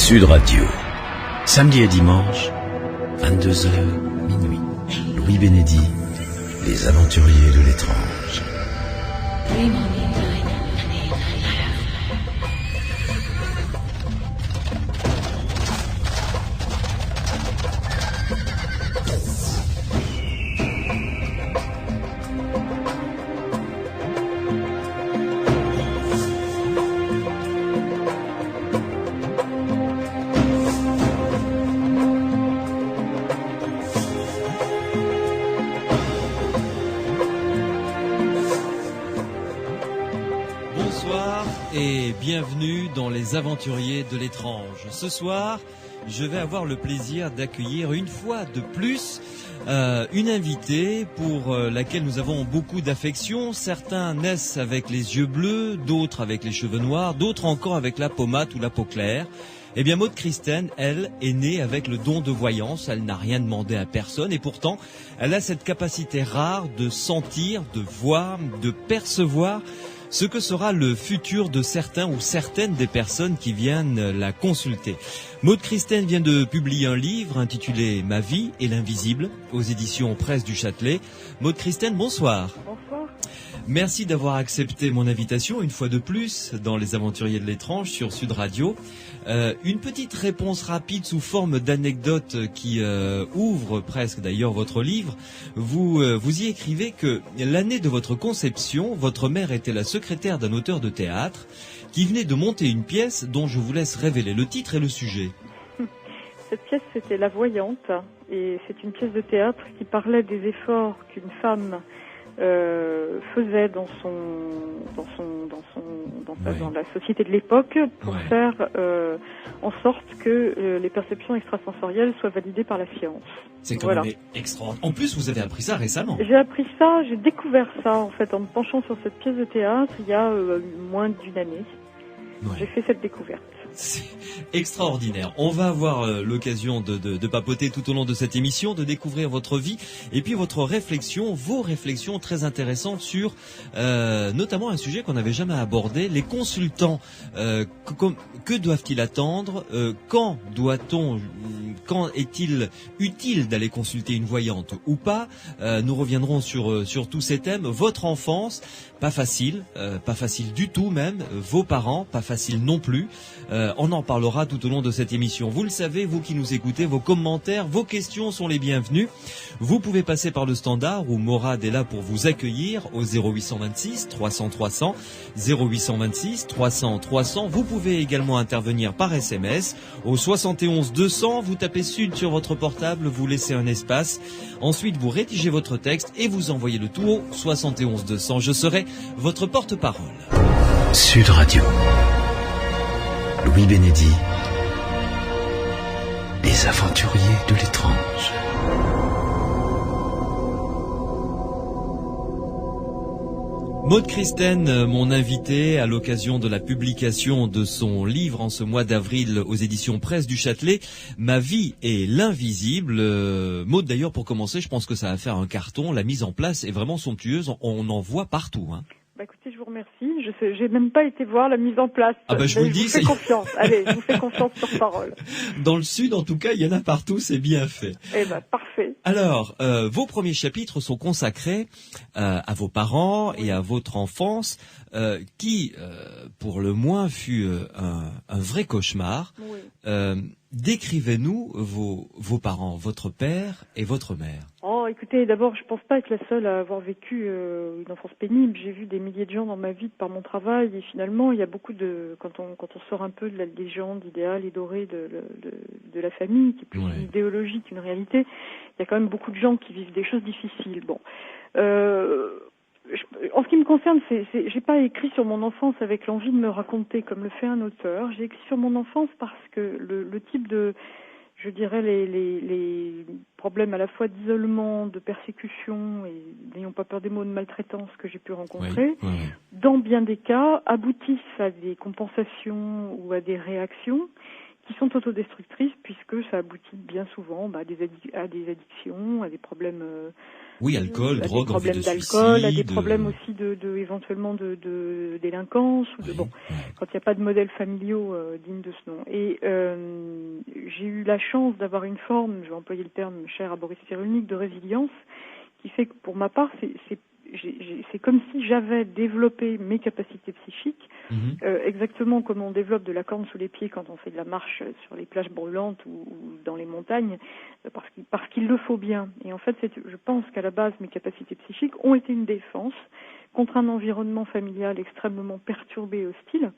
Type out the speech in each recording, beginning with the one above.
Sud Radio. Samedi et dimanche, 22h, minuit. Louis Bénédy, les aventuriers de l'étrange. Bienvenue dans les aventuriers de l'étrange. Ce soir, je vais avoir le plaisir d'accueillir une fois de plus une invitée pour laquelle nous avons beaucoup d'affection. Certains naissent avec les yeux bleus, d'autres avec les cheveux noirs, d'autres encore avec la peau mate ou la peau claire. Eh bien, Maude Christen, elle, est née avec le don de voyance. Elle n'a rien demandé à personne et pourtant, elle a cette capacité rare de sentir, de voir, de percevoir ce que sera le futur de certains ou certaines des personnes qui viennent la consulter. Maude Christen vient de publier un livre intitulé « Ma vie et l'invisible » aux éditions Presse du Châtelet. Maude Christen, bonsoir. Bonsoir. Merci d'avoir accepté mon invitation une fois de plus dans les aventuriers de l'étrange sur Sud Radio. Une petite réponse rapide sous forme d'anecdote qui ouvre presque d'ailleurs votre livre. Vous y écrivez que l'année de votre conception, votre mère était la secrétaire d'un auteur de théâtre qui venait de monter une pièce dont je vous laisse révéler le titre et le sujet. Cette pièce, c'était La Voyante, et c'est une pièce de théâtre qui parlait des efforts qu'une femme faisait dans la société de l'époque pour faire en sorte que les perceptions extrasensorielles soient validées par la science. C'est quand même extraordinaire. En plus, vous avez appris ça récemment. J'ai découvert ça en fait en me penchant sur cette pièce de théâtre il y a moins d'une année. Ouais. J'ai fait cette découverte. C'est extraordinaire. On va avoir l'occasion de papoter tout au long de cette émission, de découvrir votre vie et puis votre réflexion, vos réflexions très intéressantes sur notamment un sujet qu'on n'avait jamais abordé, les consultants. Que doivent-ils attendre? Quand est-il utile d'aller consulter une voyante ou pas? Nous reviendrons sur tous ces thèmes. Votre enfance, pas facile du tout même. Vos parents, pas facile non plus. On en parlera tout au long de cette émission. Vous le savez, vous qui nous écoutez, vos commentaires, vos questions sont les bienvenus. Vous pouvez passer par le standard où Morad est là pour vous accueillir au 0826 300 300, 0826 300 300. Vous pouvez également intervenir par SMS au 71 200. Vous tapez Sud sur votre portable, vous laissez un espace. Ensuite, vous rédigez votre texte et vous envoyez le tout au 71 200. Je serai votre porte-parole. Sud Radio. Louis Bénédy, les aventuriers de l'étrange. Maude Christen, mon invité à l'occasion de la publication de son livre en ce mois d'avril aux éditions Presse du Châtelet, Ma vie et l'invisible. Maude, d'ailleurs, pour commencer, je pense que ça va faire un carton. La mise en place est vraiment somptueuse. On en voit partout, hein. Écoutez, je vous remercie. J'ai même pas été voir la mise en place. Je vous le dis, fais confiance. Allez, je vous fais confiance sur parole. Dans le Sud, en tout cas, il y en a partout, c'est bien fait. Parfait. Alors, vos premiers chapitres sont consacrés à vos parents et à votre enfance, qui, pour le moins, fut un vrai cauchemar. Oui. Décrivez-nous vos parents, votre père et votre mère. Oh, écoutez, d'abord, je pense pas être la seule à avoir vécu une enfance pénible. J'ai vu des milliers de gens dans ma vie par mon travail et finalement, il y a beaucoup de quand on sort un peu de la légende idéale et dorée de la famille, qui est plus une idéologie qu'une réalité, il y a quand même beaucoup de gens qui vivent des choses difficiles. Bon. En ce qui me concerne, j'ai pas écrit sur mon enfance avec l'envie de me raconter comme le fait un auteur. J'ai écrit sur mon enfance parce que le type de, je dirais, les problèmes à la fois d'isolement, de persécution et, n'ayons pas peur des mots, de maltraitance que j'ai pu rencontrer, dans bien des cas, aboutissent à des compensations ou à des réactions qui qui sont autodestructrices puisque ça aboutit bien souvent à des addictions, à des problèmes, Oui, alcool, à drogue, des envie de problèmes d'alcool, à des suicide. problèmes aussi éventuellement de délinquance ou Oui, oui. quand il n'y a pas de modèles familiaux dignes de ce nom. Et j'ai eu la chance d'avoir une forme, je vais employer le terme cher à Boris Cyrulnik, de résilience, qui fait que pour ma part, c'est comme si j'avais développé mes capacités psychiques, Mhm. exactement comme on développe de la corne sous les pieds quand on fait de la marche sur les plages brûlantes ou dans les montagnes, parce qu'il le faut bien. Et en fait, je pense qu'à la base, mes capacités psychiques ont été une défense contre un environnement familial extrêmement perturbé et hostile,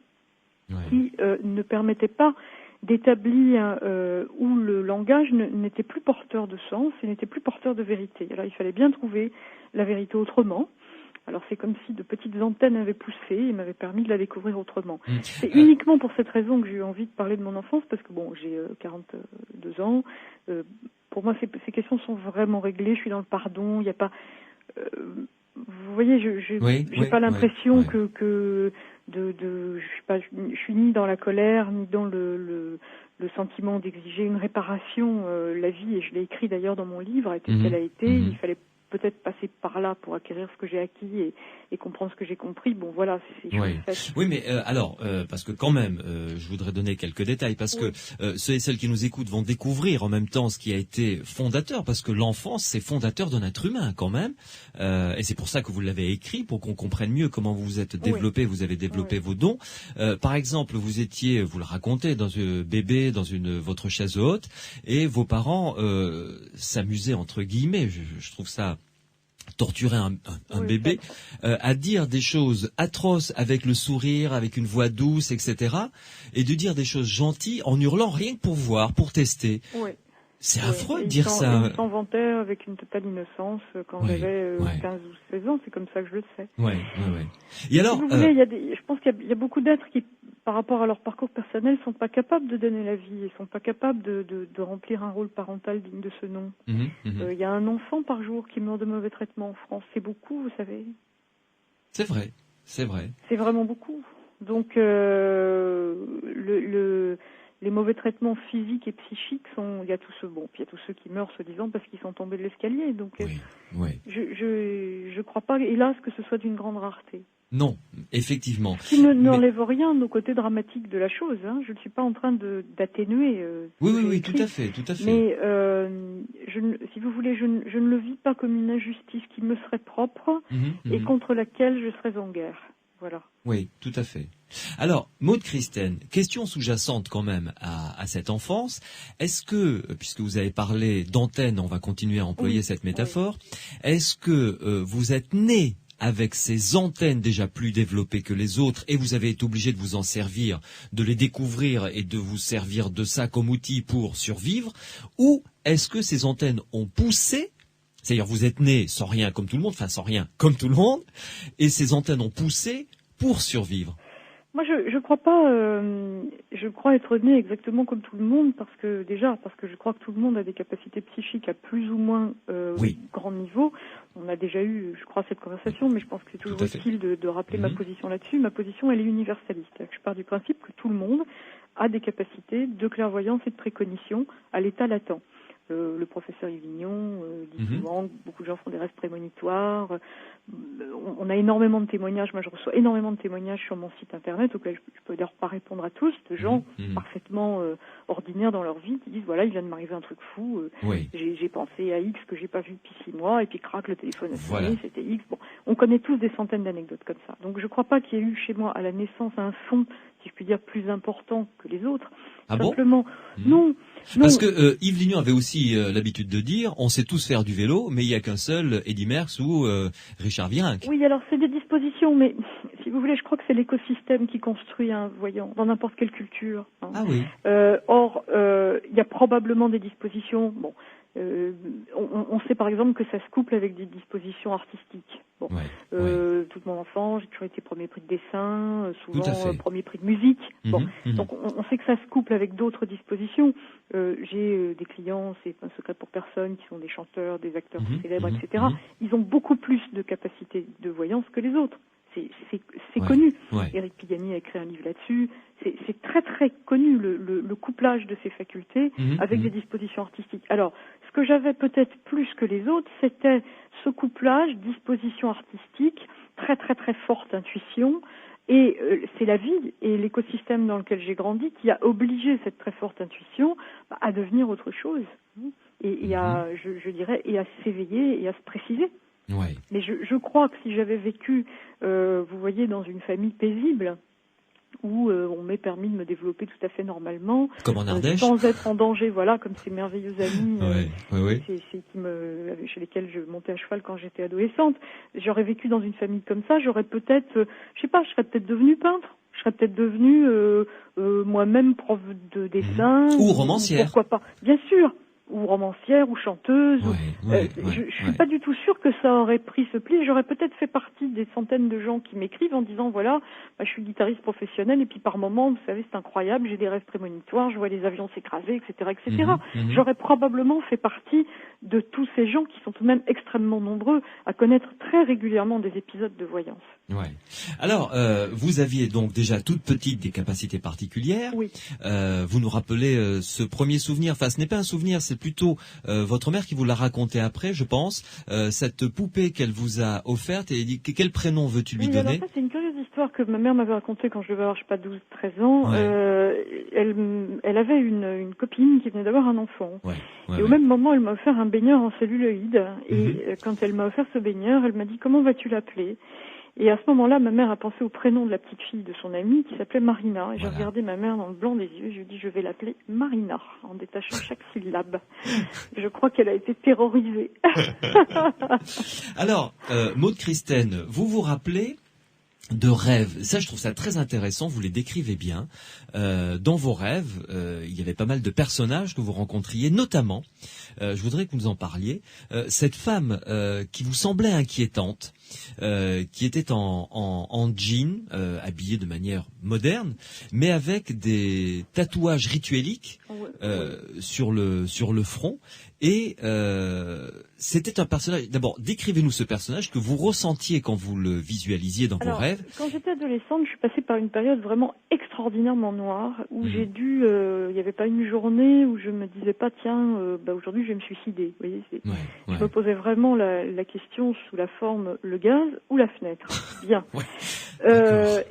Ouais. qui ne permettait pas d'établir où le langage n'était plus porteur de sens et n'était plus porteur de vérité. Alors il fallait bien trouver la vérité autrement. Alors c'est comme si de petites antennes avaient poussé et m'avaient permis de la découvrir autrement. C'est uniquement pour cette raison que j'ai eu envie de parler de mon enfance, parce que bon, j'ai 42 ans. Pour moi, ces questions sont vraiment réglées. Je suis dans le pardon. Il n'y a pas... vous voyez, j'ai pas l'impression que je suis ni dans la colère, ni dans le sentiment d'exiger une réparation. La vie, et je l'ai écrit d'ailleurs dans mon livre, a été ce qu'elle a été. Il fallait peut-être passer par là pour acquérir ce que j'ai acquis et comprendre ce que j'ai compris. Bon, voilà, c'est Oui, mais alors, parce que quand même, je voudrais donner quelques détails, parce que ceux et celles qui nous écoutent vont découvrir en même temps ce qui a été fondateur, parce que l'enfance, c'est fondateur d'un être humain quand même, et c'est pour ça que vous l'avez écrit, pour qu'on comprenne mieux comment vous vous êtes développé, vous avez développé vos dons. Par exemple, vous le racontez, dans un bébé, dans votre chaise haute, et vos parents s'amusaient, entre guillemets, je trouve ça... torturer un bébé, à dire des choses atroces avec le sourire, avec une voix douce, etc. Et de dire des choses gentilles en hurlant rien que pour voir, pour tester. Oui. C'est affreux de dire ça. Ils s'en vantaient avec une totale innocence quand j'avais 15 ou 16 ans, c'est comme ça que je le sais. Et alors, si vous voulez, je pense qu'il y a beaucoup d'êtres qui, par rapport à leur parcours personnel, sont pas capables de donner la vie et sont pas capables de remplir un rôle parental digne de ce nom. Il y a un enfant par jour qui meurt de mauvais traitements en France. C'est beaucoup, vous savez. C'est vrai. C'est vraiment beaucoup. Donc, les mauvais traitements physiques et psychiques il y a tous ceux qui meurent soi-disant parce qu'ils sont tombés de l'escalier. Donc, je crois pas, hélas, que ce soit d'une grande rareté. Non, effectivement. Ce qui n'enlève rien au côté dramatique de la chose. Hein. Je ne suis pas en train d'atténuer. Oui, tout à fait. Mais si vous voulez, je ne le vis pas comme une injustice qui me serait propre et contre laquelle je serais en guerre. Voilà. Oui, tout à fait. Alors, Maude Christen, question sous-jacente quand même à cette enfance. Est-ce que, puisque vous avez parlé d'antenne, on va continuer à employer cette métaphore, est-ce que vous êtes né avec ces antennes déjà plus développées que les autres et vous avez été obligé de vous en servir, de les découvrir et de vous servir de ça comme outil pour survivre, ou est-ce que ces antennes ont poussé, c'est-à-dire vous êtes né sans rien comme tout le monde, et ces antennes ont poussé pour survivre? Moi, je crois pas. Je crois être né exactement comme tout le monde parce que je crois que tout le monde a des capacités psychiques à plus ou moins grand niveau. On a déjà eu, je crois, cette conversation, mais je pense que c'est toujours utile de rappeler ma position là-dessus. Ma position, elle est universaliste. Je pars du principe que tout le monde a des capacités de clairvoyance et de précognition à l'état latent. Le professeur Yvignon dit souvent que beaucoup de gens font des rêves prémonitoires. On a énormément de témoignages. Moi, je reçois énormément de témoignages sur mon site internet auxquels je peux d'ailleurs pas répondre à tous, de gens parfaitement ordinaires dans leur vie qui disent voilà, il vient de m'arriver un truc fou. J'ai pensé à X que j'ai pas vu depuis 6 mois et puis crac, le téléphone a sonné, c'était X. Bon, on connaît tous des centaines d'anecdotes comme ça. Donc je crois pas qu'il y ait eu chez moi à la naissance un fond, si je puis dire, plus important que les autres. Simplement, non. Parce que Yves Lignon avait aussi l'habitude de dire on sait tous faire du vélo, mais il n'y a qu'un seul Eddy Merckx ou Richard Virenque. Oui, alors c'est des dispositions, mais si vous voulez, je crois que c'est l'écosystème qui construit un voyant, dans n'importe quelle culture. Hein. Ah oui. Or, il y a probablement des dispositions. Bon, on sait par exemple que ça se couple avec des dispositions artistiques. Bon, toute mon enfance, j'ai toujours été premier prix de dessin, souvent premier prix de musique. Donc on sait que ça se couple avec d'autres dispositions. J'ai des clients, c'est un secret pour personne, qui sont des chanteurs, des acteurs célèbres, etc. Ils ont beaucoup plus de capacité de voyance que les autres. c'est Ouais. connu. Ouais. Éric Pigani a écrit un livre là-dessus. C'est très très connu le couplage de ces facultés avec des dispositions artistiques. Alors, ce que j'avais peut-être plus que les autres, c'était ce couplage, disposition artistique, très très très forte intuition. Et c'est la vie et l'écosystème dans lequel j'ai grandi qui a obligé cette très forte intuition à devenir autre chose. Et à, je dirais, et à s'éveiller et à se préciser. Ouais. Mais je crois que si j'avais vécu, vous voyez, dans une famille paisible, où on m'est permis de me développer tout à fait normalement, Comme en Ardèche. sans être en danger, voilà, comme ces merveilleux amis Ouais. chez lesquels je montais à cheval quand j'étais adolescente. J'aurais vécu dans une famille comme ça, j'aurais peut-être, je sais pas, je serais peut-être devenue peintre. Je serais peut-être devenue moi-même prof de dessin. Ou romancière. Pourquoi pas. Bien sûr. Ou romancière, ou chanteuse. Je suis pas du tout sûre que ça aurait pris ce pli. J'aurais peut-être fait partie des centaines de gens qui m'écrivent en disant voilà, je suis guitariste professionnel et puis par moments, vous savez, c'est incroyable, j'ai des rêves prémonitoires, je vois les avions s'écraser, etc., etc. J'aurais probablement fait partie de tous ces gens qui sont tout de même extrêmement nombreux à connaître très régulièrement des épisodes de voyance. Ouais. Alors, vous aviez donc déjà toute petite des capacités particulières. Oui. Vous nous rappelez ce premier souvenir. Enfin, ce n'est pas un souvenir, c'est plutôt votre mère qui vous l'a raconté après, je pense. Cette poupée qu'elle vous a offerte et dit quel prénom veux-tu lui donner? Alors ça, c'est une curieuse histoire que ma mère m'avait racontée quand je devais avoir, je sais pas, 12-13 ans. Ouais. Elle avait une copine qui venait d'avoir un enfant. Et au même moment, elle m'a offert un baigneur en celluloïd. Et quand elle m'a offert ce baigneur, elle m'a dit comment vas-tu l'appeler? Et à ce moment-là, ma mère a pensé au prénom de la petite fille de son amie qui s'appelait Marina. Et j'ai regardé ma mère dans le blanc des yeux et je lui ai dit je vais l'appeler Marina en détachant chaque syllabe. Je crois qu'elle a été terrorisée. Alors, Maude Christène, vous vous rappelez de rêves? Ça, je trouve ça très intéressant. Vous les décrivez bien. Dans vos rêves, il y avait pas mal de personnages que vous rencontriez, notamment, je voudrais que vous nous en parliez, cette femme qui vous semblait inquiétante, qui était en jean, habillée de manière moderne, mais avec des tatouages ritueliques sur le front. Et c'était un personnage. D'abord, décrivez-nous ce personnage que vous ressentiez quand vous le visualisiez dans vos rêves. Quand j'étais adolescente, je suis passée par une période vraiment extraordinairement noire où j'ai dû, il n'y avait pas une journée où je me disais pas tiens, aujourd'hui je vais me suicider. Vous voyez, je me posais vraiment la question sous la forme le gaz ou la fenêtre. Bien.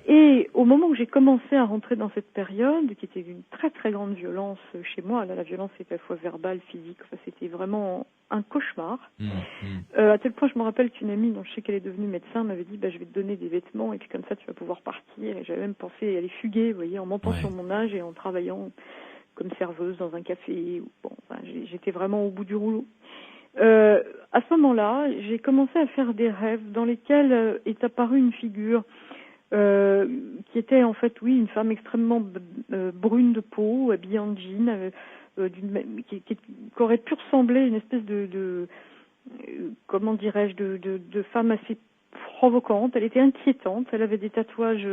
Et au moment où j'ai commencé à rentrer dans cette période, qui était d'une très très grande violence chez moi, là, la violence était à la fois verbale, physique, enfin, c'était vraiment un cauchemar. À tel point, je me rappelle qu'une amie, dont je sais qu'elle est devenue médecin, m'avait dit je vais te donner des vêtements et puis comme ça tu vas pouvoir partir. Et j'avais même pensé aller fuguer, vous voyez, en montant sur mon âge et en travaillant comme serveuse dans un café. J'étais vraiment au bout du rouleau. À ce moment-là, j'ai commencé à faire des rêves dans lesquels est apparue une figure qui était en fait, une femme extrêmement brune de peau, habillée en jean, qui aurait pu ressembler à une espèce de comment dirais-je, de femme assez provocante. Elle était inquiétante, elle avait des tatouages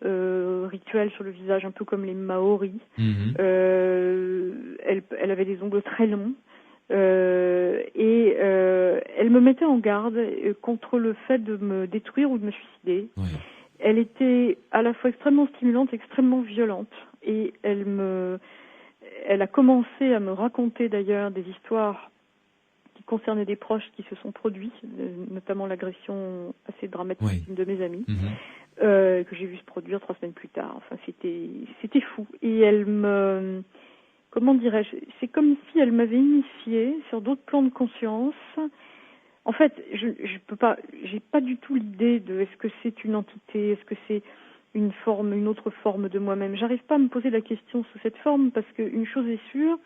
rituels sur le visage, un peu comme les Maoris. Elle avait des ongles très longs. Et elle me mettait en garde contre le fait de me détruire ou de me suicider. Elle était à la fois extrêmement stimulante et extrêmement violente. Et elle a commencé à me raconter d'ailleurs des histoires qui concernaient des proches qui se sont produits, notamment l'agression assez dramatique d'une de mes amies, que j'ai vu se produire 3 semaines plus tard. Enfin, c'était fou. Et elle me... Comment dirais-je? C'est comme si elle m'avait initiée sur d'autres plans de conscience. En fait, je peux pas, j'ai pas du tout l'idée de est-ce que c'est une entité, est-ce que c'est une autre forme de moi-même. J'arrive pas à me poser la question sous cette forme parce qu'une chose est sûre,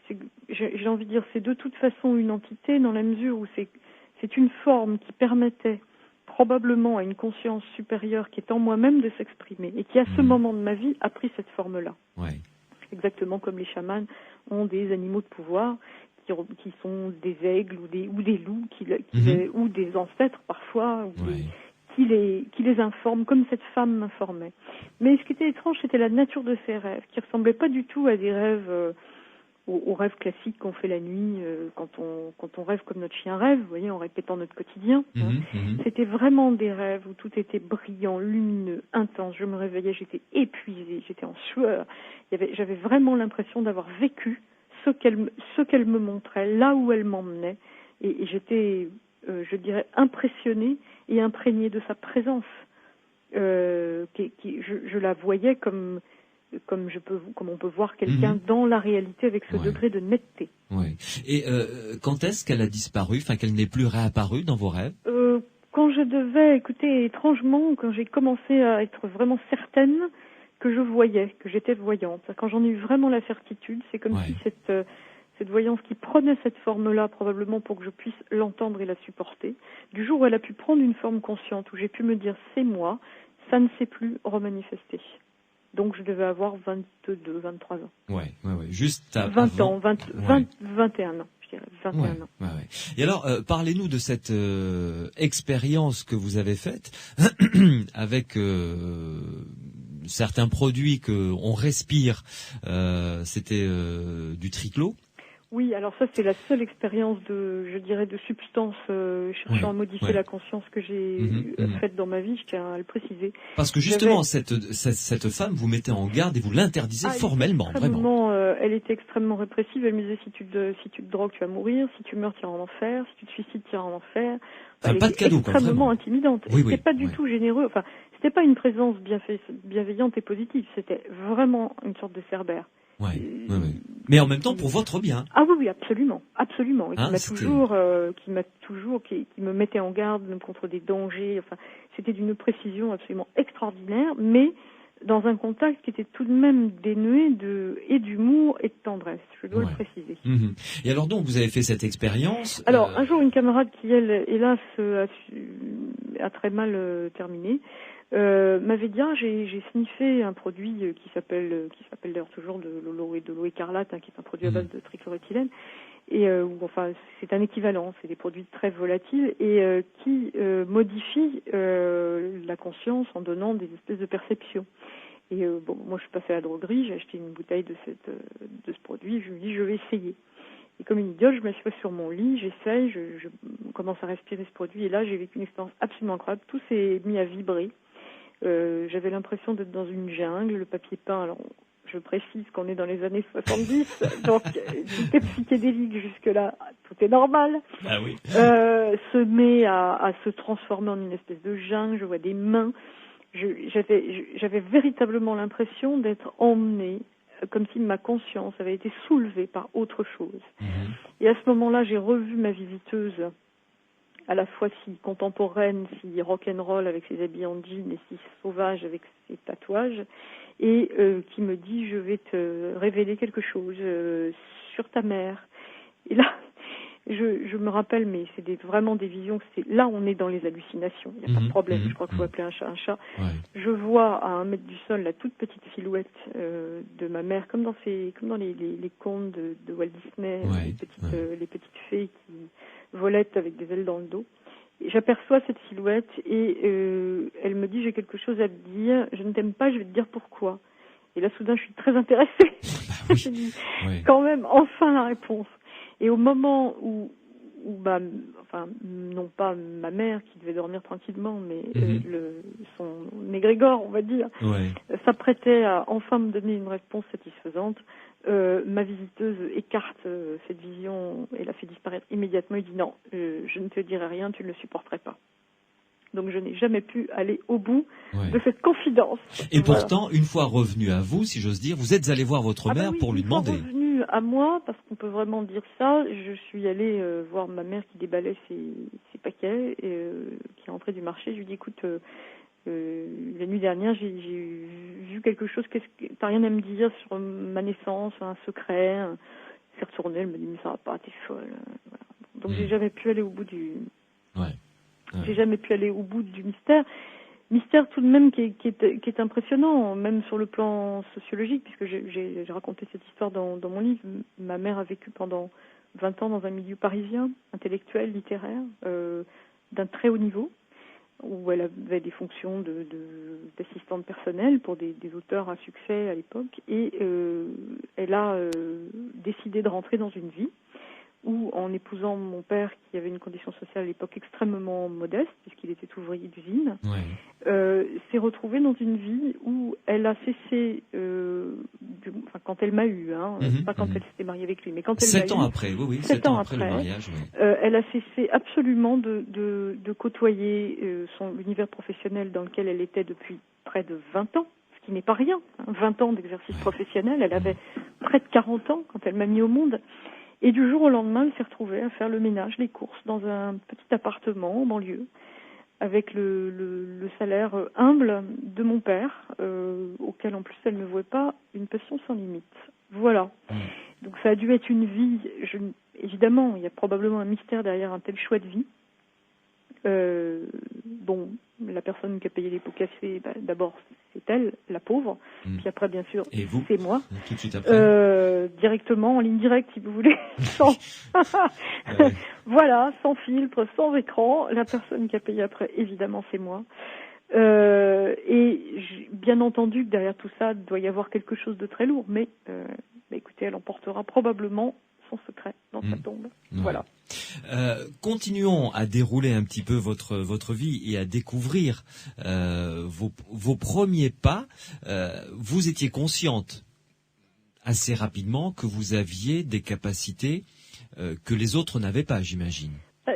c'est que j'ai envie de dire c'est de toute façon une entité dans la mesure où c'est une forme qui permettait probablement à une conscience supérieure qui est en moi-même de s'exprimer et qui à ce moment de ma vie a pris cette forme-là. Exactement comme les chamans ont des animaux de pouvoir qui sont des aigles ou des loups ou des ancêtres parfois qui les informent comme cette femme m'informait. Mais ce qui était étrange, c'était la nature de ces rêves qui ressemblaient pas du tout à des rêves au rêve classique qu'on fait la nuit quand on rêve comme notre chien rêve, vous voyez, en répétant notre quotidien. C'était vraiment des rêves où tout était brillant, lumineux, intense. Je me réveillais, j'étais épuisée, j'étais en sueur. J'avais vraiment l'impression d'avoir vécu ce qu'elle me montrait, là où elle m'emmenait. Et j'étais, je dirais, impressionnée et imprégnée de sa présence. Je la voyais comme on peut voir quelqu'un dans la réalité avec ce degré de netteté. Ouais. Et quand est-ce qu'elle a disparu, enfin qu'elle n'est plus réapparue dans vos rêves? Quand je devais, écoutez, étrangement, quand j'ai commencé à être vraiment certaine que je voyais, que j'étais voyante, quand j'en ai eu vraiment la certitude, c'est comme si cette voyance qui prenait cette forme-là, probablement pour que je puisse l'entendre et la supporter, du jour où elle a pu prendre une forme consciente, où j'ai pu me dire c'est moi, ça ne s'est plus remanifesté. Donc je devais avoir 22, 23 ans. Ouais. Juste à 20 ans, 21 ans, je dirais, 21 ans. Ouais. Et alors, parlez-nous de cette expérience que vous avez faite avec certains produits que on respire. C'était du triclo. Oui, alors ça c'est la seule expérience je dirais, de substance cherchant à modifier la conscience que j'ai faite dans ma vie, je tiens à le préciser. Parce que justement, cette femme vous mettait en garde et vous l'interdisait formellement, vraiment. Elle était extrêmement répressive, elle me disait si tu te drogues, tu vas mourir, si tu meurs, tu iras en enfer, si tu te suicides, tu iras en enfer. Enfin, pas de cadeau, extrêmement intimidante. C'était pas du tout généreux, enfin, c'était pas une présence bienveillante et positive, c'était vraiment une sorte de cerbère. Ouais. Mais en même temps pour votre bien. Ah oui, absolument. Et qui me mettait en garde contre des dangers. Enfin, c'était d'une précision absolument extraordinaire, mais dans un contact qui était tout de même dénué d'humour et de tendresse. Je dois le préciser. Et alors donc vous avez fait cette expérience. Alors un jour une camarade qui elle, hélas, a très mal terminé. M'avait dit j'ai sniffé un produit qui s'appelle d'ailleurs toujours de l'eau écarlate, qui est un produit à base de trichloroéthylène et enfin c'est un équivalent, c'est des produits très volatiles et qui modifient la conscience en donnant des espèces de perceptions. Et moi je suis passée à la droguerie, j'ai acheté une bouteille de ce produit, je me dis je vais essayer. Et comme une idiote, je m'assois sur mon lit, j'essaye, je commence à respirer ce produit et là j'ai vécu une expérience absolument incroyable, tout s'est mis à vibrer. J'avais l'impression d'être dans une jungle, le papier peint, alors je précise qu'on est dans les années 70, donc tout est psychédélique jusque-là, tout est normal, se met à se transformer en une espèce de jungle, je vois des mains, j'avais véritablement l'impression d'être emmenée, comme si ma conscience avait été soulevée par autre chose. Et à ce moment-là, j'ai revu ma visiteuse, à la fois si contemporaine, si rock'n'roll avec ses habits en jean et si sauvage avec ses tatouages, et qui me dit je vais te révéler quelque chose sur ta mère. Et là, je me rappelle, mais c'est vraiment des visions, là on est dans les hallucinations, il n'y a pas de problème, je crois qu'il faut appeler un chat un chat. Je vois à 1 mètre du sol la toute petite silhouette de ma mère, comme dans les contes de Walt Disney, les petites fées qui volette avec des ailes dans le dos. J'aperçois cette silhouette et elle me dit j'ai quelque chose à te dire, je ne t'aime pas, je vais te dire pourquoi. Et là soudain je suis très intéressée. Je dis quand même enfin la réponse. Et au moment où non pas ma mère qui devait dormir tranquillement, mais son égrégore, on va dire, s'apprêtait à enfin me donner une réponse satisfaisante. Ma visiteuse écarte cette vision et la fait disparaître immédiatement. Il dit non, je ne te dirai rien, tu ne le supporterais pas. Donc je n'ai jamais pu aller au bout de cette confidence. Et pourtant, une fois revenu à vous, si j'ose dire, vous êtes allé voir votre mère pour lui demander. Une fois revenu à moi, parce qu'on peut vraiment dire ça, je suis allée voir ma mère qui déballait ses paquets, qui rentrait du marché. Je lui dis écoute, la nuit dernière, j'ai vu quelque chose. T'as rien à me dire sur ma naissance, un secret? Elle s'est retournée, elle me dit mais ça va pas, t'es folle. Voilà. Donc j'ai jamais pu aller au bout J'ai jamais pu aller au bout du mystère. Mystère tout de même qui est impressionnant, même sur le plan sociologique, puisque j'ai raconté cette histoire dans mon livre. Ma mère a vécu pendant 20 ans dans un milieu parisien, intellectuel, littéraire, d'un très haut niveau, où elle avait des fonctions d'assistante personnelle pour des auteurs à succès à l'époque. Et elle a, décidé de rentrer dans une vie où, en épousant mon père, qui avait une condition sociale à l'époque extrêmement modeste, puisqu'il était ouvrier d'usine, s'est retrouvée dans une vie où elle a cessé, quand elle m'a eu, pas quand elle s'était mariée avec lui, mais quand elle m'a eu. 7 ans après, oui, 7 ans après le mariage. Oui. Elle a cessé absolument de côtoyer l'univers professionnel dans lequel elle était depuis près de 20 ans, ce qui n'est pas rien. 20 ans d'exercice professionnel, elle avait près de 40 ans quand elle m'a mis au monde. Et du jour au lendemain, elle s'est retrouvée à faire le ménage, les courses, dans un petit appartement en banlieue, avec le salaire humble de mon père, auquel en plus elle ne vouait pas une passion sans limite. Voilà. Donc ça a dû être une vie, évidemment, il y a probablement un mystère derrière un tel choix de vie. La personne qui a payé les pots cassés, d'abord c'est elle, la pauvre, puis après bien sûr c'est moi. Tout de suite après. Directement, en ligne directe si vous voulez, voilà, sans filtre, sans écran, la personne qui a payé après évidemment c'est moi. Et bien entendu que derrière tout ça il doit y avoir quelque chose de très lourd, mais écoutez, elle emportera probablement son secret dans sa tombe. Voilà. Continuons à dérouler un petit peu votre vie et à découvrir vos premiers pas. Vous étiez consciente assez rapidement que vous aviez des capacités que les autres n'avaient pas, j'imagine.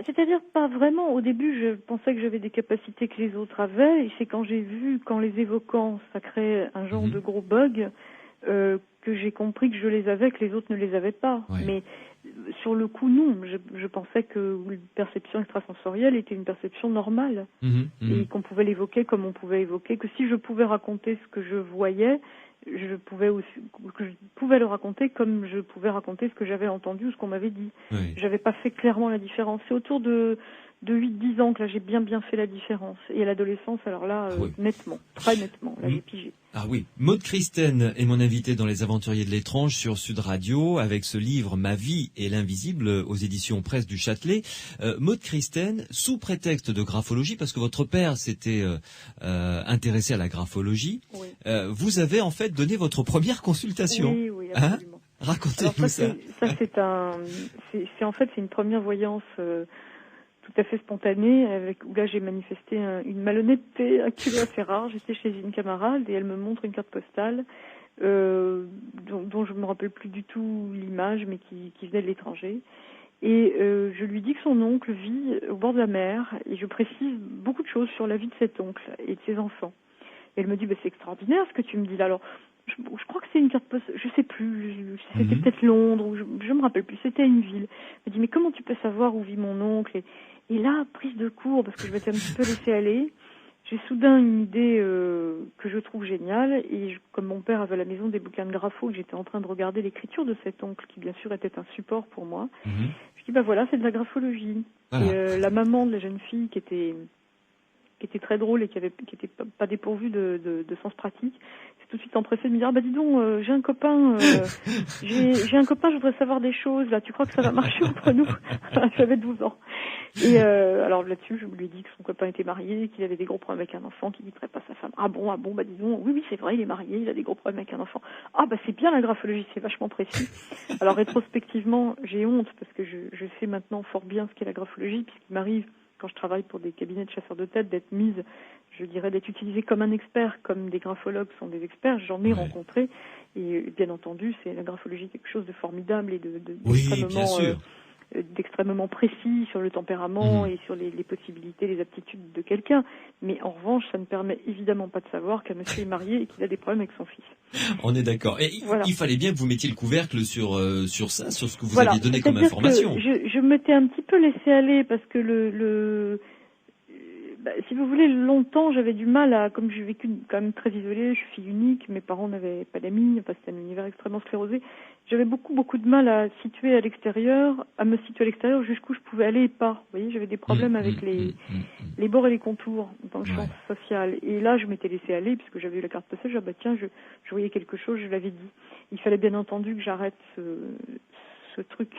C'est-à-dire pas vraiment. Au début, je pensais que j'avais des capacités que les autres avaient. Et c'est quand j'ai vu qu'en les évoquant, ça créait un genre de gros bug, que j'ai compris que je les avais, que les autres ne les avaient pas. Ouais. Mais sur le coup, non. Je pensais que une perception extrasensorielle était une perception normale et qu'on pouvait l'évoquer comme on pouvait évoquer, que si je pouvais raconter ce que je voyais, je pouvais le raconter comme je pouvais raconter ce que j'avais entendu ou ce qu'on m'avait dit. Oui. J'avais pas fait clairement la différence. C'est autour de 8-10 ans que là j'ai bien fait la différence. Et à l'adolescence, alors là, nettement, très nettement, là j'ai pigé. Ah oui, Maude Christen est mon invitée dans Les Aventuriers de l'étrange sur Sud Radio avec ce livre Ma vie et l'invisible aux éditions Presse du Châtelet. Maude Christen, sous prétexte de graphologie, parce que votre père s'était intéressé à la graphologie, vous avez en fait donné votre première consultation. Oui, absolument. Racontez-nous ça. C'est une première voyance tout à fait spontanée, où là j'ai manifesté une malhonnêteté, un culot assez rare. J'étais chez une camarade et elle me montre une carte postale dont je me rappelle plus du tout l'image, mais qui venait de l'étranger. Et je lui dis que son oncle vit au bord de la mer et je précise beaucoup de choses sur la vie de cet oncle et de ses enfants. Et elle me dit c'est extraordinaire ce que tu me dis là. Alors je crois que c'est une carte postale, je sais plus, c'était peut-être Londres, ou je me rappelle plus, c'était une ville. Elle me dit mais comment tu peux savoir où vit mon oncle ? Et là, prise de court, parce que je m'étais un petit peu laissée aller, j'ai soudain une idée que je trouve géniale. Et comme mon père avait à la maison des bouquins de grapho, que j'étais en train de regarder l'écriture de cet oncle, qui bien sûr était un support pour moi, je dis voilà, c'est de la graphologie. Voilà. Et la maman de la jeune fille, qui était très drôle et qui était pas dépourvue de sens pratique, s'est tout de suite empressée de me dire dis donc, j'ai un copain, je voudrais savoir des choses là, tu crois que ça va marcher entre nous? J'avais 12 ans. Et alors là-dessus, je lui ai dit que son copain était marié, qu'il avait des gros problèmes avec un enfant, qu'il quitterait pas sa femme. Ah bon, dis donc, oui, c'est vrai, il est marié, il a des gros problèmes avec un enfant. C'est bien la graphologie, c'est vachement précis. Alors rétrospectivement, j'ai honte parce que je sais maintenant fort bien ce qu'est la graphologie, puisqu'il m'arrive, quand je travaille pour des cabinets de chasseurs de tête, d'être d'être utilisée comme un expert, comme des graphologues sont des experts. J'en ai rencontré, et bien entendu, c'est la graphologie quelque chose de formidable et d'extrêmement précis sur le tempérament et sur les possibilités, les aptitudes de quelqu'un. Mais en revanche, ça ne permet évidemment pas de savoir qu'un monsieur est marié et qu'il a des problèmes avec son fils. On est d'accord. Et il fallait bien que vous mettiez le couvercle sur ça, sur ce que vous aviez donné comme information. Je m'étais un petit peu laissée aller parce que si vous voulez, longtemps, j'avais du mal comme j'ai vécu quand même très isolée, je suis fille unique, mes parents n'avaient pas d'amis, c'était un univers extrêmement sclérosé. J'avais beaucoup de mal à me situer à l'extérieur jusqu'où je pouvais aller et pas. Vous voyez, j'avais des problèmes avec les bords et les contours dans le champ social. Et là, je m'étais laissée aller puisque j'avais eu la carte postale. Je voyais quelque chose, je l'avais dit. Il fallait bien entendu que j'arrête ce truc.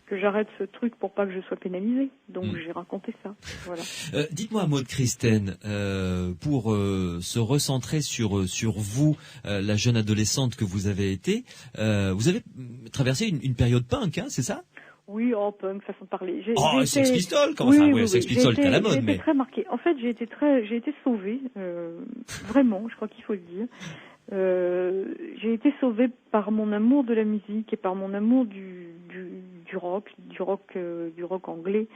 que j'arrête ce truc pour pas que je sois pénalisée. Donc j'ai raconté ça. Voilà. Dites-moi, Maud Christen, pour se recentrer sur vous, la jeune adolescente que vous avez été, vous avez traversé une période punk, hein, c'est ça? Oui, punk, façon de parler. Sex Pistols, comment oui, ça? Oui, Sex Pistols, c'est à la mode, j'ai mais. été très marquée. En fait, j'ai été sauvée, vraiment, je crois qu'il faut le dire. J'ai été sauvée par mon amour de la musique et par mon amour du rock anglais.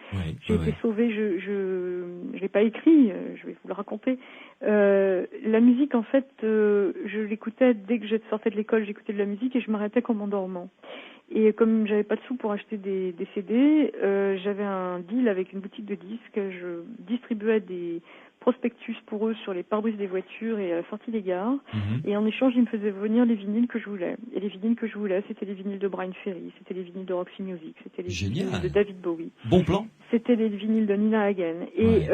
J'ai été sauvée. Je l'ai pas écrit. Je vais vous le raconter. La musique, en fait, je l'écoutais dès que je sortais de l'école. J'écoutais de la musique et je m'arrêtais qu'en m'endormant. Et comme j'avais pas de sous pour acheter des CD, j'avais un deal avec une boutique de disques. Je distribuais des prospectus pour eux sur les pare-brises des voitures et à la sortie des gares. Et en échange, ils me faisaient venir les vinyles que je voulais. Et les vinyles que je voulais, c'était les vinyles de Brian Ferry, c'était les vinyles de Roxy Music, c'était les vinyles de David Bowie. Bon plan. C'était les vinyles de Nina Hagen. Et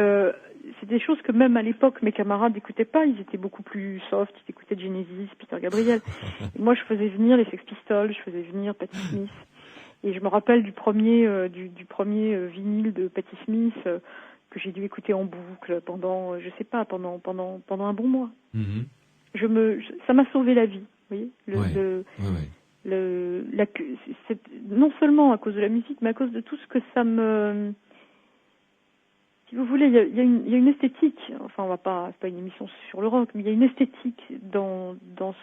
c'est des choses que même à l'époque, mes camarades n'écoutaient pas. Ils étaient beaucoup plus soft, ils écoutaient Genesis, Peter Gabriel. Et moi, je faisais venir les Sex Pistols, je faisais venir Patti Smith. Et je me rappelle du premier vinyle de Patti Smith que j'ai dû écouter en boucle pendant un bon mois. Ça m'a sauvé la vie, vous voyez. Non seulement à cause de la musique, mais à cause de tout ce que ça me. Si vous voulez, il y a une esthétique. Enfin, c'est pas une émission sur le rock, mais il y a une esthétique dans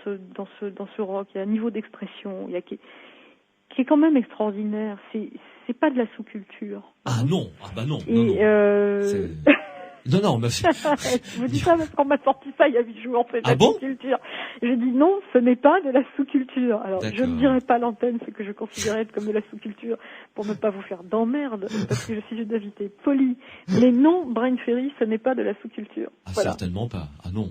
ce rock. Il y a un niveau d'expression, qui est quand même extraordinaire. C'est pas de la sous-culture. Ah non, non. Non, mais je vous dis ça parce qu'on m'a sorti ça il y a 8 jours, c'est de la sous-culture. J'ai dit non, ce n'est pas de la sous-culture. Alors, je ne dirai pas à l'antenne ce que je considérais être comme de la sous-culture pour ne pas vous faire d'emmerde, parce que je suis une invitée polie. Mais non, Brian Ferry, ce n'est pas de la sous-culture. Voilà. Certainement pas. Ah non.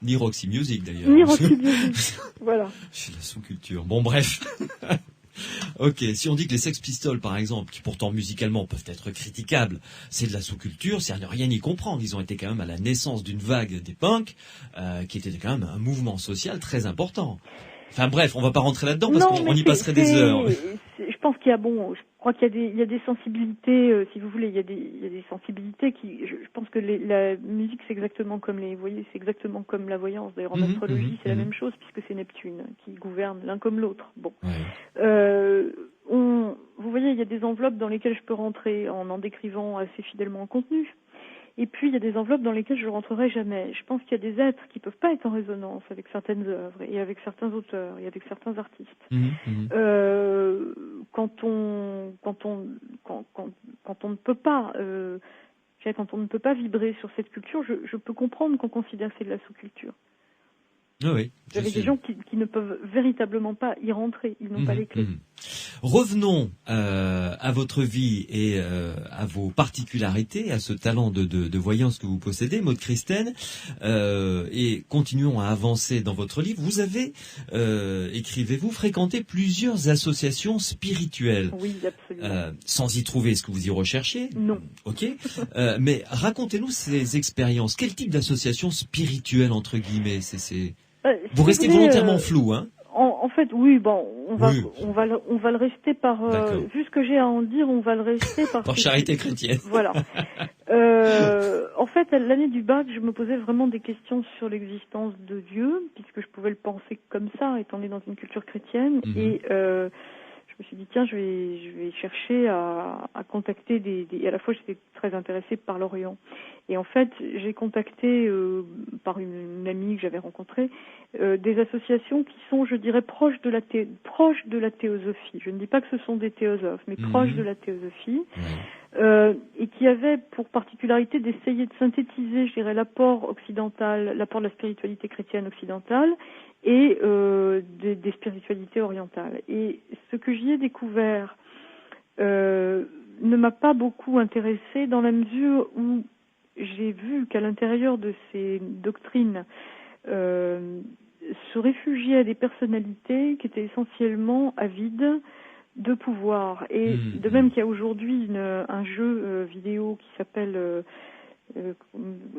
Ni Roxy Music d'ailleurs. Ni Roxy Music, voilà. C'est la sous-culture. Bon, bref. Ok, si on dit que les Sex Pistols, par exemple, qui pourtant musicalement peuvent être critiquables, c'est de la sous-culture, c'est à ne rien y comprendre. Ils ont été quand même à la naissance d'une vague des punks, qui était quand même un mouvement social très important. Enfin bref, on va pas rentrer là-dedans parce qu'on y passerait des heures. Je pense qu'il y a je crois qu'il y a des sensibilités, si vous voulez, il y a des sensibilités qui, je pense que la musique c'est exactement comme c'est exactement comme la voyance. D'ailleurs en astrologie c'est la même chose puisque c'est Neptune qui gouverne l'un comme l'autre. Bon, vous voyez, il y a des enveloppes dans lesquelles je peux rentrer en décrivant assez fidèlement un contenu. Et puis, il y a des enveloppes dans lesquelles je ne rentrerai jamais. Je pense qu'il y a des êtres qui ne peuvent pas être en résonance avec certaines œuvres et avec certains auteurs et avec certains artistes. Quand on ne peut pas, quand on ne peut pas vibrer sur cette culture, je peux comprendre qu'on considère que c'est de la sous-culture. Oui, il y avait des gens qui ne peuvent véritablement pas y rentrer, ils n'ont pas les clés. Revenons à votre vie et à vos particularités, à ce talent de voyance que vous possédez, Maud Christen, et continuons à avancer dans votre livre. Vous avez, écrivez-vous, fréquenté plusieurs associations spirituelles. Oui, absolument. Sans y trouver ce que vous y recherchiez. Non. Ok. Mais racontez-nous ces expériences. Quel type d'association spirituelle, entre guillemets, vous restez volontairement flou, hein? En fait, oui, on va le rester par, vu ce que j'ai à en dire, on va le rester par charité chrétienne. Voilà. En fait, à l'année du bac, je me posais vraiment des questions sur l'existence de Dieu, puisque je pouvais le penser comme ça, étant donné dans une culture chrétienne, et je me suis dit tiens, je vais chercher à contacter et à la fois j'étais très intéressée par l'Orient. Et en fait, j'ai contacté par une amie que j'avais rencontrée des associations qui sont, je dirais, proches de la théosophie. Je ne dis pas que ce sont des théosophes, mais proches de la théosophie, et qui avaient pour particularité d'essayer de synthétiser, je dirais, l'apport occidental, l'apport de la spiritualité chrétienne occidentale et des spiritualités orientales. Et ce que j'y ai découvert ne m'a pas beaucoup intéressée dans la mesure où j'ai vu qu'à l'intérieur de ces doctrines se réfugiaient des personnalités qui étaient essentiellement avides de pouvoir. Et de même qu'il y a aujourd'hui un jeu vidéo qui s'appelle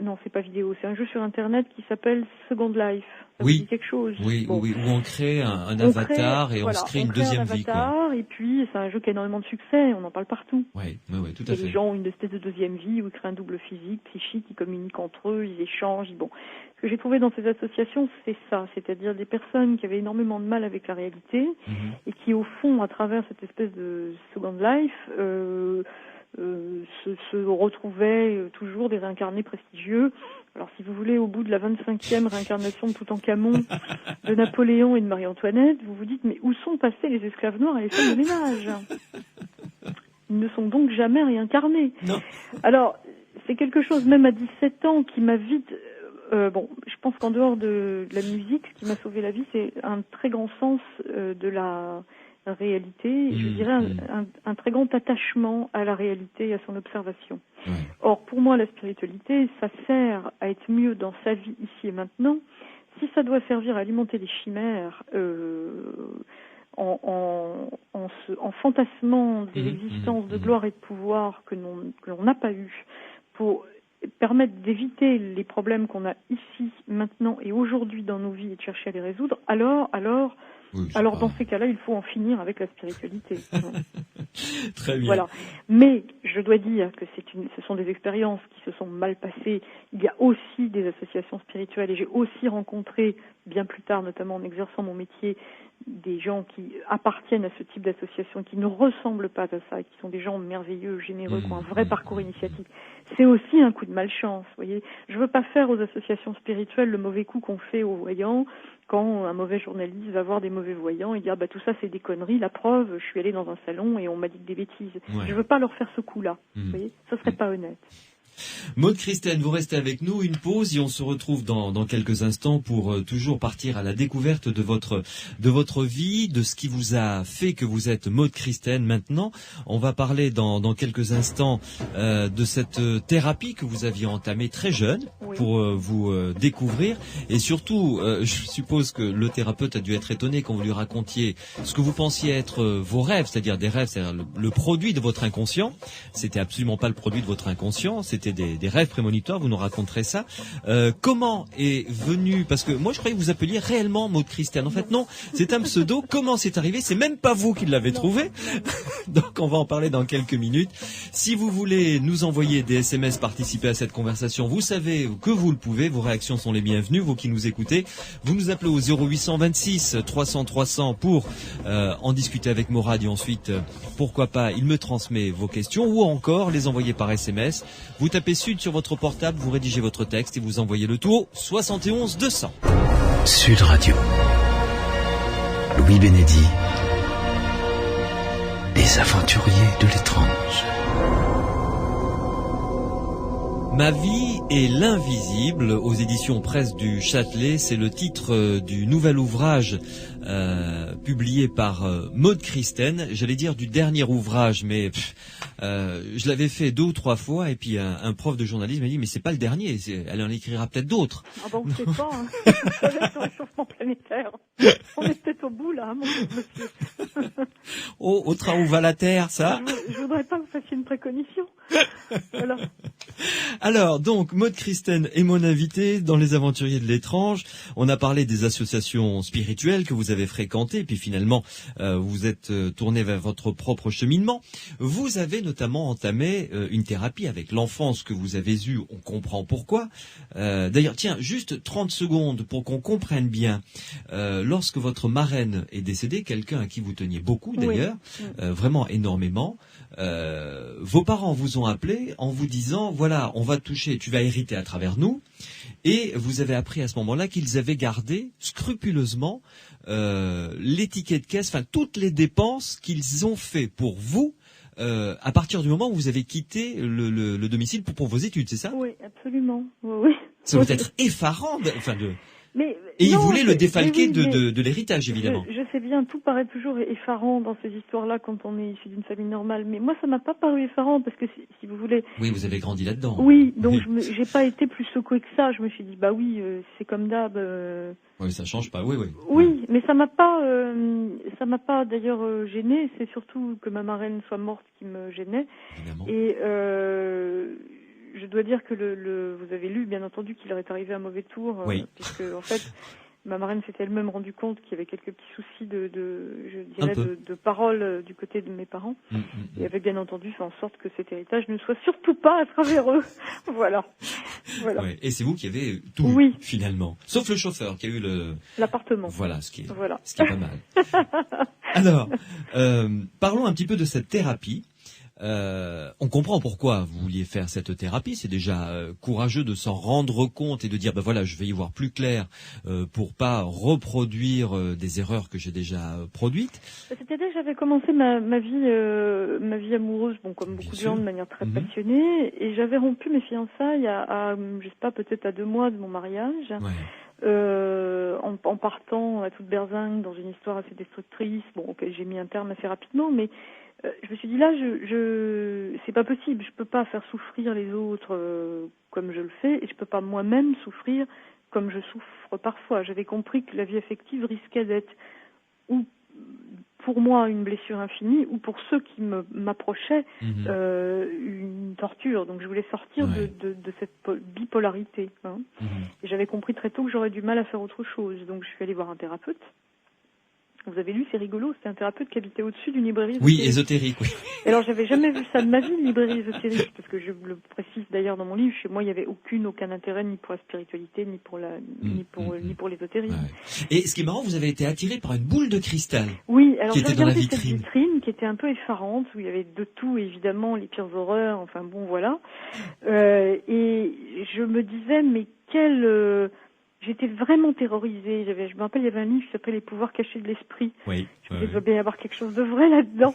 Non, c'est pas vidéo, c'est un jeu sur Internet qui s'appelle Second Life. Ça Oui. vous dit quelque chose? Oui, Bon. oui, où on crée un avatar et on se crée une deuxième vie, quoi. Et puis, c'est un jeu qui a énormément de succès, on en parle partout. Oui, tout à Et fait. les gens ont une espèce de deuxième vie où ils créent un double physique, psychique, ils communiquent entre eux, ils échangent. Bon. Ce que j'ai trouvé dans ces associations, c'est ça, c'est-à-dire des personnes qui avaient énormément de mal avec la réalité et qui, au fond, à travers cette espèce de Second Life, se retrouvaient toujours des réincarnés prestigieux. Alors, si vous voulez, au bout de la 25e réincarnation de Toutankhamon, de Napoléon et de Marie-Antoinette, vous vous dites, mais où sont passés les esclaves noirs et les femmes de ménage? Ils ne sont donc jamais réincarnés. Non. Alors, c'est quelque chose, même à 17 ans, qui m'a vite... je pense qu'en dehors de la musique, ce qui m'a sauvé la vie, c'est un très grand sens de la réalité, je dirais un très grand attachement à la réalité et à son observation. Ouais. Or, pour moi, la spiritualité, ça sert à être mieux dans sa vie ici et maintenant. Si ça doit servir à alimenter les chimères en fantasmant des existences de gloire et de pouvoir que l'on n'a pas eu, pour permettre d'éviter les problèmes qu'on a ici, maintenant et aujourd'hui dans nos vies et de chercher à les résoudre, alors dans ces cas-là, il faut en finir avec la spiritualité. Très bien. Voilà. Mais je dois dire que ce sont des expériences qui se sont mal passées. Il y a aussi des associations spirituelles et j'ai aussi rencontré, bien plus tard, notamment en exerçant mon métier, des gens qui appartiennent à ce type d'association, qui ne ressemblent pas à ça, qui sont des gens merveilleux, généreux, qui ont un vrai parcours initiatique. C'est aussi un coup de malchance, vous voyez. Je veux pas faire aux associations spirituelles le mauvais coup qu'on fait aux voyants quand un mauvais journaliste va voir des mauvais voyants et dire tout ça c'est des conneries, la preuve, je suis allé dans un salon et on m'a dit des bêtises. Ouais. Je veux pas leur faire ce coup-là, vous voyez. Ça serait pas honnête. Maude Christène, vous restez avec nous, une pause et on se retrouve dans quelques instants pour toujours partir à la découverte de votre vie, de ce qui vous a fait que vous êtes Maude Christène maintenant. On va parler dans quelques instants de cette thérapie que vous aviez entamée très jeune pour vous découvrir et surtout, je suppose que le thérapeute a dû être étonné quand vous lui racontiez ce que vous pensiez être vos rêves, c'est-à-dire des rêves, c'est-à-dire le produit de votre inconscient. C'était absolument pas le produit de votre inconscient, c'était des rêves prémonitoires, vous nous raconterez ça. Comment est venu, parce que moi je croyais que vous appeliez réellement Maude Christène. En fait non, c'est un pseudo. Comment c'est arrivé? C'est même pas vous qui l'avez trouvé. Donc on va en parler dans quelques minutes. Si vous voulez nous envoyer des SMS, participer à cette conversation, vous savez que vous le pouvez. Vos réactions sont les bienvenues, vous qui nous écoutez. Vous nous appelez au 0826 300 300 pour en discuter avec Morad et ensuite, pourquoi pas, il me transmet vos questions ou encore les envoyer par SMS. Vous tapez Sud sur votre portable, vous rédigez votre texte et vous envoyez le tout au 71 200. Sud Radio. Louis Bénédy. Les aventuriers de l'étrange. Ma vie et l'invisible aux éditions Presse du Châtelet, c'est le titre du nouvel ouvrage publié par Maude Christène. J'allais dire du dernier ouvrage, mais je l'avais fait 2 ou 3 fois et puis un prof de journalisme m'a dit mais c'est pas le dernier, elle en écrira peut-être d'autres. Ah bon, on sait pas, hein. Ça va être sur le réchauffement planétaire. On est peut-être au bout là, mon monsieur. Au train où va la Terre, ça. Je voudrais pas que vous fassiez une préconition. Voilà. Alors, donc, Maude Christène est mon invitée dans Les Aventuriers de l'étrange. On a parlé des associations spirituelles que vous avez fréquentées, puis finalement, vous êtes tourné vers votre propre cheminement. Vous avez notamment entamé une thérapie avec l'enfance que vous avez eue. On comprend pourquoi. D'ailleurs, tiens, juste 30 secondes pour qu'on comprenne bien. Lorsque votre marraine est décédée, quelqu'un à qui vous teniez beaucoup d'ailleurs, vraiment énormément, vos parents vous ont appelé en vous disant voilà, on va toucher, tu vas hériter à travers nous, et vous avez appris à ce moment-là qu'ils avaient gardé scrupuleusement les tickets de caisse, enfin toutes les dépenses qu'ils ont fait pour vous à partir du moment où vous avez quitté le domicile pour vos études, c'est ça? Oui, absolument. Oui. Ça doit être effarant, Mais et non, ils voulaient le défalquer oui, de l'héritage, évidemment. Je sais bien, tout paraît toujours effarant dans ces histoires-là quand on est issu d'une famille normale. Mais moi, ça m'a pas paru effarant parce que, si vous voulez... Oui, vous avez grandi là-dedans. Oui, donc j'ai pas été plus secouée que ça. Je me suis dit, bah oui, c'est comme d'hab. Oui, ça change pas, oui. Oui, mais ça m'a pas d'ailleurs gênée. C'est surtout que ma marraine soit morte qui me gênait. Évidemment. Et je dois dire que vous avez lu, bien entendu, qu'il leur est arrivé un mauvais tour, Oui. puisque en fait, ma marraine s'était elle-même rendu compte qu'il y avait quelques petits soucis de parole du côté de mes parents, et avait bien entendu fait en sorte que cet héritage ne soit surtout pas à travers eux. Voilà. Ouais. Et c'est vous qui avez tout Oui. finalement, sauf le chauffeur qui a eu l'appartement. Voilà, ce qui est pas mal. Alors, parlons un petit peu de cette thérapie. On comprend pourquoi vous vouliez faire cette thérapie. C'est déjà courageux de s'en rendre compte et de dire, ben voilà, je vais y voir plus clair pour pas reproduire des erreurs que j'ai déjà produites. C'est-à-dire que j'avais commencé ma vie amoureuse, bon, comme beaucoup de gens, de manière très passionnée, et j'avais rompu mes fiançailles je sais pas, peut-être à 2 mois de mon mariage. Ouais. En partant à toute berzingue dans une histoire assez destructrice, bon, auquel j'ai mis un terme assez rapidement, mais je me suis dit là, c'est pas possible, je peux pas faire souffrir les autres comme je le fais, et je peux pas moi-même souffrir comme je souffre parfois. J'avais compris que la vie affective risquait d'être ou pour moi une blessure infinie, ou pour ceux qui m'approchaient une torture. Donc je voulais sortir de cette bipolarité. Hein. Et j'avais compris très tôt que j'aurais du mal à faire autre chose. Donc je suis allée voir un thérapeute. Vous avez lu, c'est rigolo, c'était un thérapeute qui habitait au-dessus d'une librairie ésotérique. Oui, ésotérique, oui. Et alors, j'avais jamais vu ça de ma vie, une librairie ésotérique, parce que je le précise d'ailleurs dans mon livre, chez moi, il n'y avait aucun intérêt ni pour la spiritualité, ni pour l'ésotérisme. Ouais. Et ce qui est marrant, vous avez été attiré par une boule de cristal. Oui, alors qui j'ai était dans la regardé cette vitrine, qui était un peu effarante, où il y avait de tout, évidemment, les pires horreurs, enfin bon, voilà. Et je me disais, mais j'étais vraiment terrorisée. Je me rappelle, il y avait un livre qui s'appelait Les pouvoirs cachés de l'esprit. Oui. Je me disais, il doit bien y avoir quelque chose de vrai là-dedans.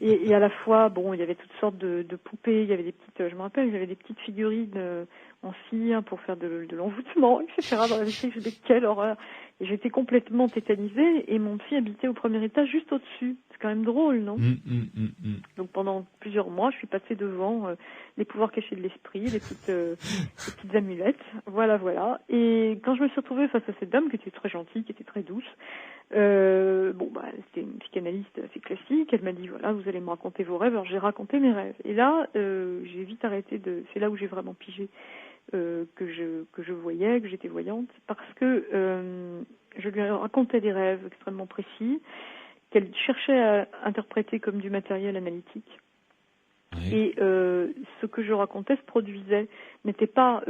et à la fois, bon, il y avait toutes sortes de poupées. Il y avait des petites, je me rappelle, il y avait des petites figurines en cire pour faire de l'envoûtement, etc. Dans la vitrine, je me disais, quelle horreur. Et j'étais complètement tétanisée. Et mon psy habitait au premier étage, juste au-dessus. C'est quand même drôle, non? Donc pendant plusieurs mois, je suis passée devant les pouvoirs cachés de l'esprit, les petites amulettes, voilà. Et quand je me suis retrouvée face à cette dame qui était très gentille, qui était très douce, c'était une psychanalyste assez classique. Elle m'a dit, voilà, vous allez me raconter vos rêves. Alors j'ai raconté mes rêves. Et là, j'ai vite arrêté c'est là où j'ai vraiment pigé que je voyais, que j'étais voyante, parce que je lui racontais des rêves extrêmement précis qu'elle cherchait à interpréter comme du matériel analytique. Oui. Et ce que je racontais se produisait, n'était pas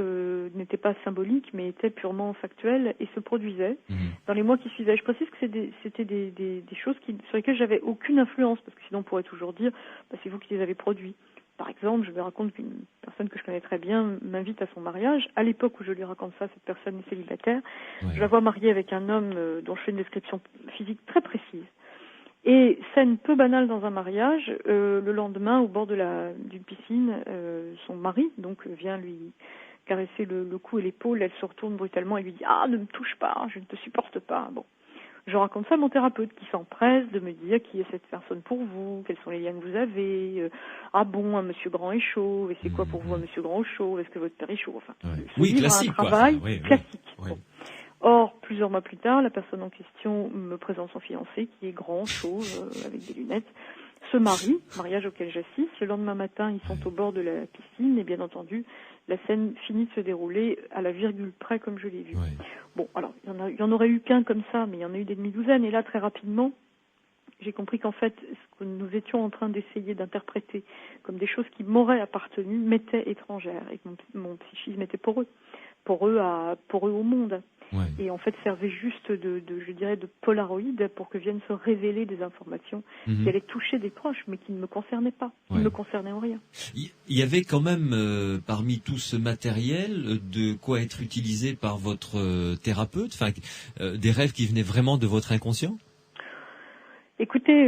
symbolique, mais était purement factuel et se produisait dans les mois qui suivaient. Je précise que c'était des choses sur lesquelles j'avais aucune influence, parce que sinon on pourrait toujours dire, c'est vous qui les avez produits. Par exemple, je lui raconte qu'une personne que je connais très bien m'invite à son mariage. À l'époque où je lui raconte ça, cette personne est célibataire. Ouais. Je la vois mariée avec un homme dont je fais une description physique très précise. Et scène peu banale dans un mariage, le lendemain, au bord d'une piscine, son mari vient lui caresser le cou et l'épaule. Elle se retourne brutalement et lui dit « Ah, ne me touche pas, je ne te supporte pas ». Bon. Je raconte ça à mon thérapeute qui s'empresse de me dire qui est cette personne pour vous, quels sont les liens que vous avez, ah bon, un monsieur grand et chaud, et c'est quoi pour vous un monsieur grand ou chaud, est-ce que votre père est chaud, enfin, oui, classique, un travail classique. Oui. Bon. Or, plusieurs mois plus tard, la personne en question me présente son fiancé qui est grand, chauve, avec des lunettes, se marie, mariage auquel j'assiste. Le lendemain matin, ils sont au bord de la piscine et bien entendu, la scène finit de se dérouler à la virgule près comme je l'ai vu. Oui. Bon, alors, il y en aurait eu qu'un comme ça, mais il y en a eu des demi-douzaines. Et là, très rapidement, j'ai compris qu'en fait, ce que nous étions en train d'essayer d'interpréter comme des choses qui m'auraient appartenu m'étaient étrangères et que mon psychisme était pour eux au monde. Ouais. Et en fait, servait juste de polaroïde pour que viennent se révéler des informations qui allaient toucher des proches, mais qui ne me concernaient pas, qui ne me concernaient en rien. Il y avait quand même, parmi tout ce matériel, de quoi être utilisé par votre thérapeute, enfin, des rêves qui venaient vraiment de votre inconscient? Écoutez,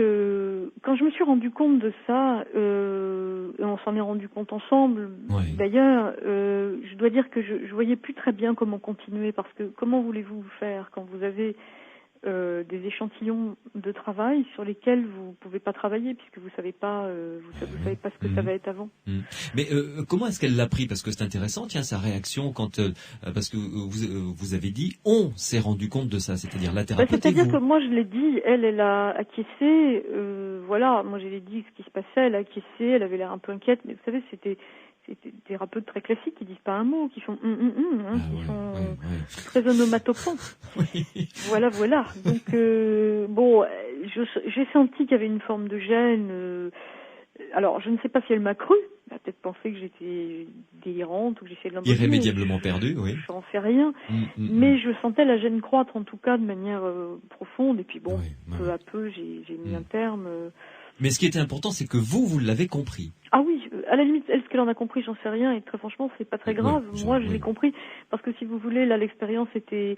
quand je me suis rendu compte de ça, et on s'en est rendu compte ensemble, d'ailleurs, je dois dire que je voyais plus très bien comment continuer, parce que comment voulez-vous faire quand vous avez des échantillons de travail sur lesquels vous pouvez pas travailler puisque vous savez pas vous savez pas ce que ça va être avant. Mais comment est-ce qu'elle l'a pris? Parce que c'est intéressant, tiens, sa réaction quand parce que vous avez dit on s'est rendu compte de ça, c'est-à-dire la thérapeute. C'est-à-dire que moi je l'ai dit, elle a acquiescé, voilà, moi je l'ai dit ce qui se passait, elle a acquiescé, elle avait l'air un peu inquiète, mais vous savez c'était c'est des thérapeutes très classiques qui disent pas un mot, qui font qui sont très onomatopants. Voilà. Donc j'ai senti qu'il y avait une forme de gêne. Alors, je ne sais pas si elle m'a cru. Elle a peut-être pensé que j'étais délirante ou que j'essayais de l'embaucher. Irrémédiablement perdue, oui. Je n'en sais rien. Mais je sentais la gêne croître, en tout cas, de manière profonde. Et puis peu à peu, j'ai mis un terme. Mais ce qui était important, c'est que vous l'avez compris. Ah oui, à la limite, elle, ce qu'elle en a compris, j'en sais rien. Et très franchement, c'est pas très grave. Moi, je l'ai compris. Parce que si vous voulez, là, l'expérience était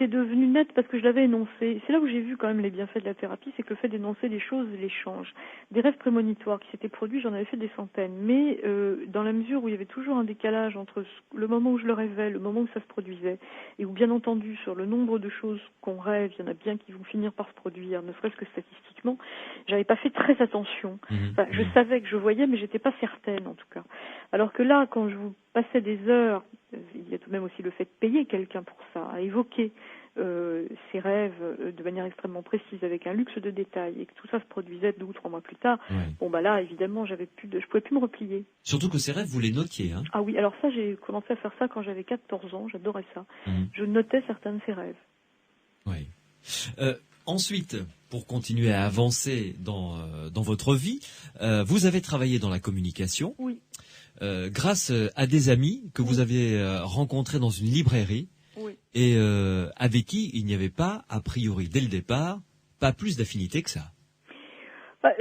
devenue nette parce que je l'avais énoncé. C'est là où j'ai vu quand même les bienfaits de la thérapie, c'est que le fait d'énoncer des choses les change. Des rêves prémonitoires qui s'étaient produits, j'en avais fait des centaines. Mais dans la mesure où il y avait toujours un décalage entre le moment où je le rêvais, le moment où ça se produisait, et où bien entendu, sur le nombre de choses qu'on rêve, il y en a bien qui vont finir par se produire, ne serait-ce que statistiquement, j'avais pas fait très attention. Je savais que je voyais, mais j'étais pas certaine en tout cas. Alors que là, quand je vous passais des heures, il y a tout de même aussi le fait de payer quelqu'un pour ça, à évoquer ses rêves de manière extrêmement précise, avec un luxe de détails, et que tout ça se produisait 2 ou 3 mois plus tard, là, évidemment, je pouvais plus me replier. Surtout que ces rêves, vous les notiez, hein? Ah oui, alors ça, j'ai commencé à faire ça quand j'avais 14 ans, j'adorais ça. Je notais certains de ces rêves. Oui. Ensuite, pour continuer à avancer dans votre vie, vous avez travaillé dans la communication. Oui. Grâce à des amis que vous avez rencontrés dans une librairie. Oui. Et avec qui il n'y avait pas, a priori, dès le départ, pas plus d'affinité que ça.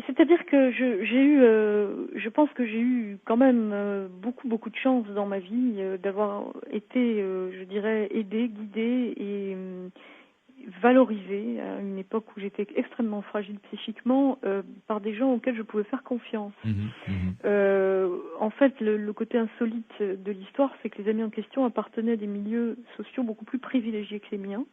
C'est-à-dire que je pense que j'ai eu quand même beaucoup de chance dans ma vie d'avoir été, je dirais, aidée, guidée et valorisée à une époque où j'étais extrêmement fragile psychiquement par des gens auxquels je pouvais faire confiance. En fait, le côté insolite de l'histoire, c'est que les amis en question appartenaient à des milieux sociaux beaucoup plus privilégiés que les miens.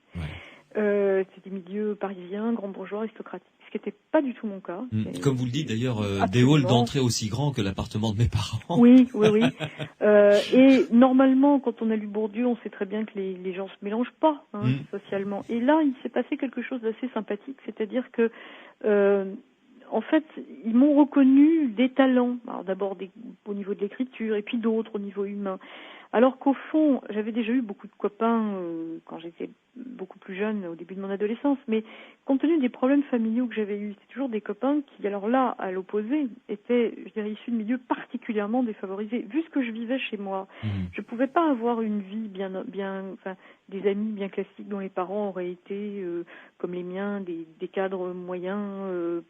C'est des milieux parisiens, grands bourgeois, aristocratiques, ce qui n'était pas du tout mon cas. Comme vous le dites d'ailleurs, des halls d'entrée aussi grands que l'appartement de mes parents. Oui. Et normalement, quand on a lu Bourdieu, on sait très bien que les gens se mélangent pas socialement. Et là, il s'est passé quelque chose d'assez sympathique, c'est-à-dire que en fait, ils m'ont reconnu des talents. Alors d'abord au niveau de l'écriture et puis d'autres au niveau humain. Alors qu'au fond, j'avais déjà eu beaucoup de copains quand j'étais beaucoup plus jeune, au début de mon adolescence, mais compte tenu des problèmes familiaux que j'avais eus, c'était toujours des copains qui, alors là, à l'opposé, étaient, je dirais, issus de milieux particulièrement défavorisés. Vu ce que je vivais chez moi, je pouvais pas avoir une vie des amis bien classiques dont les parents auraient été, comme les miens, des cadres moyens,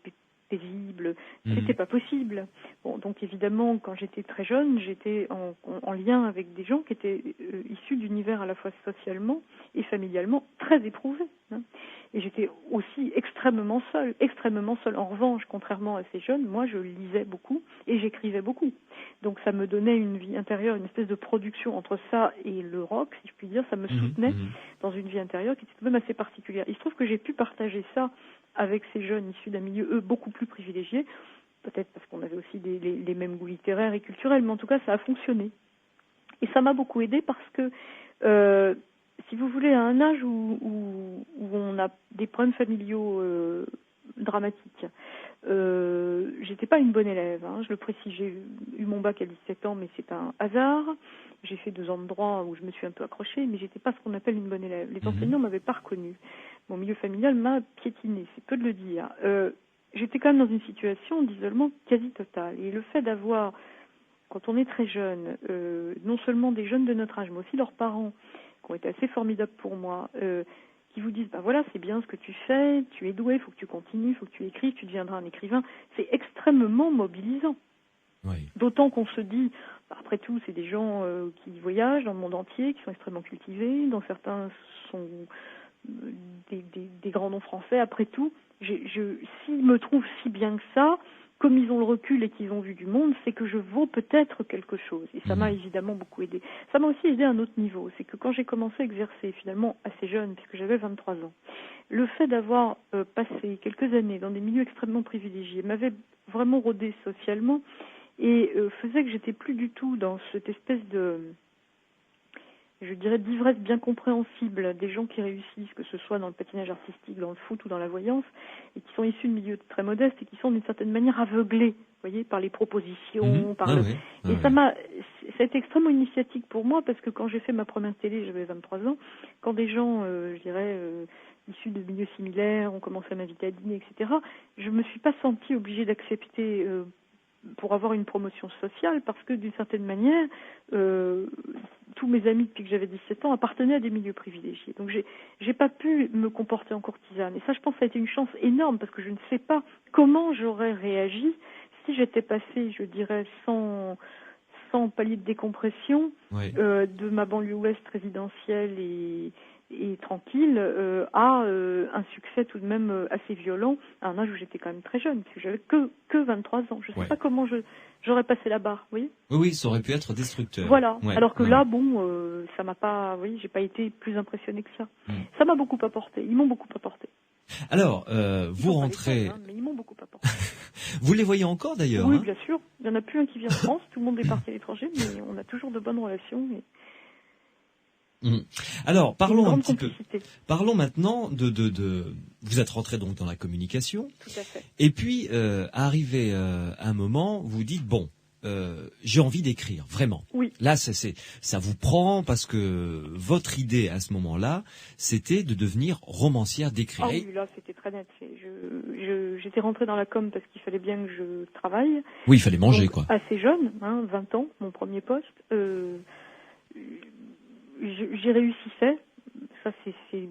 paisible, c'était pas possible. Bon, donc évidemment, quand j'étais très jeune, j'étais en lien avec des gens qui étaient issus d'univers à la fois socialement et familialement très éprouvés. Et j'étais aussi extrêmement seule. En revanche, contrairement à ces jeunes, moi je lisais beaucoup et j'écrivais beaucoup. Donc ça me donnait une vie intérieure, une espèce de production entre ça et le rock, si je puis dire, ça me soutenait dans une vie intérieure qui était tout de même assez particulière. Il se trouve que j'ai pu partager ça avec ces jeunes issus d'un milieu, beaucoup plus privilégié, peut-être parce qu'on avait aussi les mêmes goûts littéraires et culturels, mais en tout cas, ça a fonctionné. Et ça m'a beaucoup aidée parce que, si vous voulez, à un âge où on a des problèmes familiaux dramatiques, j'étais pas une bonne élève, je le précise, j'ai eu mon bac à 17 ans, mais c'est un hasard. J'ai fait 2 ans de droit où je me suis un peu accrochée, mais j'étais pas ce qu'on appelle une bonne élève. Les enseignants m'avaient pas reconnue. Mon milieu familial m'a piétinée, c'est peu de le dire. J'étais quand même dans une situation d'isolement quasi total. Et le fait d'avoir, quand on est très jeune, non seulement des jeunes de notre âge, mais aussi leurs parents, qui ont été assez formidables pour moi, qui vous disent, voilà, c'est bien ce que tu fais, tu es doué, il faut que tu continues, il faut que tu écrives, tu deviendras un écrivain, c'est extrêmement mobilisant. Oui. D'autant qu'on se dit, après tout, c'est des gens qui voyagent dans le monde entier, qui sont extrêmement cultivés, dont certains sont des grands noms français. Après tout, s'ils me trouvent si bien que ça, comme ils ont le recul et qu'ils ont vu du monde, c'est que je vaux peut-être quelque chose. Et ça m'a évidemment beaucoup aidé. Ça m'a aussi aidé à un autre niveau. C'est que quand j'ai commencé à exercer, finalement assez jeune, puisque j'avais 23 ans, le fait d'avoir passé quelques années dans des milieux extrêmement privilégiés m'avait vraiment rodé socialement et faisait que j'étais plus du tout dans cette espèce de, je dirais, d'ivresse bien compréhensible, des gens qui réussissent, que ce soit dans le patinage artistique, dans le foot ou dans la voyance, et qui sont issus de milieux très modestes et qui sont d'une certaine manière aveuglés, vous voyez, par les propositions, par et ça a été extrêmement initiatique pour moi, parce que quand j'ai fait ma première télé, j'avais 23 ans, quand des gens, je dirais, issus de milieux similaires ont commencé à m'inviter à dîner, etc., je me suis pas sentie obligée d'accepter pour avoir une promotion sociale, parce que d'une certaine manière, tous mes amis depuis que j'avais 17 ans appartenaient à des milieux privilégiés. Donc j'ai pas pu me comporter en courtisane. Et ça, je pense que ça a été une chance énorme, parce que je ne sais pas comment j'aurais réagi si j'étais passée, je dirais, sans palier de décompression, de ma banlieue ouest résidentielle et tranquille à un succès tout de même assez violent à un âge où j'étais quand même très jeune, parce que j'avais que 23 ans. Je ne sais pas comment j'aurais passé la barre, vous voyez ? Oui, ça aurait pu être destructeur. Voilà. Alors que là, ça m'a pas, j'ai pas été plus impressionnée que ça. Ça m'a beaucoup apporté. Ils m'ont beaucoup apporté. Alors, vous rentrez. Mais ils m'ont beaucoup apporté. Vous les voyez encore d'ailleurs ? Oui, bien sûr. Il y en a plus un qui vit en France. Tout le monde est parti à l'étranger, mais on a toujours de bonnes relations. Alors, parlons un petit complicité. peu. Parlons maintenant de. Vous êtes rentré donc dans la communication. Tout à fait. Et puis, arrivé un moment, vous dites bon, j'ai envie d'écrire, vraiment. Oui. Là, ça vous prend parce que votre idée à ce moment-là, c'était de devenir romancière d'écrire. Ah oui, là, c'était très net. J'étais rentrée dans la com parce qu'il fallait bien que je travaille. Oui, il fallait manger, donc, quoi. Assez jeune, 20 ans, mon premier poste. J'y réussissais. Ça, c'était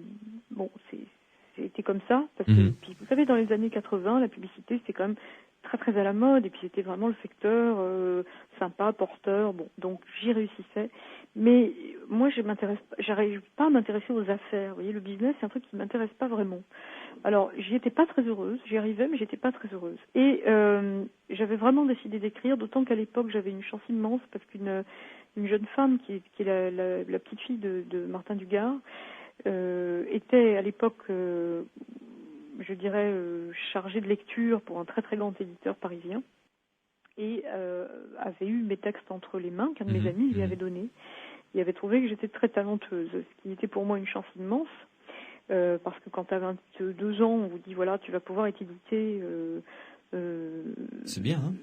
comme ça. Parce que, puis, vous savez, dans les années 80, la publicité, c'était quand même très très à la mode, et puis c'était vraiment le secteur sympa, porteur. Bon, donc j'y réussissais. Mais moi, j'arrive pas à m'intéresser aux affaires. Vous voyez, le business, c'est un truc qui m'intéresse pas vraiment. Alors, j'y étais pas très heureuse. J'y arrivais, mais j'étais pas très heureuse. Et j'avais vraiment décidé d'écrire, d'autant qu'à l'époque, j'avais une chance immense, parce qu'une jeune femme qui est la petite fille de Martin Dugard était à l'époque, je dirais, chargée de lecture pour un très très grand éditeur parisien, et avait eu mes textes entre les mains qu'un de mes amis lui avait donné. Il avait trouvé que j'étais très talentueuse, ce qui était pour moi une chance immense, parce que quand tu as 22 ans, on vous dit voilà, tu vas pouvoir être édité c'est bien, hein.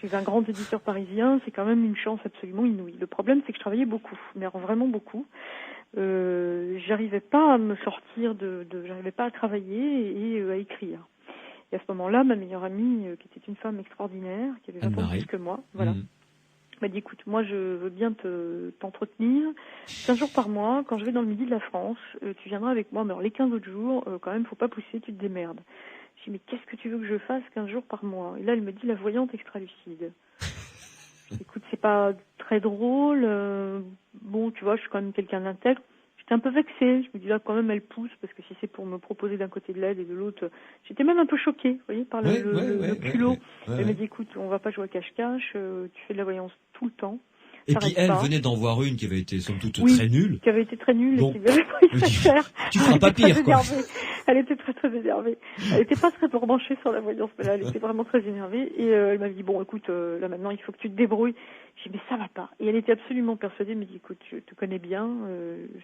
Chez un grand éditeur parisien, c'est quand même une chance absolument inouïe. Le problème, c'est que je travaillais beaucoup, mais vraiment beaucoup. J'arrivais pas à me sortir j'arrivais pas à travailler et à écrire. Et à ce moment-là, ma meilleure amie, qui était une femme extraordinaire, qui avait 20 ans plus que moi, voilà, m'a dit écoute, moi je veux bien t'entretenir 15 jours par mois, quand je vais dans le midi de la France, tu viendras avec moi, mais alors les 15 autres jours, quand même, faut pas pousser, tu te démerdes. Je dis mais qu'est-ce que tu veux que je fasse 15 jours par mois? Et là, elle me dit la voyante extra-lucide. Écoute, c'est pas très drôle. Bon, tu vois, je suis quand même quelqu'un d'intègre. J'étais un peu vexée. Je me dis là, quand même, elle pousse, parce que si c'est pour me proposer d'un côté de l'aide et de l'autre, j'étais même un peu choquée, vous voyez, par le culot. Elle m'a dit, écoute, on va pas jouer à cache-cache. Tu fais de la voyance tout le temps. Et puis elle venait d'en voir une qui avait été somme toute très nulle. Qui avait été très nulle donc, et qui avait pas eu faire. Tu feras pas pire, quoi. Elle était très très énervée. Elle était pas très branchée sur la voyance, mais là elle était vraiment très énervée. Et elle m'a dit bon écoute, là maintenant il faut que tu te débrouilles. J'ai dit mais ça va pas. Et elle était absolument persuadée. Elle me dit écoute, je te connais bien.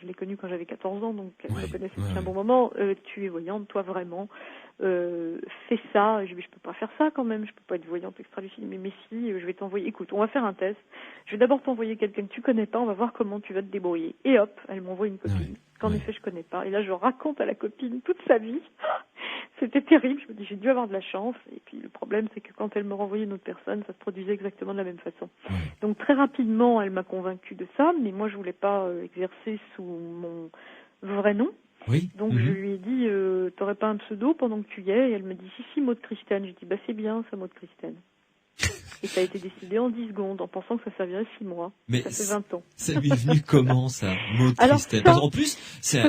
Je l'ai connue quand j'avais 14 ans, donc elle me connaissait depuis un bon moment. Tu es voyante, toi vraiment. Fais ça. Je dis mais je peux pas faire ça quand même. Je peux pas être voyante extra-lucide. Mais si, je vais t'envoyer. Écoute, on va faire un test. Je vais d'abord t'envoyer quelqu'un que tu connais pas. On va voir comment tu vas te débrouiller. Et hop, elle m'envoie une copine. Qu'en effet je connais pas. Et là je raconte à la copine toute sa vie. C'était terrible. Je me dis j'ai dû avoir de la chance. Et puis le problème c'est que quand elle me renvoyait une autre personne, ça se produisait exactement de la même façon. Donc très rapidement elle m'a convaincue de ça, mais moi je voulais pas exercer sous mon vrai nom. Donc je lui ai dit t'aurais pas un pseudo pendant que tu y es? Et elle me dit si Maud Christine. J'ai dit bah c'est bien ça Maud Christine. Et ça a été décidé en 10 secondes, en pensant que ça servirait 6 mois. Mais ça fait 20 ans. Ça lui est venu comment, ça, Maud Christine? En plus, c'est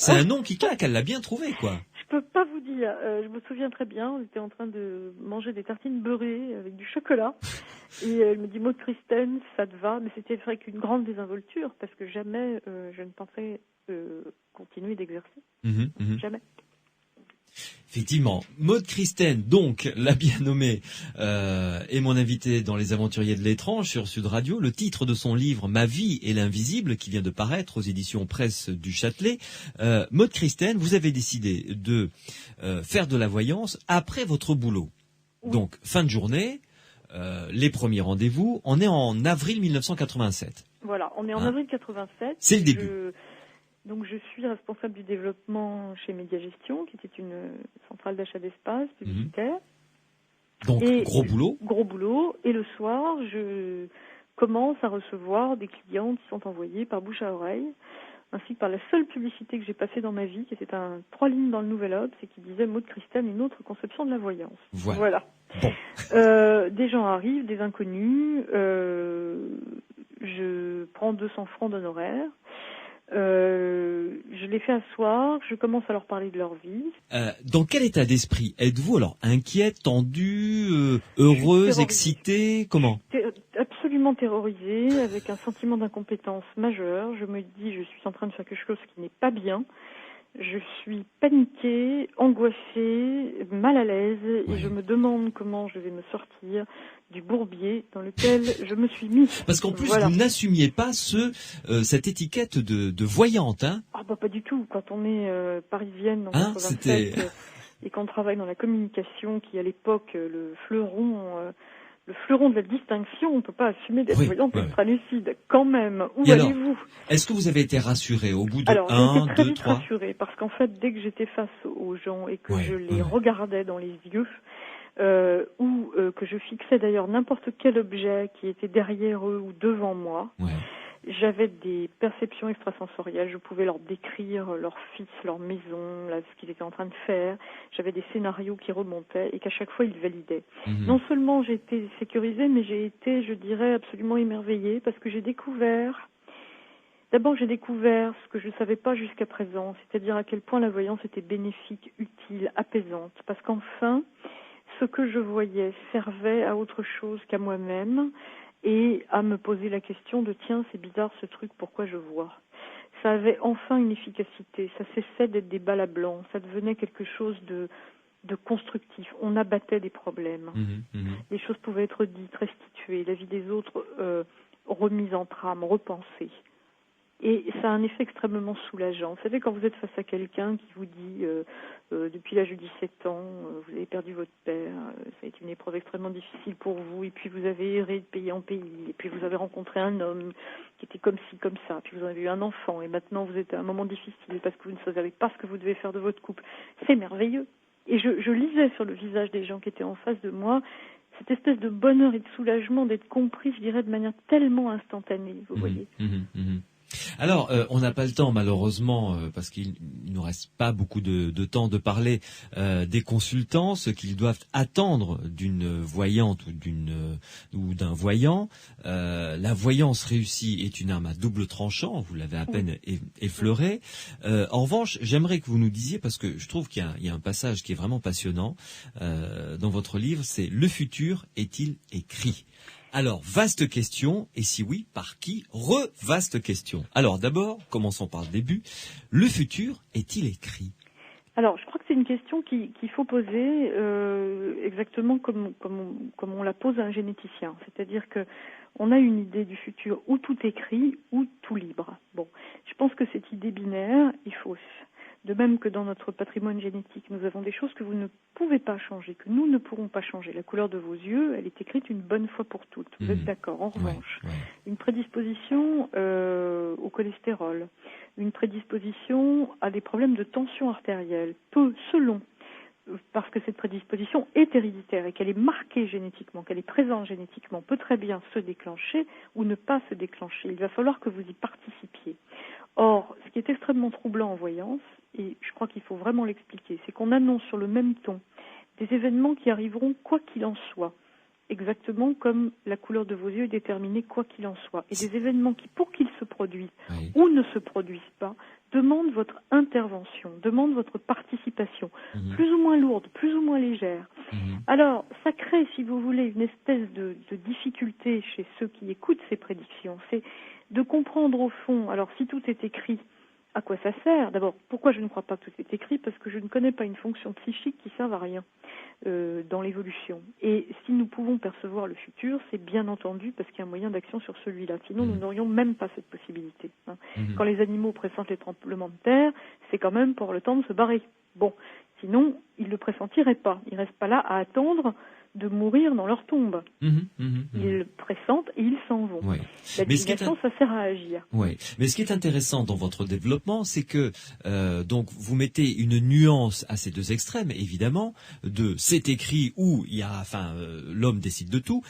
un nom qui claque, elle l'a bien trouvé, quoi. Je peux pas vous dire. Je me souviens très bien, on était en train de manger des tartines beurrées avec du chocolat. Et elle me dit, Maud Christine, ça te va? Mais c'était vrai qu'une grande désinvolture, parce que jamais je ne pensais continuer d'exercer. Jamais. Effectivement, Maude Christen, donc, l'a bien nommé, est mon invité dans Les Aventuriers de l'étrange sur Sud Radio. Le titre de son livre, Ma vie et l'invisible, qui vient de paraître aux éditions Presse du Châtelet. Maude Christen, vous avez décidé de faire de la voyance après votre boulot. Oui. Donc, fin de journée, les premiers rendez-vous. On est en avril 1987. Voilà, on est en avril 87. C'est le début. Donc je suis responsable du développement chez Médiagestion, qui était une centrale d'achat d'espace publicitaire. Donc gros boulot. Gros boulot. Et le soir, je commence à recevoir des clients qui sont envoyés par bouche à oreille, ainsi que par la seule publicité que j'ai passée dans ma vie, qui était 3 lignes dans le Nouvel Obs, et qui disait Maude Christen, une autre conception de la voyance. Voilà. Bon. Des gens arrivent, des inconnus. Je prends 200 francs d'honoraires. Je les fais asseoir, je commence à leur parler de leur vie. Dans quel état d'esprit êtes-vous alors? Inquiète, tendue, heureuse, excitée? Comment? Absolument terrorisée, avec un sentiment d'incompétence majeur. Je me dis, je suis en train de faire quelque chose qui n'est pas bien. Je suis paniquée, angoissée, mal à l'aise, et je me demande comment je vais me sortir du bourbier dans lequel je me suis mise. Parce qu'en plus, vous n'assumiez pas cette étiquette de voyante, hein? Ah bah pas du tout. Quand on est parisienne en 87 et qu'on travaille dans la communication, qui à l'époque le fleuron de la distinction, on ne peut pas assumer d'être voyante extra-lucide. Quand même, où allez-vous? Est-ce que vous avez été rassurée au bout de Alors, 1, j'ai été très 2, vite 3 rassurée, parce qu'en fait, dès que j'étais face aux gens et que je les regardais dans les yeux, ou que je fixais d'ailleurs n'importe quel objet qui était derrière eux ou devant moi, j'avais des perceptions extrasensorielles. Je pouvais leur décrire leur fils, leur maison, ce qu'ils étaient en train de faire. J'avais des scénarios qui remontaient et qu'à chaque fois, ils validaient. Non seulement j'ai été sécurisée, mais j'ai été, je dirais, absolument émerveillée parce que j'ai découvert... D'abord, j'ai découvert ce que je ne savais pas jusqu'à présent, c'est-à-dire à quel point la voyance était bénéfique, utile, apaisante. Parce qu'enfin, ce que je voyais servait à autre chose qu'à moi-même, et à me poser la question de tiens, c'est bizarre ce truc, pourquoi je vois? Ça avait enfin une efficacité, ça cessait d'être des balles à blanc, ça devenait quelque chose de constructif. On abattait des problèmes. Les choses pouvaient être dites, restituées, la vie des autres remise en trame, repensée. Et ça a un effet extrêmement soulageant. Vous savez, quand vous êtes face à quelqu'un qui vous dit depuis l'âge de 17 ans, vous avez perdu votre père, ça a été une épreuve extrêmement difficile pour vous, et puis vous avez erré de pays en pays, et puis vous avez rencontré un homme qui était comme ci, comme ça, puis vous avez eu un enfant, et maintenant vous êtes à un moment difficile parce que vous ne savez pas ce que vous devez faire de votre couple. C'est merveilleux. Et je lisais sur le visage des gens qui étaient en face de moi cette espèce de bonheur et de soulagement d'être compris, je dirais, de manière tellement instantanée, vous voyez. Alors, on n'a pas le temps malheureusement parce qu'il nous reste pas beaucoup de temps de parler des consultants, ce qu'ils doivent attendre d'une voyante ou d'un voyant. La voyance réussie est une arme à double tranchant, vous l'avez à peine effleuré. En revanche, j'aimerais que vous nous disiez, parce que je trouve qu'il y a un passage qui est vraiment passionnant dans votre livre, c'est le futur est-il écrit? Alors, vaste question, et si oui, par qui? Vaste question. Alors d'abord, commençons par le début. Le futur est-il écrit? Alors, je crois que c'est une question qu'il faut poser exactement comme on la pose à un généticien. C'est-à-dire que on a une idée du futur où tout écrit, ou tout libre. Bon, je pense que cette idée binaire est fausse. De même que dans notre patrimoine génétique, nous avons des choses que vous ne pouvez pas changer, que nous ne pourrons pas changer. La couleur de vos yeux, elle est écrite une bonne fois pour toutes. Vous êtes d'accord? En revanche, une prédisposition au cholestérol, une prédisposition à des problèmes de tension artérielle, peut, selon, parce que cette prédisposition est héréditaire et qu'elle est marquée génétiquement, qu'elle est présente génétiquement, peut très bien se déclencher ou ne pas se déclencher. Il va falloir que vous y participiez. Or, ce qui est extrêmement troublant en voyance, et je crois qu'il faut vraiment l'expliquer, c'est qu'on annonce sur le même ton des événements qui arriveront quoi qu'il en soit, exactement comme la couleur de vos yeux est déterminée quoi qu'il en soit, et des événements qui, pour qu'ils se produisent ou ne se produisent pas, demandent votre intervention, demandent votre participation, plus ou moins lourde, plus ou moins légère. Alors, ça crée, si vous voulez, une espèce de difficulté chez ceux qui écoutent ces prédictions, c'est de comprendre au fond, alors si tout est écrit, à quoi ça sert? D'abord, pourquoi je ne crois pas que tout est écrit? Parce que je ne connais pas une fonction psychique qui serve à rien dans l'évolution. Et si nous pouvons percevoir le futur, c'est bien entendu parce qu'il y a un moyen d'action sur celui-là. Sinon, nous n'aurions même pas cette possibilité. Hein. Quand les animaux pressentent les tremblements de terre, c'est quand même pour le temps de se barrer. Bon, sinon, ils ne le pressentiraient pas. Ils ne restent pas là à attendre de mourir dans leur tombe. Ils le pressentent et ils s'en vont. Ouais. La divination, ça sert à agir. Oui, mais ce qui est intéressant dans votre développement, c'est que donc vous mettez une nuance à ces deux extrêmes, évidemment, de c'est écrit où il y a, l'homme décide de tout.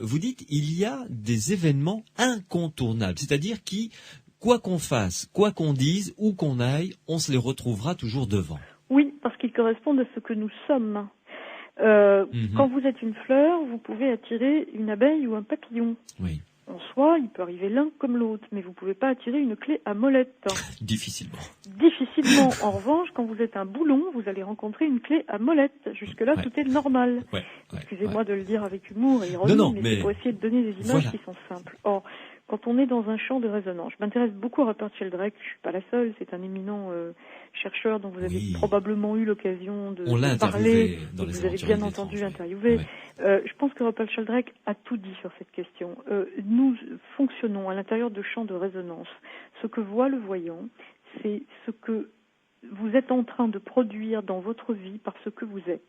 Vous dites il y a des événements incontournables, c'est-à-dire qui, quoi qu'on fasse, quoi qu'on dise, où qu'on aille, on se les retrouvera toujours devant. Oui, parce qu'ils correspondent à ce que nous sommes. Quand vous êtes une fleur, vous pouvez attirer une abeille ou un papillon. Oui. En soi, il peut arriver l'un comme l'autre, mais vous ne pouvez pas attirer une clé à molette. Difficilement. Difficilement. En revanche, quand vous êtes un boulon, vous allez rencontrer une clé à molette. Jusque-là, tout est normal. Excusez-moi de le dire avec humour et ironie, mais c'est pour essayer de donner des images qui sont simples. Or, quand on est dans un champ de résonance, je m'intéresse beaucoup à Rupert Sheldrake, je ne suis pas la seule, c'est un éminent chercheur dont vous avez probablement eu l'occasion de parler, et vous avez bien entendu interviewer. Je pense que Rupert Sheldrake a tout dit sur cette question. Nous fonctionnons à l'intérieur de champs de résonance. Ce que voit le voyant, c'est ce que vous êtes en train de produire dans votre vie par ce que vous êtes.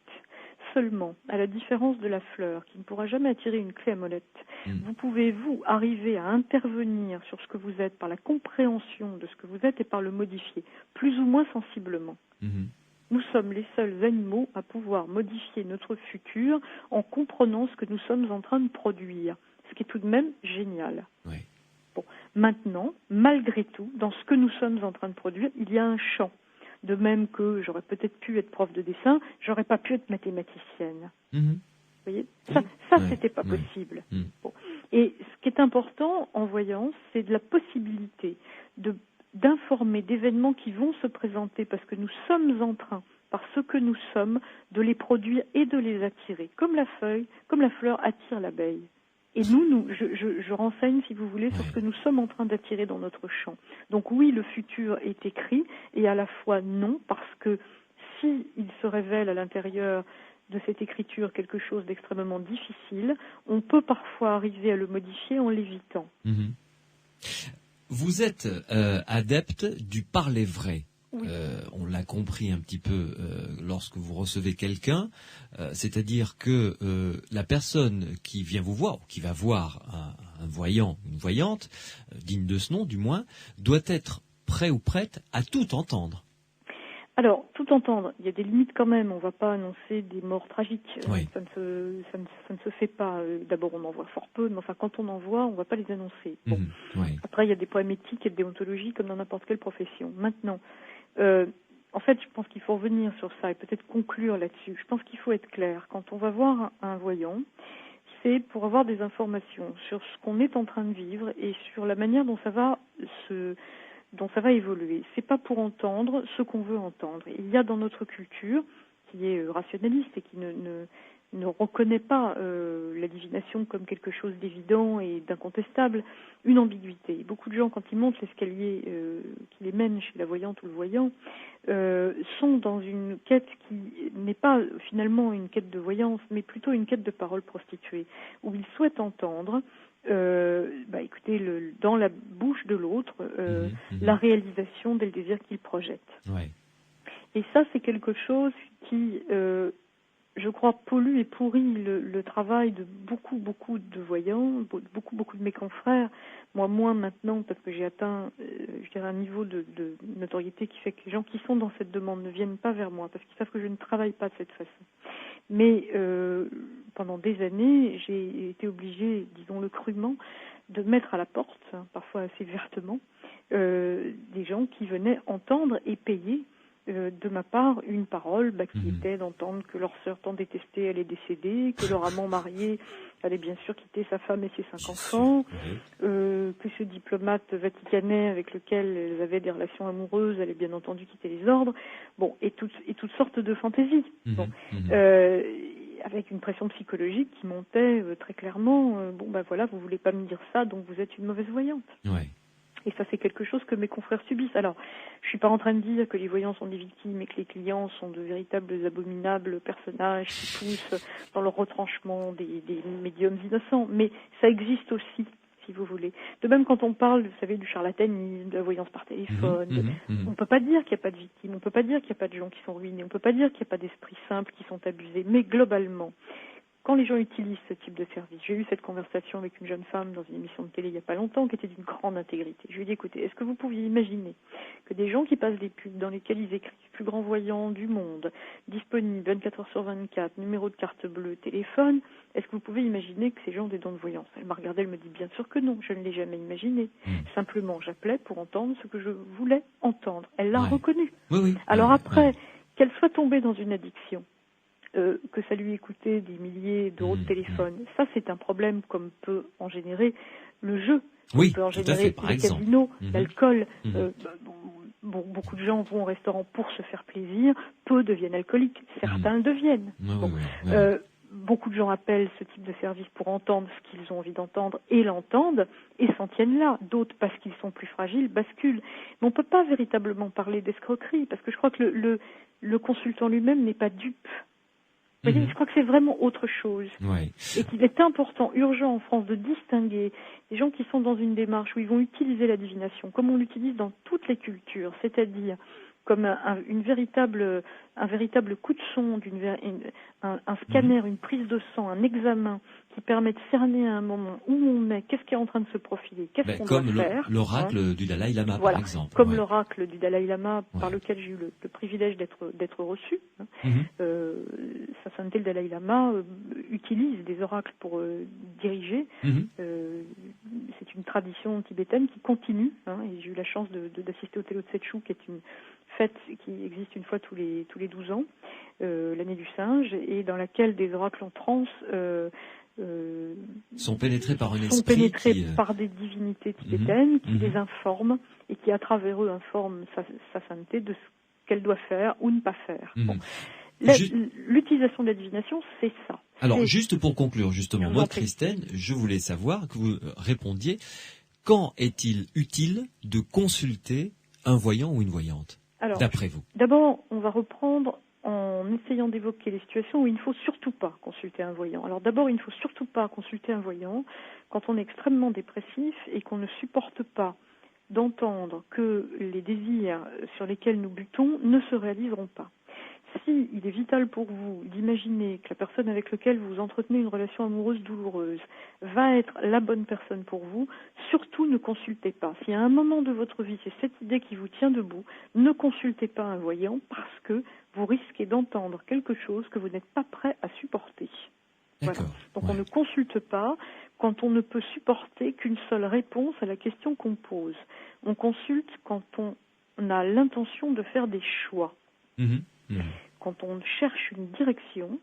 Seulement, à la différence de la fleur, qui ne pourra jamais attirer une clé à molette, vous pouvez, vous, arriver à intervenir sur ce que vous êtes par la compréhension de ce que vous êtes et par le modifier, plus ou moins sensiblement. Nous sommes les seuls animaux à pouvoir modifier notre futur en comprenant ce que nous sommes en train de produire, ce qui est tout de même génial. Bon, maintenant, malgré tout, dans ce que nous sommes en train de produire, il y a un champ. De même que j'aurais peut-être pu être prof de dessin, j'aurais pas pu être mathématicienne. Vous voyez, ça c'était pas possible. Bon. Et ce qui est important en voyance, c'est de la possibilité d'informer d'événements qui vont se présenter parce que nous sommes en train, par ce que nous sommes, de les produire et de les attirer. Comme la feuille, comme la fleur attire l'abeille. Et je renseigne, si vous voulez, sur ce que nous sommes en train d'attirer dans notre champ. Donc oui, le futur est écrit, et à la fois non, parce que s'il se révèle à l'intérieur de cette écriture quelque chose d'extrêmement difficile, on peut parfois arriver à le modifier en l'évitant. Vous êtes adepte du parler vrai. On l'a compris un petit peu lorsque vous recevez quelqu'un, c'est-à-dire que la personne qui vient vous voir, ou qui va voir un voyant, une voyante, digne de ce nom du moins, doit être prêt ou prête à tout entendre. Alors, tout entendre, il y a des limites quand même, on ne va pas annoncer des morts tragiques, ça ne se fait pas. D'abord, on en voit fort peu, mais enfin, quand on en voit, on ne va pas les annoncer. Bon. Après, il y a des problèmes éthiques et de déontologie comme dans n'importe quelle profession. Maintenant, en fait, je pense qu'il faut revenir sur ça et peut-être conclure là-dessus. Je pense qu'il faut être clair. Quand on va voir un voyant, c'est pour avoir des informations sur ce qu'on est en train de vivre et sur la manière dont ça va évoluer. C'est pas pour entendre ce qu'on veut entendre. Il y a dans notre culture, qui est rationaliste et qui ne reconnaît pas la divination comme quelque chose d'évident et d'incontestable, une ambiguïté. Beaucoup de gens, quand ils montent l'escalier qui les mène chez la voyante ou le voyant, sont dans une quête qui n'est pas finalement une quête de voyance, mais plutôt une quête de parole prostituée, où ils souhaitent entendre écoutez, dans la bouche de l'autre, la réalisation des désirs qu'il projette. Et ça, c'est quelque chose qui, je crois, pollue et pourrit le travail de beaucoup de voyants, beaucoup de mes confrères. Moi, moins maintenant, parce que j'ai atteint, un niveau de notoriété qui fait que les gens qui sont dans cette demande ne viennent pas vers moi, parce qu'ils savent que je ne travaille pas de cette façon. Mais pendant des années, j'ai été obligée, disons-le crûment, de mettre à la porte, parfois assez vertement, des gens qui venaient entendre et payer de ma part une parole qui était d'entendre que leur sœur tant détestée allait décéder, que leur amant marié allait bien sûr quitter sa femme et ses 5 enfants, que ce diplomate vaticanais avec lequel elles avaient des relations amoureuses allait bien entendu quitter les ordres, et toutes sortes de fantaisies. Avec une pression psychologique qui montait très clairement, vous voulez pas me dire ça, donc vous êtes une mauvaise voyante. Et ça, c'est quelque chose que mes confrères subissent. Alors, je suis pas en train de dire que les voyants sont des victimes et que les clients sont de véritables abominables personnages qui poussent dans leur retranchement des médiums innocents, mais ça existe aussi, si vous voulez. De même, quand on parle, vous savez, du charlatanisme, de la voyance par téléphone, on peut pas dire qu'il n'y a pas de victimes, on peut pas dire qu'il n'y a pas de gens qui sont ruinés, on peut pas dire qu'il n'y a pas d'esprits simples qui sont abusés, mais globalement, quand les gens utilisent ce type de service, j'ai eu cette conversation avec une jeune femme dans une émission de télé il n'y a pas longtemps qui était d'une grande intégrité. Je lui ai dit, écoutez, est-ce que vous pouviez imaginer que des gens qui passent des pubs dans lesquelles ils écrivent plus grand voyant du monde, disponible 24 heures sur 24, numéro de carte bleue, téléphone, est-ce que vous pouvez imaginer que ces gens ont des dons de voyance? Elle m'a regardée, elle me dit bien sûr que non, je ne l'ai jamais imaginé. Simplement, j'appelais pour entendre ce que je voulais entendre. Elle l'a reconnu. Oui. Alors après, qu'elle soit tombée dans une addiction, que ça lui ait coûté des milliers d'euros de téléphone, ça c'est un problème comme peut en générer le jeu, peut en générer les casinos, l'alcool. Beaucoup de gens vont au restaurant pour se faire plaisir, peu deviennent alcooliques, certains le deviennent. Beaucoup de gens appellent ce type de service pour entendre ce qu'ils ont envie d'entendre et l'entendent et s'en tiennent là. D'autres, parce qu'ils sont plus fragiles, basculent. Mais on ne peut pas véritablement parler d'escroquerie parce que je crois que le consultant lui-même n'est pas dupe. Vous voyez, je crois que c'est vraiment autre chose. Et qu'il est important, urgent en France de distinguer les gens qui sont dans une démarche où ils vont utiliser la divination, comme on l'utilise dans toutes les cultures, c'est-à-dire comme un véritable coup de sonde, un scanner, une prise de sang, un examen qui permet de cerner à un moment où on est, qu'est-ce qui est en train de se profiler, qu'est-ce qu'on doit faire. Comme l'oracle du Dalai Lama, par exemple. Comme l'oracle du Dalai Lama, par lequel j'ai eu le privilège d'être reçu. Sa sainteté, le Dalai Lama utilise des oracles pour diriger. C'est une tradition tibétaine qui continue. Et j'ai eu la chance d'assister au Telo Tse-Chou, qui est une fête qui existe une fois tous les 12 ans, l'année du singe, et dans laquelle des oracles en transe sont pénétrés par un esprit, sont pénétrés par des divinités tibétaines qui les informent et qui à travers eux informent sa sainteté de ce qu'elle doit faire ou ne pas faire. L'utilisation de la divination, c'est ça. Alors juste pour conclure justement, Maud Christène, je voulais savoir que vous répondiez, quand est-il utile de consulter un voyant ou une voyante? Alors, d'après vous? D'abord, on va reprendre en essayant d'évoquer les situations où il ne faut surtout pas consulter un voyant. Alors d'abord, il ne faut surtout pas consulter un voyant quand on est extrêmement dépressif et qu'on ne supporte pas d'entendre que les désirs sur lesquels nous butons ne se réaliseront pas. Si il est vital pour vous d'imaginer que la personne avec laquelle vous entretenez une relation amoureuse douloureuse va être la bonne personne pour vous, surtout ne consultez pas. Si à un moment de votre vie, c'est cette idée qui vous tient debout, ne consultez pas un voyant parce que vous risquez d'entendre quelque chose que vous n'êtes pas prêt à supporter. Voilà. Donc on ne consulte pas quand on ne peut supporter qu'une seule réponse à la question qu'on pose. On consulte quand on a l'intention de faire des choix. Quand on cherche une direction,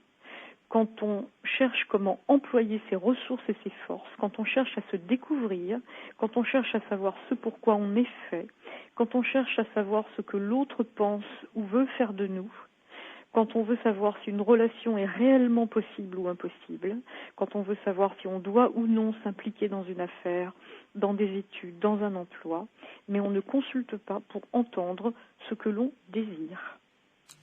quand on cherche comment employer ses ressources et ses forces, quand on cherche à se découvrir, quand on cherche à savoir ce pourquoi on est fait, quand on cherche à savoir ce que l'autre pense ou veut faire de nous, quand on veut savoir si une relation est réellement possible ou impossible, quand on veut savoir si on doit ou non s'impliquer dans une affaire, dans des études, dans un emploi, mais on ne consulte pas pour entendre ce que l'on désire.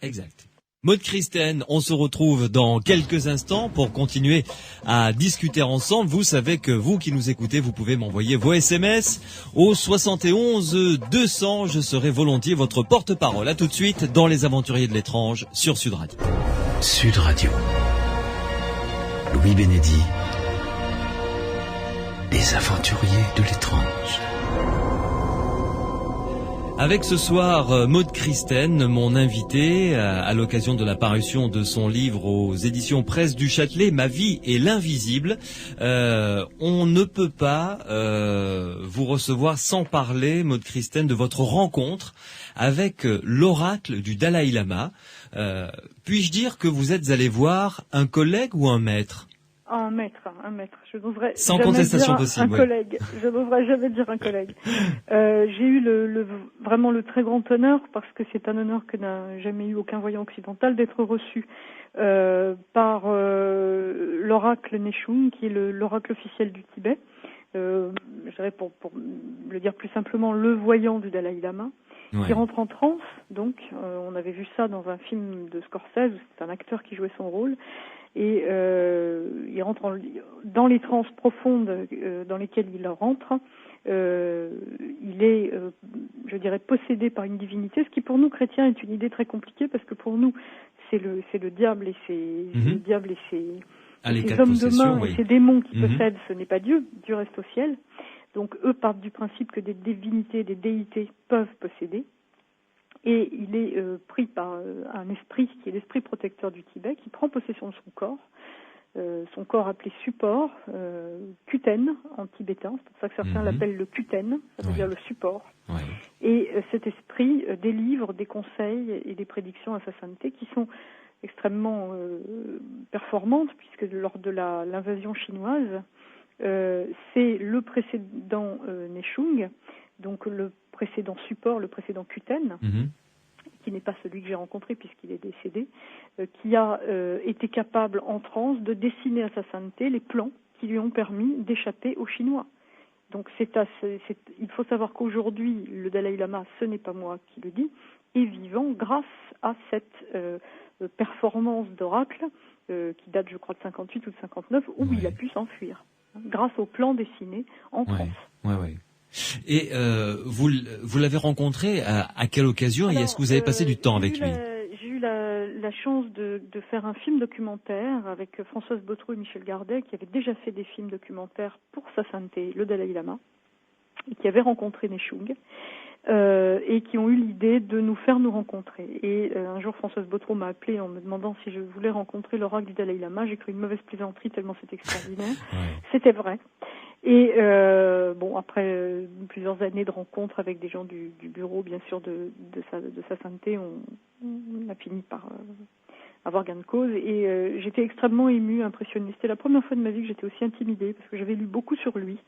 Exact. Maud Christène, on se retrouve dans quelques instants pour continuer à discuter ensemble. Vous savez que vous qui nous écoutez, vous pouvez m'envoyer vos SMS au 71 200. Je serai volontiers votre porte-parole. À tout de suite dans Les Aventuriers de l'étrange sur Sud Radio. Sud Radio. Louis Bénédy. Les Aventuriers de l'étrange. Avec ce soir, Maud Christène, mon invitée, à l'occasion de la parution de son livre aux éditions Presse du Châtelet, Ma vie et l'invisible. On ne peut pas vous recevoir sans parler, Maud Christène, de votre rencontre avec l'oracle du Dalai Lama. Puis-je dire que vous êtes allé voir un collègue ou un maître ? Un maître. Je n'oserais sans jamais contestation dire possible, un collègue. Je n'oserais jamais dire un collègue. J'ai eu vraiment le très grand honneur, parce que c'est un honneur que n'a jamais eu aucun voyant occidental, d'être reçu par l'oracle Nechung, qui est l'oracle officiel du Tibet, je dirais pour le dire plus simplement, le voyant du Dalai Lama, qui rentre en transe. Donc, on avait vu ça dans un film de Scorsese, où c'est un acteur qui jouait son rôle. Et il rentre dans les transes profondes dans lesquelles il rentre. Il est, je dirais, possédé par une divinité, ce qui pour nous chrétiens est une idée très compliquée, parce que pour nous, c'est le diable et ses hommes de main et ses démons qui possèdent, ce n'est pas Dieu, Dieu reste au ciel. Donc eux partent du principe que des divinités, des déités peuvent posséder. Et il est pris par un esprit qui est l'esprit protecteur du Tibet, qui prend possession de son corps appelé support, Kuten en tibétain, c'est pour ça que certains l'appellent le Kuten, ça veut dire le support. Et cet esprit délivre des conseils et des prédictions à sa sainteté qui sont extrêmement performantes, puisque lors de l'invasion chinoise, c'est le précédent Nechung, donc le précédent support, le précédent Kuten, qui n'est pas celui que j'ai rencontré puisqu'il est décédé, qui a été capable en transe de dessiner à sa sainteté les plans qui lui ont permis d'échapper aux Chinois. Donc il faut savoir qu'aujourd'hui, le Dalai Lama, ce n'est pas moi qui le dis, est vivant grâce à cette performance d'oracle qui date, je crois, de 58 ou de 59, où il a pu s'enfuir, grâce au plan dessiné en transe. Et vous l'avez rencontré à quelle occasion? Et est-ce que vous avez passé du temps avec lui? J'ai eu la chance de faire un film documentaire avec Françoise Bottreau et Michel Gardet, qui avaient déjà fait des films documentaires pour sa sainteté, le Dalai Lama, et qui avaient rencontré Nechung, et qui ont eu l'idée de nous faire nous rencontrer. Et un jour, Françoise Bottreau m'a appelé en me demandant si je voulais rencontrer l'oracle du Dalai Lama. J'ai cru une mauvaise plaisanterie tellement c'était extraordinaire. C'était vrai. Et après plusieurs années de rencontres avec des gens du bureau, bien sûr, de sa sainteté, on a fini par avoir gain de cause. Et j'étais extrêmement émue, impressionnée. C'était la première fois de ma vie que j'étais aussi intimidée, parce que j'avais lu beaucoup sur lui,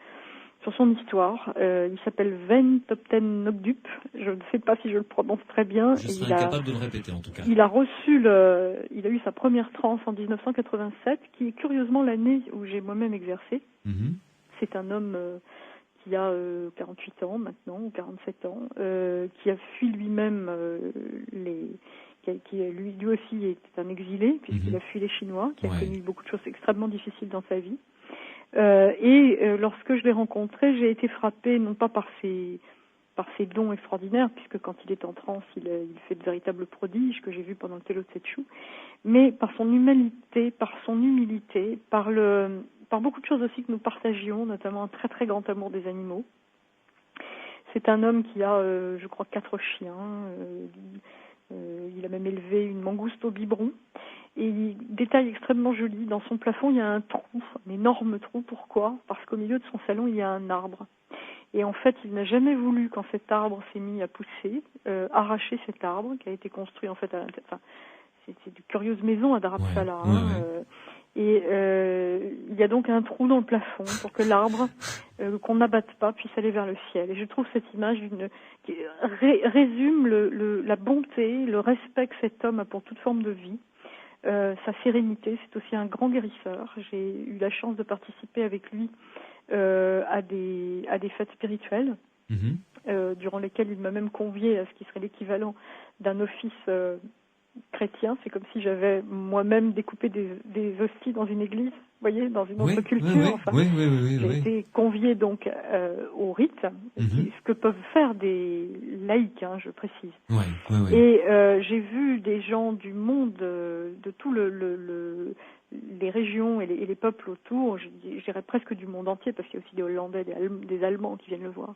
sur son histoire. Il s'appelle Ven Topten Nogdup. Je ne sais pas si je le prononce très bien. Je serais incapable de le répéter, en tout cas. Il a eu sa première transe en 1987, qui est curieusement l'année où j'ai moi-même exercé. C'est un homme qui a 48 ans maintenant, ou 47 ans, qui a fui lui-même lui aussi est un exilé, puisqu'il a fui les Chinois, qui a connu beaucoup de choses extrêmement difficiles dans sa vie. Lorsque je l'ai rencontré, j'ai été frappée, non pas par ses dons extraordinaires, puisque quand il est en transe, il fait de véritables prodiges que j'ai vus pendant le Telo Tsetchu, mais par son humanité, par son humilité, par beaucoup de choses aussi que nous partagions, notamment un très très grand amour des animaux. C'est un homme qui a, je crois, 4 chiens. Il a même élevé une mangouste au biberon. Et détail extrêmement joli, dans son plafond, il y a un trou, un énorme trou. Pourquoi? Parce qu'au milieu de son salon, il y a un arbre. Et en fait, il n'a jamais voulu, quand cet arbre s'est mis à pousser, arracher cet arbre qui a été construit en fait c'est une curieuse maison à Dharamsala. Et il y a donc un trou dans le plafond pour que l'arbre qu'on n'abatte pas puisse aller vers le ciel. Et je trouve cette image qui résume la bonté, le respect que cet homme a pour toute forme de vie, sa sérénité. C'est aussi un grand guérisseur. J'ai eu la chance de participer avec lui à des fêtes spirituelles, durant lesquelles il m'a même convié à ce qui serait l'équivalent d'un office chrétien. C'est comme si j'avais moi-même découpé des hosties dans une église, vous voyez, dans une autre culture. J'ai été conviée donc au rite, ce que peuvent faire des laïcs, je précise. Et j'ai vu des gens du monde, de tout les régions et les peuples autour, je dirais presque du monde entier, parce qu'il y a aussi des Hollandais, des Allemands qui viennent le voir.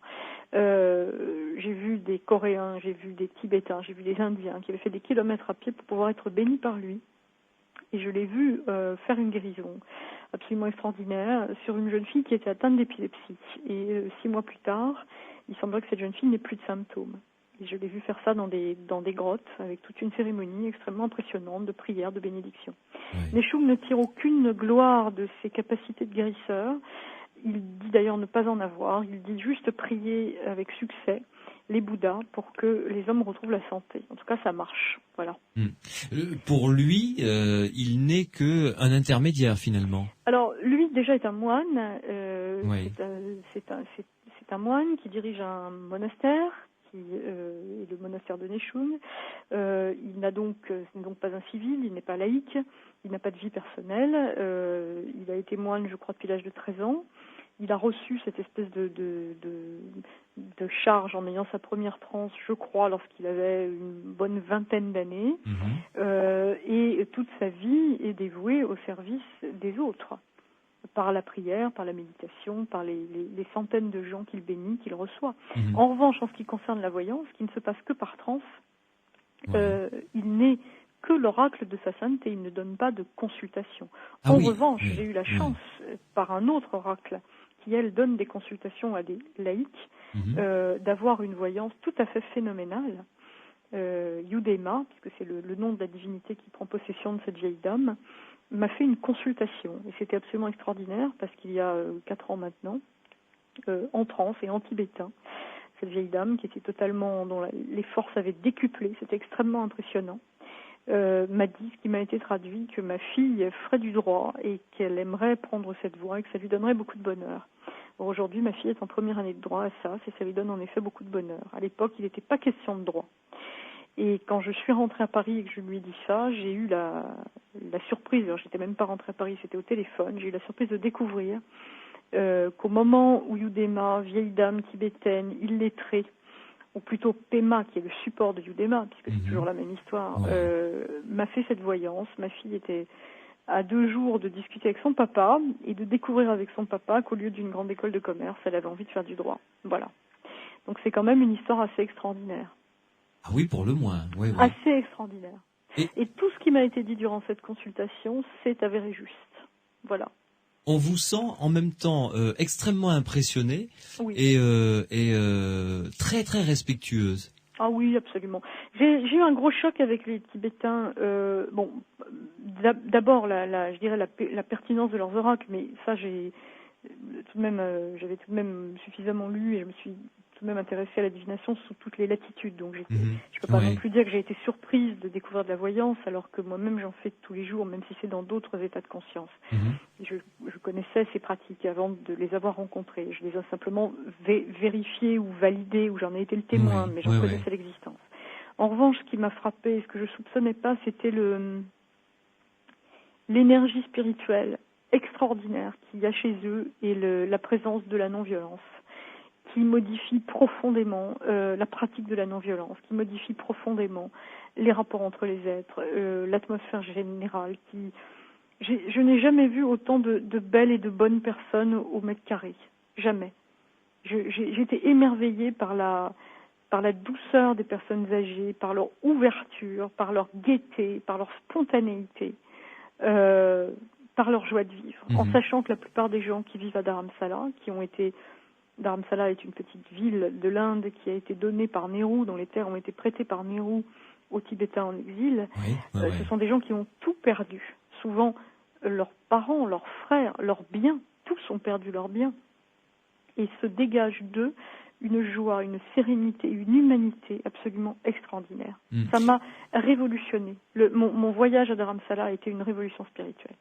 J'ai vu des Coréens, j'ai vu des Tibétains, j'ai vu des Indiens qui avaient fait des kilomètres à pied pour pouvoir être bénis par lui. Et je l'ai vu faire une guérison absolument extraordinaire sur une jeune fille qui était atteinte d'épilepsie. Et 6 mois plus tard, il semblerait que cette jeune fille n'ait plus de symptômes. Et je l'ai vu faire ça dans des grottes, avec toute une cérémonie extrêmement impressionnante de prière, de bénédiction. Nechung ne tire aucune gloire de ses capacités de guérisseur. Il dit d'ailleurs ne pas en avoir. Il dit juste prier avec succès. les Bouddhas pour que les hommes retrouvent la santé. En tout cas, ça marche. Voilà. Pour lui, il n'est qu'un intermédiaire finalement. Alors, lui, déjà, est un moine. Oui. C'est un moine qui dirige un monastère, qui est le monastère de Nechung. Il n'est donc pas un civil, il n'est pas laïque, il n'a pas de vie personnelle. Il a été moine, je crois, depuis l'âge de 13 ans. Il a reçu cette espèce de charge en ayant sa première transe, je crois, lorsqu'il avait une bonne vingtaine d'années. Et toute sa vie est dévouée au service des autres, par la prière, par la méditation, par les centaines de gens qu'il bénit, qu'il reçoit. En revanche, en ce qui concerne la voyance, qui ne se passe que par transe, il n'est que l'oracle de sa sainteté, il ne donne pas de consultation. Revanche, j'ai eu la chance, par un autre oracle, qui, elle, donne des consultations à des laïcs, d'avoir une voyance tout à fait phénoménale. Yudema, puisque c'est le nom de la divinité qui prend possession de cette vieille dame, m'a fait une consultation. Et c'était absolument extraordinaire, parce qu'il y a 4 ans maintenant, en transe et en tibétain, cette vieille dame qui était totalement, dont les forces avaient décuplé, c'était extrêmement impressionnant, m'a dit, ce qui m'a été traduit, que ma fille ferait du droit et qu'elle aimerait prendre cette voie et que ça lui donnerait beaucoup de bonheur. Bon, aujourd'hui, ma fille est en première année de droit à ça, et ça lui donne en effet beaucoup de bonheur. À l'époque, il n'était pas question de droit. Et quand je suis rentrée à Paris et que je lui ai dit ça, j'ai eu la surprise, alors j'étais même pas rentrée à Paris, c'était au téléphone, j'ai eu la surprise de découvrir qu'au moment où Yudema, vieille dame tibétaine, illettrée, ou plutôt Pema, qui est le support de Yudema, puisque c'est toujours la même histoire, m'a fait cette voyance. Ma fille était à 2 jours de discuter avec son papa et de découvrir avec son papa qu'au lieu d'une grande école de commerce, elle avait envie de faire du droit. Voilà. Donc c'est quand même une histoire assez extraordinaire. Ah oui, pour le moins. Oui. Assez extraordinaire. Et tout ce qui m'a été dit durant cette consultation s'est avéré juste. Voilà. On vous sent en même temps extrêmement impressionnée et très très respectueuse. Ah oui, absolument. J'ai eu un gros choc avec les Tibétains. D'abord, je dirais la pertinence de leurs oracles, mais ça, j'avais tout de même suffisamment lu et je me suis tout de même intéressée à la divination sous toutes les latitudes. Donc, je peux pas non plus dire que j'ai été surprise de découvrir de la voyance, alors que moi-même j'en fais tous les jours, même si c'est dans d'autres états de conscience. Je connaissais ces pratiques avant de les avoir rencontrées. Je les ai simplement vérifiées ou validées, ou j'en ai été le témoin, mais j'en connaissais l'existence. En revanche, ce qui m'a frappée, ce que je soupçonnais pas, c'était l'énergie spirituelle extraordinaire qu'il y a chez eux et la présence de la non-violence, qui modifie profondément la pratique de la non-violence, qui modifie profondément les rapports entre les êtres, l'atmosphère générale. Je n'ai jamais vu autant de belles et de bonnes personnes au mètre carré. Jamais. J'ai été émerveillée par la douceur des personnes âgées, par leur ouverture, par leur gaieté, par leur spontanéité, par leur joie de vivre, en sachant que la plupart des gens qui vivent à Dharamsala, Dharamsala est une petite ville de l'Inde qui a été donnée par Nehru, dont les terres ont été prêtées par Nehru aux Tibétains en exil. Ce sont des gens qui ont tout perdu. Souvent, leurs parents, leurs frères, leurs biens, tous ont perdu leurs biens. Et se dégage d'eux une joie, une sérénité, une humanité absolument extraordinaire. Ça m'a révolutionné. Mon voyage à Dharamsala a été une révolution spirituelle.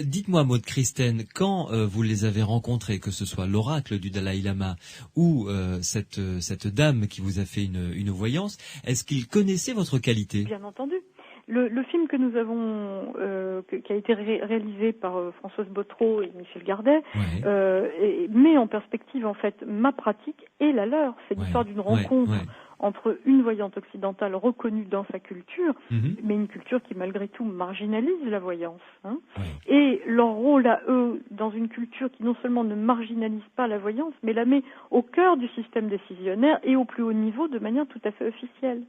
Dites-moi, Maud Christine, quand vous les avez rencontrés, que ce soit l'oracle du Dalai Lama ou cette dame qui vous a fait une voyance, est-ce qu'ils connaissaient votre qualité ? Bien entendu. Le film que nous avons, qui a été réalisé par Françoise Bottreau et Michel Gardet, met en perspective en fait ma pratique et la leur. C'est l'histoire d'une rencontre entre une voyante occidentale reconnue dans sa culture, mais une culture qui malgré tout marginalise la voyance. Et leur rôle à eux dans une culture qui non seulement ne marginalise pas la voyance, mais la met au cœur du système décisionnaire et au plus haut niveau de manière tout à fait officielle.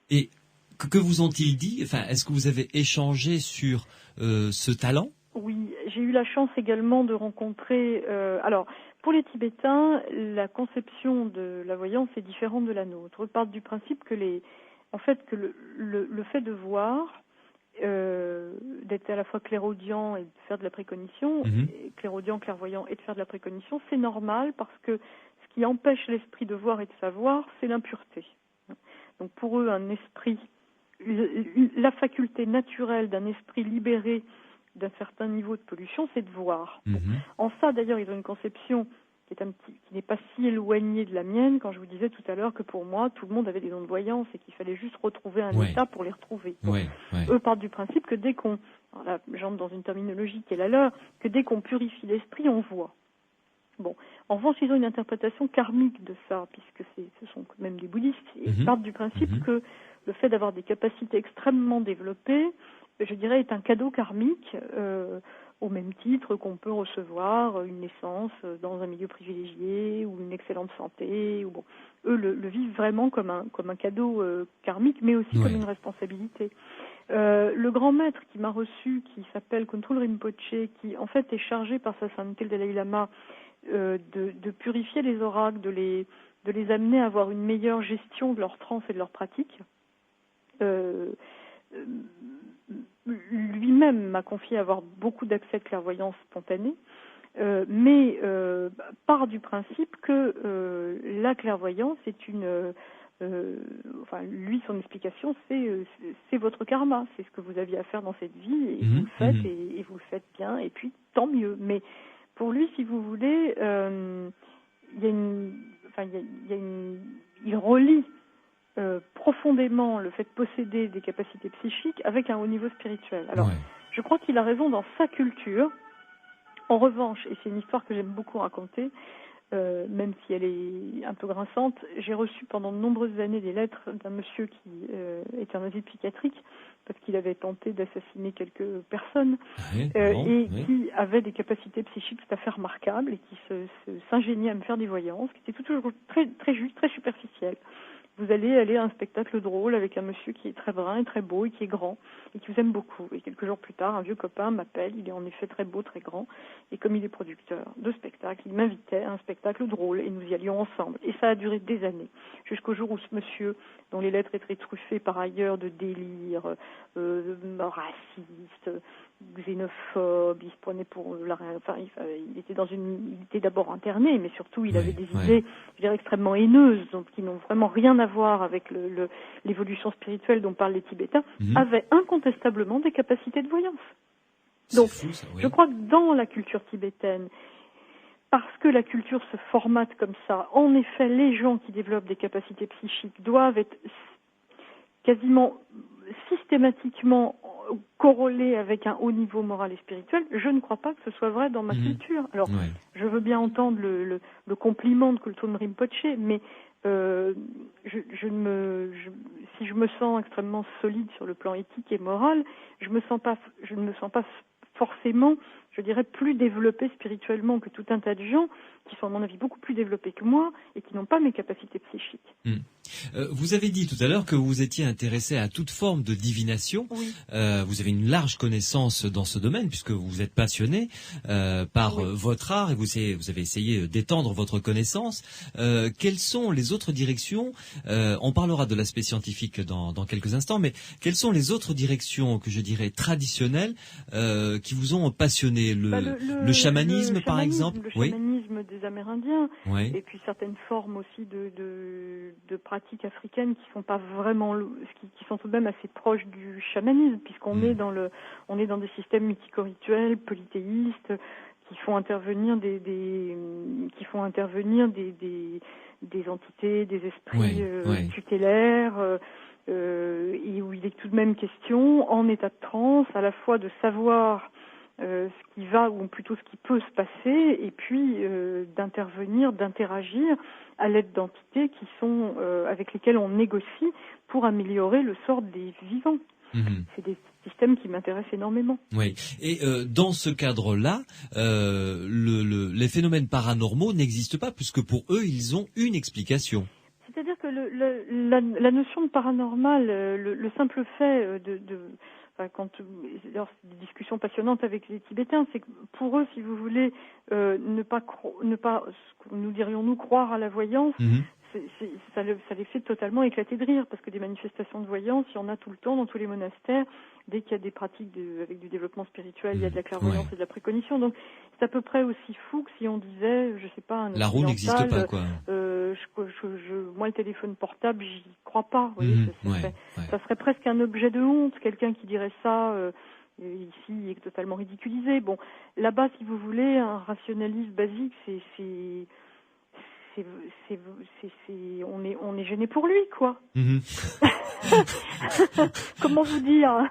Et que vous ont-ils dit ? Enfin, est-ce que vous avez échangé sur ce talent ? Oui, j'ai eu la chance également de rencontrer... alors, pour les Tibétains, la conception de la voyance est différente de la nôtre. Ils partent du principe que le fait de voir, d'être à la fois clairaudient et de faire de la précognition, clairaudient, clairvoyant et de faire de la précognition, c'est normal parce que ce qui empêche l'esprit de voir et de savoir, c'est l'impureté. Donc pour eux, un esprit, la faculté naturelle d'un esprit libéré d'un certain niveau de pollution, c'est de voir. En ça, d'ailleurs, ils ont une conception qui n'est pas si éloignée de la mienne, quand je vous disais tout à l'heure que pour moi, tout le monde avait des dons de voyance et qu'il fallait juste retrouver un état pour les retrouver. Donc, eux partent du principe que dès qu'on, alors là, j'entre dans une terminologie qui est la leur, que dès qu'on purifie l'esprit, on voit. Bon. En revanche, ils ont une interprétation karmique de ça, puisque ce sont même des bouddhistes, et ils partent du principe que le fait d'avoir des capacités extrêmement développées, je dirais, est un cadeau karmique, au même titre qu'on peut recevoir une naissance dans un milieu privilégié ou une excellente santé. Ou bon, eux le vivent vraiment comme un cadeau karmique, mais aussi comme une responsabilité. Le grand maître qui m'a reçu, qui s'appelle Kuntul Rinpoche, qui en fait est chargé par sa sainteté le Dalai Lama de purifier les oracles, de les amener à avoir une meilleure gestion de leur transe et de leur pratique. Lui-même m'a confié avoir beaucoup d'accès de clairvoyance spontanée, mais part du principe que la clairvoyance est lui, son explication, c'est votre karma, c'est ce que vous aviez à faire dans cette vie, et vous le faites, et vous le faites bien, et puis tant mieux. Mais pour lui, si vous voulez, il relie profondément le fait de posséder des capacités psychiques avec un haut niveau spirituel. Alors, je crois qu'il a raison dans sa culture. En revanche, et c'est une histoire que j'aime beaucoup raconter, même si elle est un peu grinçante, j'ai reçu pendant de nombreuses années des lettres d'un monsieur qui était en asile psychiatrique parce qu'il avait tenté d'assassiner quelques personnes qui avait des capacités psychiques tout à fait remarquables et qui s'ingéniait à me faire des voyances, qui étaient toujours très, très justes, très superficielles. Vous allez aller à un spectacle drôle avec un monsieur qui est très brun et très beau et qui est grand et qui vous aime beaucoup. Et quelques jours plus tard, un vieux copain m'appelle, il est en effet très beau, très grand, et comme il est producteur de spectacles, il m'invitait à un spectacle drôle et nous y allions ensemble. Et ça a duré des années, jusqu'au jour où ce monsieur, dont les lettres étaient truffées par ailleurs de délire, raciste, xénophobe, il se prenait pour il était d'abord interné, mais surtout il avait des idées, je dirais, extrêmement haineuses, donc qui n'ont vraiment rien à voir avec l'évolution spirituelle dont parlent les Tibétains, avait incontestablement des capacités de voyance. Donc, je crois que dans la culture tibétaine, parce que la culture se formate comme ça, en effet, les gens qui développent des capacités psychiques doivent être quasiment systématiquement corrélés avec un haut niveau moral et spirituel. Je ne crois pas que ce soit vrai dans ma culture. Alors, je veux bien entendre le compliment de Kuntul Rinpoche, mais si je me sens extrêmement solide sur le plan éthique et moral, je ne me sens pas forcément, je dirais, plus développée spirituellement que tout un tas de gens qui sont, à mon avis, beaucoup plus développés que moi et qui n'ont pas mes capacités psychiques. Vous avez dit tout à l'heure que vous étiez intéressé à toute forme de divination. Vous avez une large connaissance dans ce domaine puisque vous êtes passionné par votre art et vous avez essayé d'étendre votre connaissance. Quelles sont les autres directions on parlera de l'aspect scientifique dans quelques instants, mais quelles sont les autres directions que je dirais traditionnelles qui vous ont passionné? Le chamanisme, par exemple. Le chamanisme des Amérindiens, et puis certaines formes aussi de pratiques africaines qui sont pas vraiment, qui sont tout de même assez proches du chamanisme, puisqu'on est dans des systèmes mythico-rituels, polythéistes, qui font intervenir des entités, des esprits tutélaires, et où il est tout de même question, en état de transe, à la fois de savoir ce qui va, ou plutôt ce qui peut se passer, et puis d'intervenir, d'interagir à l'aide d'entités qui sont avec lesquelles on négocie pour améliorer le sort des vivants. C'est des systèmes qui m'intéressent énormément. Oui. Et dans ce cadre-là, les phénomènes paranormaux n'existent pas puisque pour eux, ils ont une explication. C'est-à-dire que la notion de paranormal, le simple fait alors c'est des discussions passionnantes avec les Tibétains, c'est que pour eux, si vous voulez, ne pas, nous dirions-nous, croire à la voyance, ça les fait totalement éclater de rire, parce que des manifestations de voyance, il y en a tout le temps dans tous les monastères. Dès qu'il y a des pratiques avec du développement spirituel, il y a de la clairvoyance et de la précognition. Donc c'est à peu près aussi fou que si on disait, je sais pas, un La roue n'existe pas, quoi. Moi, le téléphone portable, j'y crois pas. Vous voyez, ça serait presque un objet de honte, quelqu'un qui dirait ça. Ici est totalement ridiculisé. Bon, là-bas, si vous voulez, un rationaliste basique, on est gêné pour lui, quoi. Comment vous dire?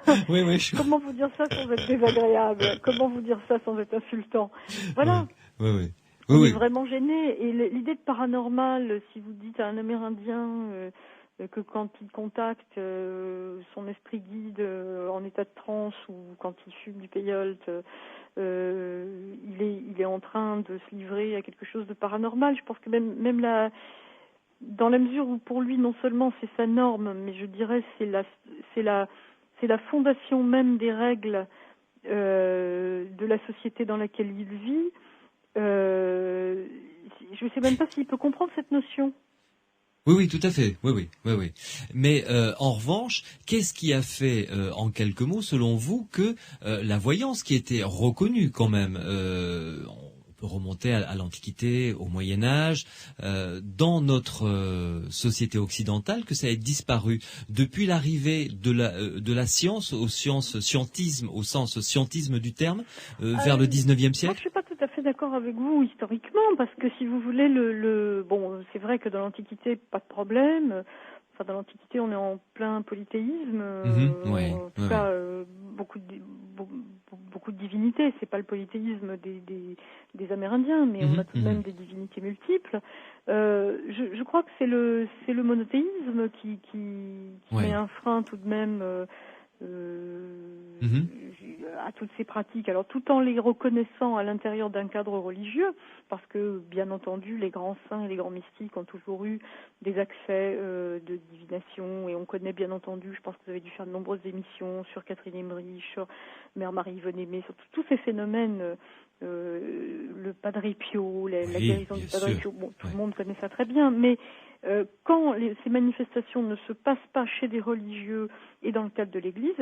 Comment vous dire ça sans être désagréable? Comment vous dire ça sans être insultant? Voilà. On est vraiment gêné. Et l'idée de paranormal, si vous dites à un Amérindien que quand il contacte son esprit guide en état de transe ou quand il fume du peyote, il est en train de se livrer à quelque chose de paranormal. Je pense que même dans la mesure où pour lui non seulement c'est sa norme, mais je dirais c'est la fondation même des règles de la société dans laquelle il vit. Je ne sais même pas s'il peut comprendre cette notion. Oui, tout à fait. Oui. Mais en revanche, qu'est-ce qui a fait, en quelques mots, selon vous, que la voyance, qui était reconnue quand même, on peut remonter à l'Antiquité, au Moyen Âge, dans notre société occidentale, que ça ait disparu depuis l'arrivée de la science au scientisme, au sens scientisme du terme, vers le 19e siècle? Moi, je suis pas tout à fait d'accord avec vous historiquement, parce que si vous voulez, bon, c'est vrai que dans l'Antiquité, pas de problème. Enfin, dans l'Antiquité, on est en plein polythéisme. En tout cas, beaucoup de divinités. C'est pas le polythéisme des Amérindiens, mais on a tout de même des divinités multiples. Je crois que c'est le monothéisme qui met un frein tout de même à toutes ces pratiques, alors tout en les reconnaissant à l'intérieur d'un cadre religieux, parce que bien entendu les grands saints et les grands mystiques ont toujours eu des accès de divination, et on connaît bien entendu, je pense que vous avez dû faire de nombreuses émissions sur Catherine Emmerich, sur Mère Marie-Yvonne Aimée, sur tous ces phénomènes, le Padre Pio, la guérison du Padre Pio, bon, tout le monde connaît ça très bien, mais quand ces manifestations ne se passent pas chez des religieux et dans le cadre de l'Église,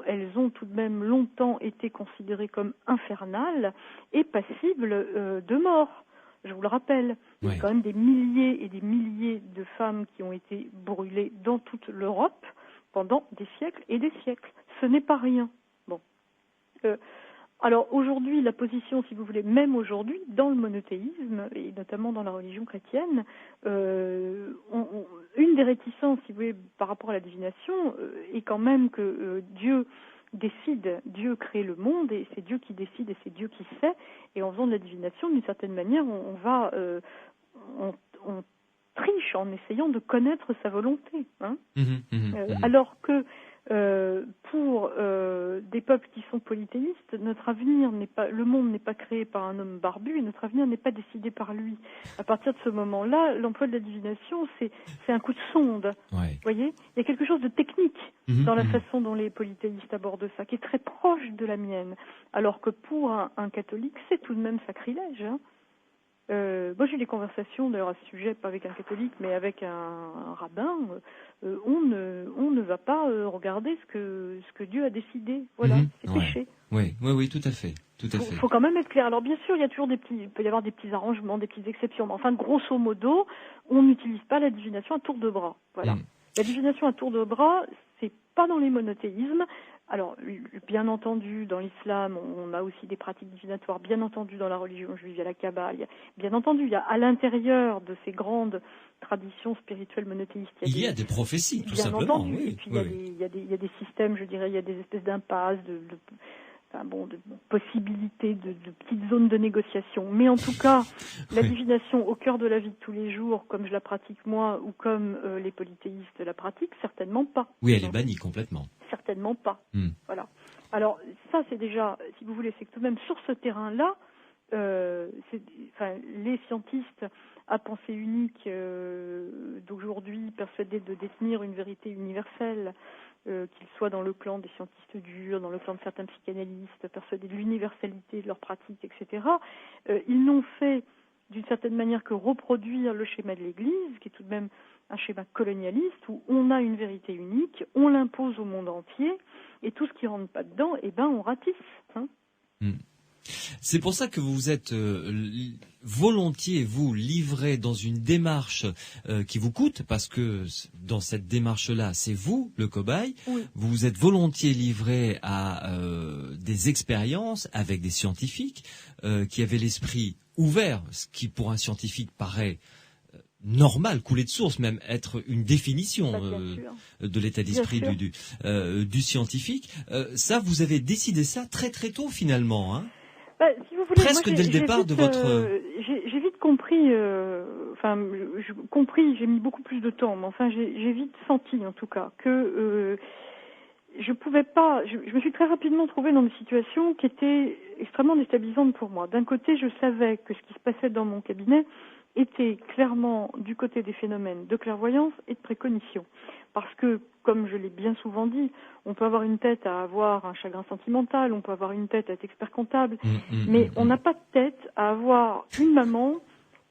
elles ont tout de même longtemps été considérées comme infernales et passibles de mort. Je vous le rappelle, il y a quand même des milliers et des milliers de femmes qui ont été brûlées dans toute l'Europe pendant des siècles et des siècles. Ce n'est pas rien. Bon. Alors aujourd'hui, la position, si vous voulez, même aujourd'hui, dans le monothéisme, et notamment dans la religion chrétienne, une des réticences, si vous voulez, par rapport à la divination, est quand même que Dieu décide, Dieu crée le monde, et c'est Dieu qui décide, et c'est Dieu qui sait, et en faisant de la divination, d'une certaine manière, on triche en essayant de connaître sa volonté. Hein. Alors que pour des peuples qui sont polythéistes, notre avenir n'est pas, le monde n'est pas créé par un homme barbu, et notre avenir n'est pas décidé par lui. À partir de ce moment-là, l'emploi de la divination, c'est un coup de sonde. Vous voyez, il y a quelque chose de technique dans la façon dont les polythéistes abordent ça, qui est très proche de la mienne. Alors que pour un catholique, c'est tout de même sacrilège. Hein. Moi, j'ai eu des conversations d'ailleurs à ce sujet, pas avec un catholique, mais avec un rabbin. On ne va pas regarder ce que Dieu a décidé. Voilà, c'est péché. Oui, tout à fait. Il faut quand même être clair. Alors bien sûr, il peut y avoir des petits arrangements, des petites exceptions, mais enfin, grosso modo, on n'utilise pas la divination à tour de bras. Voilà. La divination à tour de bras, c'est pas dans les monothéismes. Alors, bien entendu, dans l'islam, on a aussi des pratiques divinatoires. Bien entendu, dans la religion juive, il y a la Kabbale. Bien entendu, il y a à l'intérieur de ces grandes traditions spirituelles monothéistes, il y a des prophéties, tout bien simplement. Entendu. Et puis, il y a des systèmes, je dirais, il y a des espèces d'impasses, de possibilités de petites zones de négociation. Mais en tout cas, la divination au cœur de la vie de tous les jours, comme je la pratique moi, ou comme les polythéistes la pratiquent, certainement pas. Oui, elle est bannie complètement. Certainement pas. Voilà. Alors ça, c'est déjà, si vous voulez, c'est que tout de même sur ce terrain-là, les scientistes à pensée unique d'aujourd'hui, persuadés de détenir une vérité universelle, qu'ils soient dans le clan des scientistes durs, dans le clan de certains psychanalystes, persuadés de l'universalité de leurs pratiques, etc., ils n'ont fait d'une certaine manière que reproduire le schéma de l'Église, qui est tout de même un schéma colonialiste, où on a une vérité unique, on l'impose au monde entier, et tout ce qui rentre pas dedans, on ratisse. Hein. C'est pour ça que vous êtes volontiers, vous, livré dans une démarche qui vous coûte, parce que dans cette démarche-là, c'est vous, le cobaye. Oui. Vous vous êtes volontiers livré à des expériences avec des scientifiques qui avaient l'esprit ouvert, ce qui pour un scientifique paraît normal, couler de source, même être une définition de l'état d'esprit du scientifique. Ça, vous avez décidé ça très très tôt finalement, hein. Si vous voulez, presque dès le départ de votre... J'ai vite compris, j'ai mis beaucoup plus de temps, mais enfin j'ai vite senti en tout cas que je pouvais pas, je me suis très rapidement trouvée dans une situation qui était extrêmement déstabilisante pour moi. D'un côté, je savais que ce qui se passait dans mon cabinet était clairement du côté des phénomènes de clairvoyance et de précognition. Parce que, comme je l'ai bien souvent dit, on peut avoir une tête à avoir un chagrin sentimental, on peut avoir une tête à être expert comptable, mais on n'a pas de tête à avoir une maman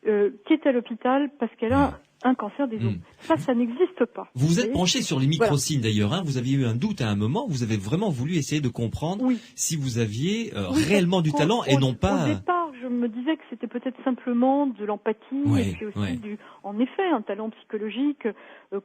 qui est à l'hôpital parce qu'elle a un cancer des os. Ça n'existe pas. Vous vous êtes penché sur les microsignes d'ailleurs, hein. Vous aviez eu un doute à un moment, vous avez vraiment voulu essayer de comprendre si vous aviez réellement du talent et non pas... Au départ, je me disais que c'était peut-être simplement de l'empathie et puis aussi en effet, un talent psychologique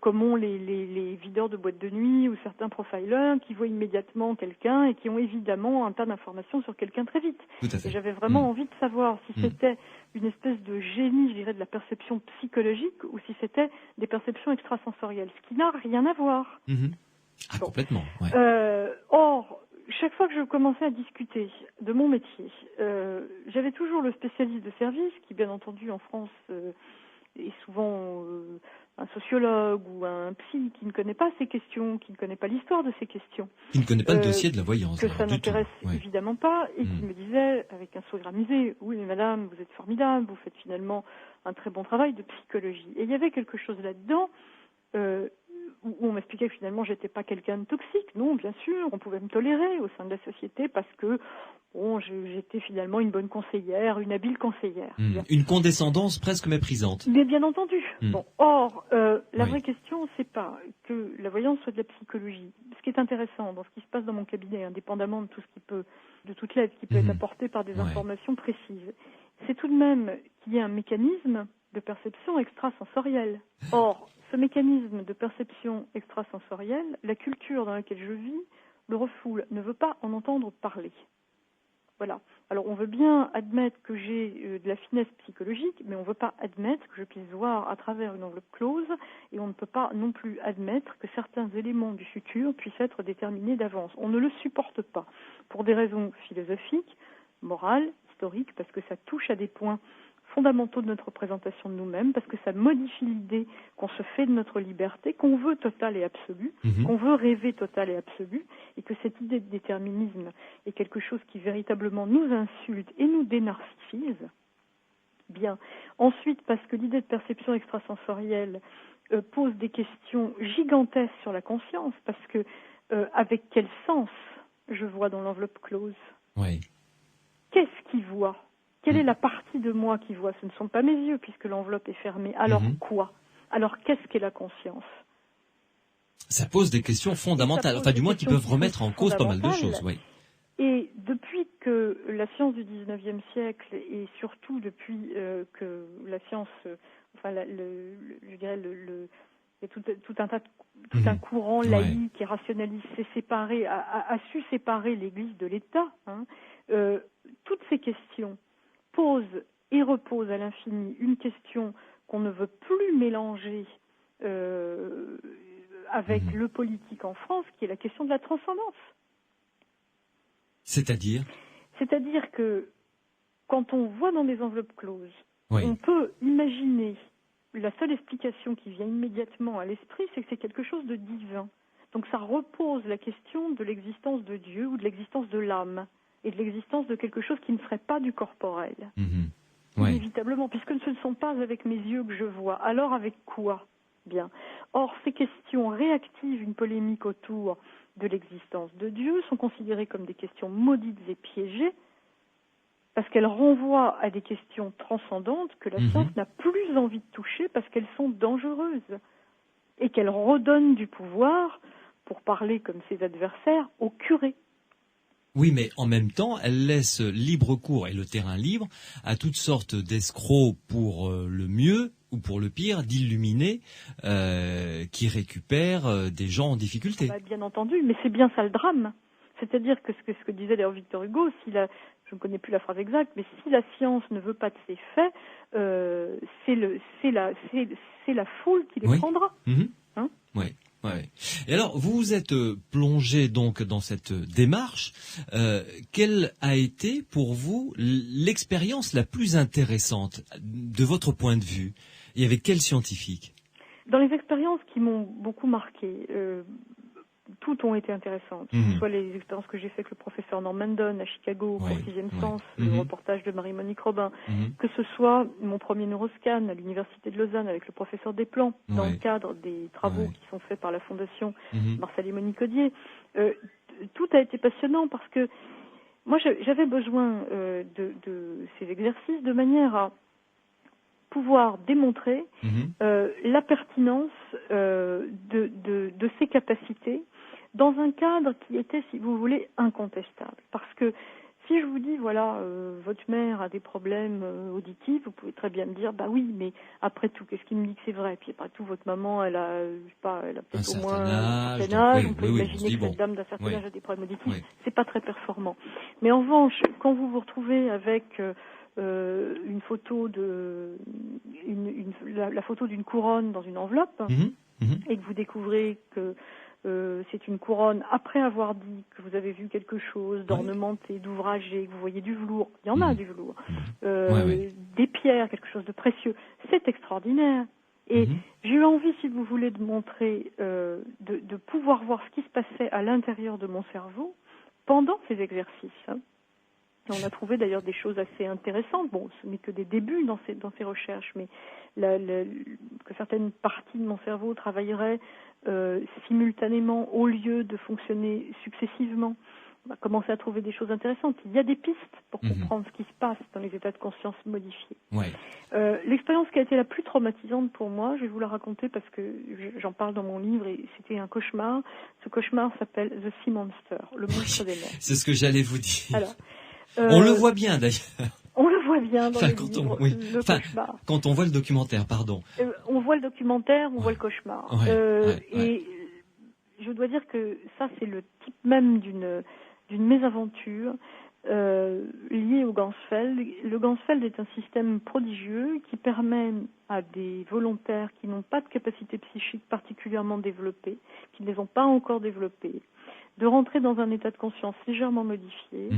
comme ont les videurs de boîtes de nuit ou certains profilers qui voient immédiatement quelqu'un et qui ont évidemment un tas d'informations sur quelqu'un très vite. Tout à fait. Et j'avais vraiment envie de savoir si c'était une espèce de génie, je dirais, de la perception psychologique ou si c'était des perceptions extrasensorielles, ce qui n'a rien à voir. Ah, complètement. Ouais. Or, chaque fois que je commençais à discuter de mon métier, j'avais toujours le spécialiste de service, qui bien entendu en France est souvent un sociologue ou un psy qui ne connaît pas ces questions, qui ne connaît pas l'histoire de ces questions. Qui ne connaît pas le dossier de la voyance. Que ça n'intéresse évidemment pas, et qui me disait, avec un sourire amusé, oui mais madame, vous êtes formidable, vous faites finalement un très bon travail de psychologie. Et il y avait quelque chose là-dedans où on m'expliquait que finalement j'étais pas quelqu'un de toxique. Non, bien sûr, on pouvait me tolérer au sein de la société parce que j'étais finalement une bonne conseillère, une habile conseillère. Une condescendance presque méprisante. Mais bien entendu. Or, la vraie question, c'est pas que la voyance soit de la psychologie. Ce qui est intéressant dans ce qui se passe dans mon cabinet, indépendamment de tout ce qui peut, de toute l'aide qui peut être apportée par des informations précises, c'est tout de même qu'il y a un mécanisme de perception extrasensorielle. Or, ce mécanisme de perception extrasensorielle, la culture dans laquelle je vis le refoule, ne veut pas en entendre parler. Voilà. Alors on veut bien admettre que j'ai de la finesse psychologique, mais on ne veut pas admettre que je puisse voir à travers une enveloppe close, et on ne peut pas non plus admettre que certains éléments du futur puissent être déterminés d'avance. On ne le supporte pas, pour des raisons philosophiques, morales, historiques, parce que ça touche à des points fondamentaux de notre représentation de nous-mêmes, parce que ça modifie l'idée qu'on se fait de notre liberté, qu'on veut totale et absolue, qu'on veut rêver totale et absolue, et que cette idée de déterminisme est quelque chose qui véritablement nous insulte et nous dénarcissise. Bien. Ensuite, parce que l'idée de perception extrasensorielle pose des questions gigantesques sur la conscience, parce que avec quel sens je vois dans l'enveloppe close ? Qu'est-ce qui voit ? Quelle est la partie de moi qui voit ? Ce ne sont pas mes yeux, puisque l'enveloppe est fermée. Alors quoi ? Alors qu'est-ce qu'est la conscience ? Ça pose des questions fondamentales, enfin du moins qui peuvent remettre en cause pas mal de choses. Et depuis que la science du 19e siècle, et surtout depuis que la science, je dirais il y a tout un courant laïque et rationaliste s'est séparé, a su séparer l'Église de l'État, toutes ces questions posent et reposent à l'infini une question qu'on ne veut plus mélanger avec le politique en France, qui est la question de la transcendance. C'est-à-dire ? C'est-à-dire que quand on voit dans des enveloppes closes, on peut imaginer, la seule explication qui vient immédiatement à l'esprit, c'est que c'est quelque chose de divin. Donc ça repose la question de l'existence de Dieu ou de l'existence de l'âme et de l'existence de quelque chose qui ne serait pas du corporel. Inévitablement, puisque ce ne sont pas avec mes yeux que je vois. Alors avec quoi ? Bien. Or, ces questions réactivent une polémique autour de l'existence de Dieu, sont considérées comme des questions maudites et piégées, parce qu'elles renvoient à des questions transcendantes que la science n'a plus envie de toucher parce qu'elles sont dangereuses et qu'elles redonnent du pouvoir, pour parler comme ses adversaires, aux curés. Oui, mais en même temps, elle laisse libre cours et le terrain libre à toutes sortes d'escrocs pour le mieux ou pour le pire, d'illuminés qui récupèrent des gens en difficulté. Bah, bien entendu, mais c'est bien ça le drame. C'est-à-dire que ce que disait d'ailleurs Victor Hugo, je ne connais plus la phrase exacte, mais si la science ne veut pas de ses faits, c'est la foule qui les prendra. Hein? Oui. Ouais. Et alors, vous vous êtes plongé donc dans cette démarche. Quelle a été pour vous l'expérience la plus intéressante de votre point de vue? Et avec quel scientifique? Dans les expériences qui m'ont beaucoup marqué, toutes ont été intéressantes. Que ce soit les expériences que j'ai faites avec le professeur Norman Dunn à Chicago, pour Sixième Sens, le reportage de Marie-Monique Robin, que ce soit mon premier neuroscan à l'Université de Lausanne avec le professeur Desplan, dans le cadre des travaux qui sont faits par la Fondation Marcel et Monique Odier. Tout a été passionnant parce que moi j'avais besoin de ces exercices de manière à pouvoir démontrer la pertinence de ces capacités dans un cadre qui était, si vous voulez, incontestable. Parce que si je vous dis, voilà, votre mère a des problèmes auditifs, vous pouvez très bien me dire, bah oui, mais après tout, qu'est-ce qui me dit que c'est vrai? Puis après tout, votre maman, elle a peut-être au moins un certain âge. On peut imaginer que cette dame d'un certain âge a des problèmes auditifs. C'est pas très performant. Mais en revanche, quand vous vous retrouvez avec une photo la photo d'une couronne dans une enveloppe et que vous découvrez que c'est une couronne après avoir dit que vous avez vu quelque chose d'ornementé, d'ouvragé, que vous voyez du velours, il y en a du velours, des pierres, quelque chose de précieux, c'est extraordinaire. Et j'ai eu envie, si vous voulez, de montrer, de pouvoir voir ce qui se passait à l'intérieur de mon cerveau pendant ces exercices. On a trouvé d'ailleurs des choses assez intéressantes. Bon, ce n'est que des débuts dans ces recherches, mais que certaines parties de mon cerveau travailleraient simultanément au lieu de fonctionner successivement. On a commencé à trouver des choses intéressantes. Il y a des pistes pour comprendre ce qui se passe dans les états de conscience modifiés. L'expérience qui a été la plus traumatisante pour moi, je vais vous la raconter parce que j'en parle dans mon livre et c'était un cauchemar. Ce cauchemar s'appelle The Sea Monster, le monstre des mers. C'est ce que j'allais vous dire. Alors, on le voit bien d'ailleurs. On le voit bien dans le livre, le cauchemar. Quand on voit le documentaire, pardon. On voit le documentaire, on voit le cauchemar. Et je dois dire que ça, c'est le type même d'une mésaventure liée au Ganzfeld. Le Ganzfeld est un système prodigieux qui permet à des volontaires qui n'ont pas de capacité psychique particulièrement développée, qui ne les ont pas encore développées, de rentrer dans un état de conscience légèrement modifié,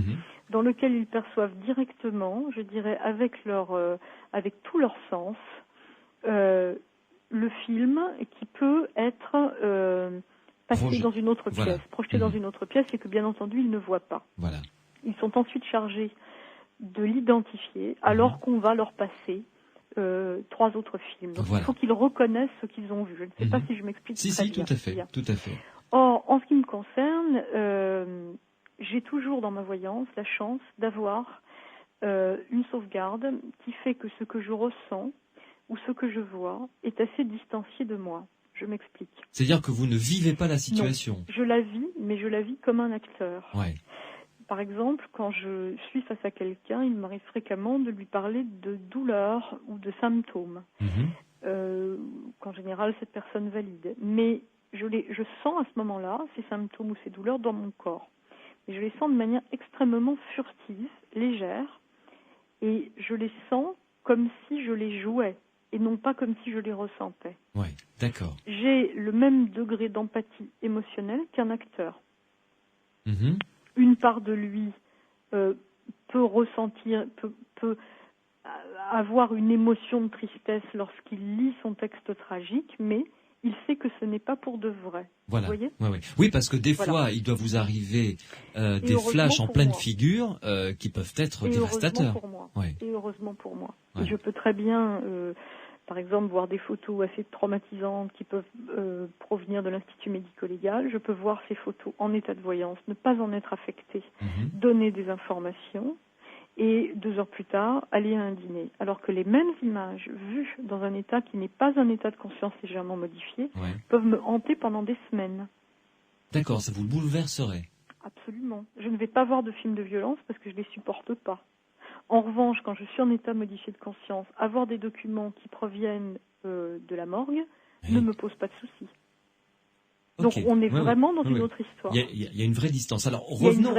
dans lequel ils perçoivent directement, je dirais avec tout leur sens, le film qui peut être passé dans une autre pièce, projeté dans une autre pièce et que bien entendu ils ne voient pas. Ils sont ensuite chargés de l'identifier alors qu'on va leur passer 3 autres films. Donc il faut qu'ils reconnaissent ce qu'ils ont vu. Je ne sais pas si je m'explique très bien. Tout à fait. Or, en ce qui me concerne, j'ai toujours dans ma voyance la chance d'avoir une sauvegarde qui fait que ce que je ressens ou ce que je vois est assez distancié de moi. Je m'explique. C'est-à-dire que vous ne vivez pas la situation. Non, je la vis, mais je la vis comme un acteur. Par exemple, quand je suis face à quelqu'un, il m'arrive fréquemment de lui parler de douleurs ou de symptômes, qu'en général cette personne valide. Mais je sens à ce moment-là ces symptômes ou ces douleurs dans mon corps. Mais je les sens de manière extrêmement furtive, légère, et je les sens comme si je les jouais, et non pas comme si je les ressentais. D'accord. J'ai le même degré d'empathie émotionnelle qu'un acteur. Une part de lui peut ressentir, peut avoir une émotion de tristesse lorsqu'il lit son texte tragique, mais il sait que ce n'est pas pour de vrai. Vous voyez ? Oui, parce que des fois, il doit vous arriver des flashs en pleine figure qui peuvent être dévastateurs. Et heureusement pour moi. Et je peux très bien, par exemple, voir des photos assez traumatisantes qui peuvent provenir de l'Institut médico-légal. Je peux voir ces photos en état de voyance, ne pas en être affectée, donner des informations. et 2 heures plus tard, aller à un dîner. Alors que les mêmes images, vues dans un état qui n'est pas un état de conscience légèrement modifié, peuvent me hanter pendant des semaines. D'accord, ça vous bouleverserait. Absolument. Je ne vais pas voir de films de violence parce que je ne les supporte pas. En revanche, quand je suis en état modifié de conscience, avoir des documents qui proviennent de la morgue ne me pose pas de soucis. Donc on est vraiment dans une autre histoire. Il y a une vraie distance. Alors revenons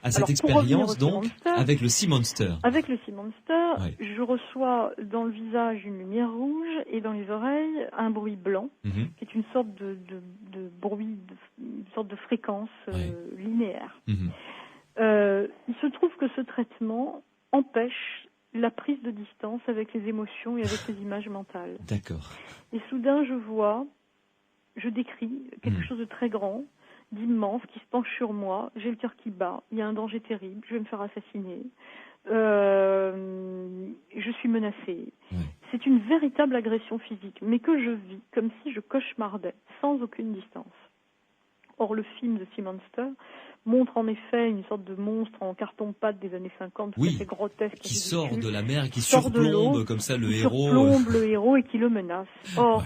à cette expérience donc avec le Sea Monster. Avec le Sea Monster, je reçois dans le visage une lumière rouge et dans les oreilles un bruit blanc, qui est une sorte de bruit, une sorte de fréquence linéaire. Il se trouve que ce traitement empêche la prise de distance avec les émotions et avec les images mentales. D'accord. Et soudain je décris quelque chose de très grand, d'immense, qui se penche sur moi. J'ai le cœur qui bat. Il y a un danger terrible. Je vais me faire assassiner. Je suis menacée. C'est une véritable agression physique, mais que je vis comme si je cauchemardais, sans aucune distance. Or, le film The Sea Monster montre en effet une sorte de monstre en carton-pâte des années 50, tout à fait grotesque. Qui sort de la mer et qui surplombe comme ça le héros. Surplombe le héros et qui le menace. Or,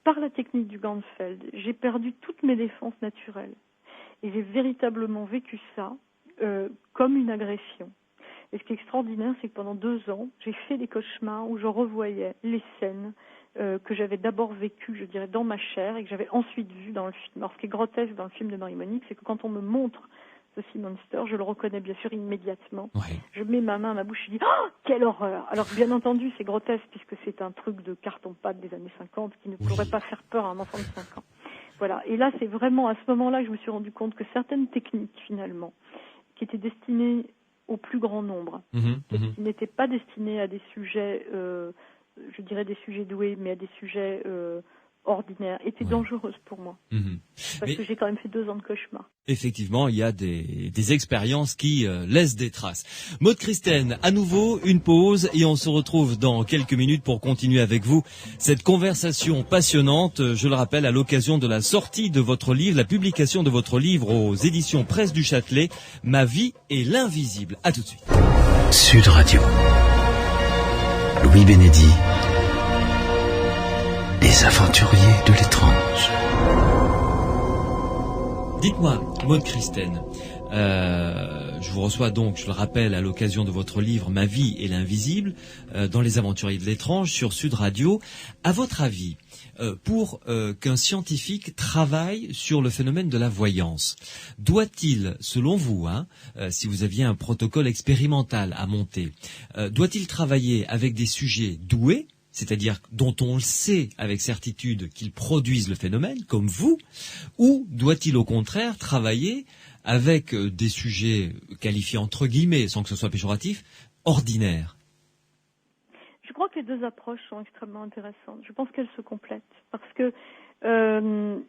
par la technique du Ganzfeld, j'ai perdu toutes mes défenses naturelles. Et j'ai véritablement vécu ça comme une agression. Et ce qui est extraordinaire, c'est que pendant 2 ans, j'ai fait des cauchemars où je revoyais les scènes que j'avais d'abord vécues, je dirais, dans ma chair et que j'avais ensuite vues dans le film. Alors, ce qui est grotesque dans le film de Marie-Monique, c'est que quand on me montre The Sea Monster, je le reconnais bien sûr immédiatement. Je mets ma main à ma bouche et je dis « Oh, quelle horreur !» Alors bien entendu, c'est grotesque puisque c'est un truc de carton-pâte des années 50 qui ne pourrait pas faire peur à un enfant de 5 ans. Voilà. Et là, c'est vraiment à ce moment-là que je me suis rendu compte que certaines techniques, finalement, qui étaient destinées au plus grand nombre, qui n'étaient pas destinées à des sujets, je dirais des sujets doués, mais à des sujets ordinaire était dangereuse pour moi. Parce que j'ai quand même fait 2 ans de cauchemar. Effectivement, il y a des expériences qui laissent des traces. Maude Christen, à nouveau une pause et on se retrouve dans quelques minutes pour continuer avec vous cette conversation passionnante, je le rappelle, à l'occasion de la sortie de votre livre, la publication de votre livre aux éditions Presse du Châtelet, Ma vie et l'invisible. À tout de suite. Sud Radio. Louis Bénédy. Les aventuriers de l'étrange. Dites-moi, Maude Christen, je vous reçois donc, je le rappelle, à l'occasion de votre livre Ma vie et l'invisible, dans Les aventuriers de l'étrange sur Sud Radio. À votre avis, pour qu'un scientifique travaille sur le phénomène de la voyance, doit-il, selon vous, si vous aviez un protocole expérimental à monter, doit-il travailler avec des sujets doués, c'est-à-dire dont on le sait avec certitude qu'ils produisent le phénomène, comme vous, ou doit-il au contraire travailler avec des sujets qualifiés entre guillemets, sans que ce soit péjoratif, ordinaires? Je crois que les 2 approches sont extrêmement intéressantes. Je pense qu'elles se complètent, parce que je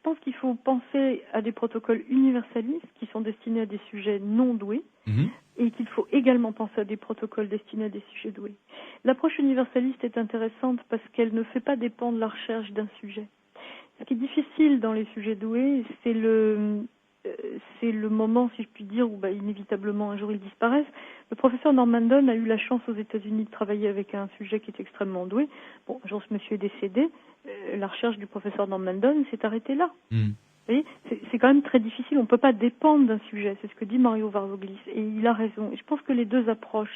pense qu'il faut penser à des protocoles universalistes qui sont destinés à des sujets non doués, et qu'il faut également penser à des protocoles destinés à des sujets doués. L'approche universaliste est intéressante parce qu'elle ne fait pas dépendre la recherche d'un sujet. Ce qui est difficile dans les sujets doués, c'est le moment, si je puis dire, où inévitablement un jour ils disparaissent. Le professeur Norman Don a eu la chance aux États-Unis de travailler avec un sujet qui est extrêmement doué. Bon, un jour ce monsieur est décédé, la recherche du professeur Norman Don s'est arrêtée là. Vous voyez, c'est quand même très difficile, on ne peut pas dépendre d'un sujet, c'est ce que dit Mario Varouglis, et il a raison. Et je pense que les 2 approches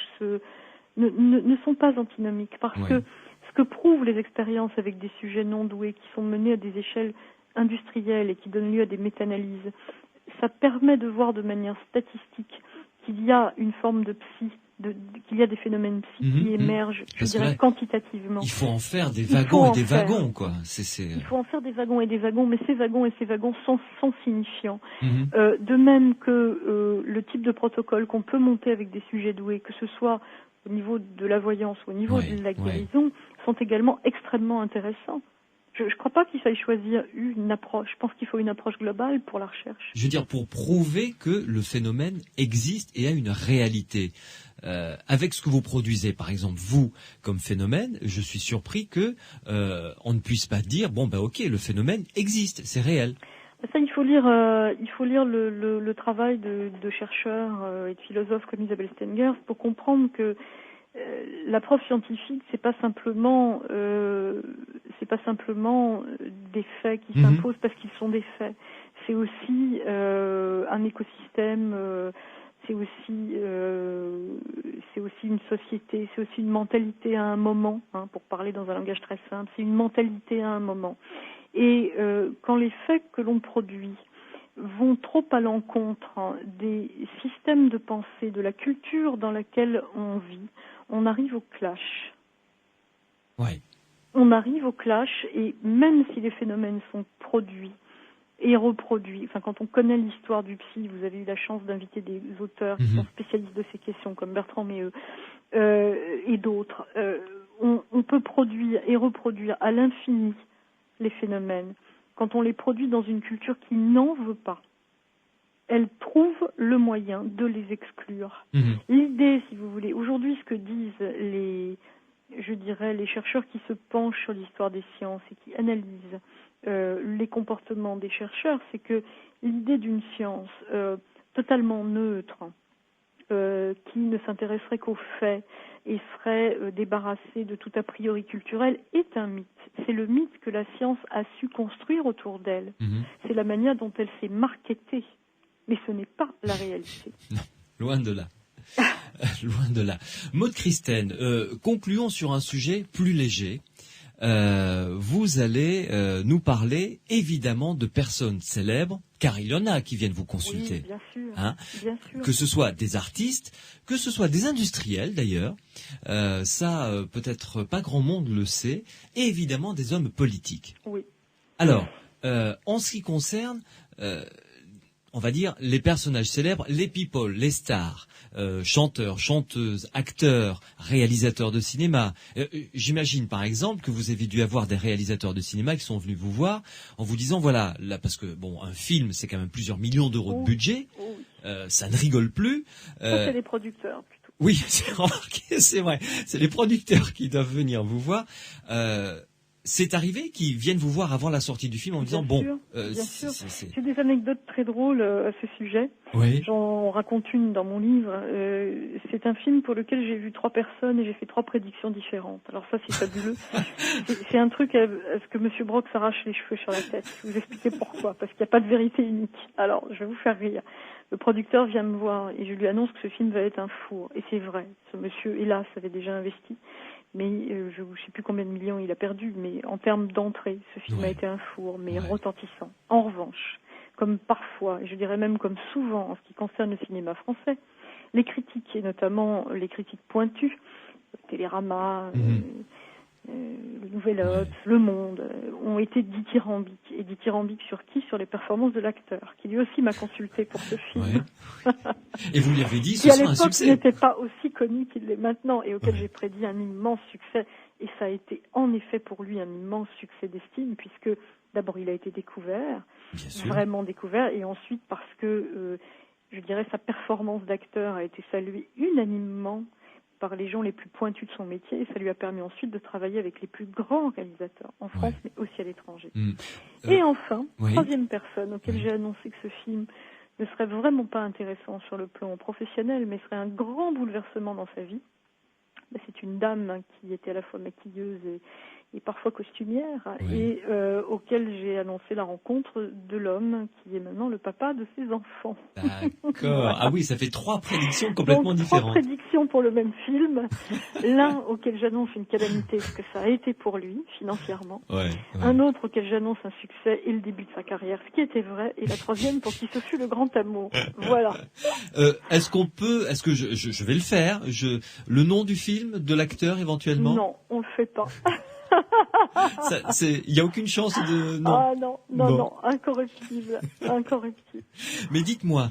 ne sont pas antinomiques, parce que ce que prouvent les expériences avec des sujets non doués qui sont menés à des échelles industrielles et qui donnent lieu à des méta-analyses, ça permet de voir de manière statistique qu'il y a une forme de qu'il y a des phénomènes psy qui émergent, je dirais, quantitativement. Il faut en faire des wagons et des wagons, quoi. Il faut en faire des wagons et des wagons, mais ces wagons et ces wagons sont signifiants. De même que le type de protocole qu'on peut monter avec des sujets doués, que ce soit au niveau de la voyance ou au niveau de la guérison, sont également extrêmement intéressants. Je ne crois pas qu'il faille choisir une approche. Je pense qu'il faut une approche globale pour la recherche. Je veux dire, pour prouver que le phénomène existe et a une réalité. Avec ce que vous produisez, par exemple, vous, comme phénomène, je suis surpris que on ne puisse pas dire, ok, le phénomène existe, c'est réel. Ça, il faut lire le travail de chercheurs et de philosophes comme Isabelle Stengers pour comprendre que la preuve scientifique, c'est pas simplement des faits qui s'imposent parce qu'ils sont des faits. C'est aussi un écosystème, c'est aussi une société, c'est aussi une mentalité à un moment, pour parler dans un langage très simple, c'est une mentalité à un moment. Et quand les faits que l'on produit vont trop à l'encontre des systèmes de pensée, de la culture dans laquelle on vit, on arrive au clash. Ouais. On arrive au clash, et même si les phénomènes sont produits et reproduits, enfin quand on connaît l'histoire du psy, vous avez eu la chance d'inviter des auteurs qui sont spécialistes de ces questions comme Bertrand Meilleux et d'autres, on peut produire et reproduire à l'infini les phénomènes. Quand on les produit dans une culture qui n'en veut pas, elle trouve le moyen de les exclure. L'idée, si vous voulez, aujourd'hui, ce que disent les chercheurs qui se penchent sur l'histoire des sciences et qui analysent les comportements des chercheurs, c'est que l'idée d'une science totalement neutre, qui ne s'intéresserait qu'aux faits et serait débarrassée de tout a priori culturel est un mythe. C'est le mythe que la science a su construire autour d'elle. C'est la manière dont elle s'est marketée. Mais ce n'est pas la réalité. Non, loin de là. Loin de là. Maude Christen, concluons sur un sujet plus léger. Vous allez nous parler évidemment de personnes célèbres, car il y en a qui viennent vous consulter. Oui, bien sûr, bien sûr. Que ce soit des artistes, que ce soit des industriels d'ailleurs, peut-être pas grand monde le sait, et évidemment des hommes politiques. Oui. Alors, en ce qui concerne on va dire les personnages célèbres, les people, les stars, chanteurs, chanteuses, acteurs, réalisateurs de cinéma. J'imagine par exemple que vous avez dû avoir des réalisateurs de cinéma qui sont venus vous voir en vous disant voilà, là parce que bon, un film c'est quand même plusieurs millions d'euros de budget, ça ne rigole plus. Ça c'est les producteurs plutôt. Oui, c'est remarqué, c'est vrai, c'est les producteurs qui doivent venir vous voir. C'est arrivé qu'ils viennent vous voir avant la sortie du film en disant bien sûr. J'ai des anecdotes très drôles à ce sujet. Oui. J'en raconte une dans mon livre. C'est un film pour lequel j'ai vu 3 personnes et j'ai fait 3 prédictions différentes. Alors ça, c'est fabuleux. c'est un truc à ce que Monsieur Brock s'arrache les cheveux sur la tête. Je vais vous expliquer pourquoi. Parce qu'il n'y a pas de vérité unique. Alors, je vais vous faire rire. Le producteur vient me voir et je lui annonce que ce film va être un four. Et c'est vrai. Ce monsieur, hélas, avait déjà investi. Mais je ne sais plus combien de millions il a perdu, mais en termes d'entrée, ce film a été un four, mais retentissant. En revanche, comme parfois, et je dirais même comme souvent en ce qui concerne le cinéma français, les critiques, et notamment les critiques pointues, Télérama, le Nouvel Obs, Le Monde, ont été dithyrambiques. Et dithyrambiques sur qui? Sur les performances de l'acteur, qui lui aussi m'a consulté pour ce film. Ouais. Et vous lui avez dit, ce qui à sera un l'époque succès. n'était pas aussi connu qu'il l'est maintenant, et auquel j'ai prédit un immense succès. Et ça a été en effet pour lui un immense succès d'estime, puisque d'abord il a été découvert, vraiment découvert, et ensuite parce que, je dirais, sa performance d'acteur a été saluée unanimement par les gens les plus pointus de son métier, et ça lui a permis ensuite de travailler avec les plus grands réalisateurs, en France, mais aussi à l'étranger. Et enfin, troisième personne auquel j'ai annoncé que ce film ne serait vraiment pas intéressant sur le plan professionnel, mais serait un grand bouleversement dans sa vie. C'est une dame qui était à la fois maquilleuse et parfois costumière, et auquel j'ai annoncé la rencontre de l'homme qui est maintenant le papa de ses enfants. D'accord. Ah oui, ça fait 3 prédictions complètement différentes. 3 prédictions pour le même film. L'un auquel j'annonce une calamité, ce que ça a été pour lui, financièrement. Un autre auquel j'annonce un succès et le début de sa carrière, ce qui était vrai. Et la troisième pour qui ce fut le grand amour. Voilà. Est-ce que je vais le faire, le nom du film, de l'acteur éventuellement? Non, on le fait pas. Il n'y a aucune chance de... Non. Ah non, incorruptible. Mais dites-moi,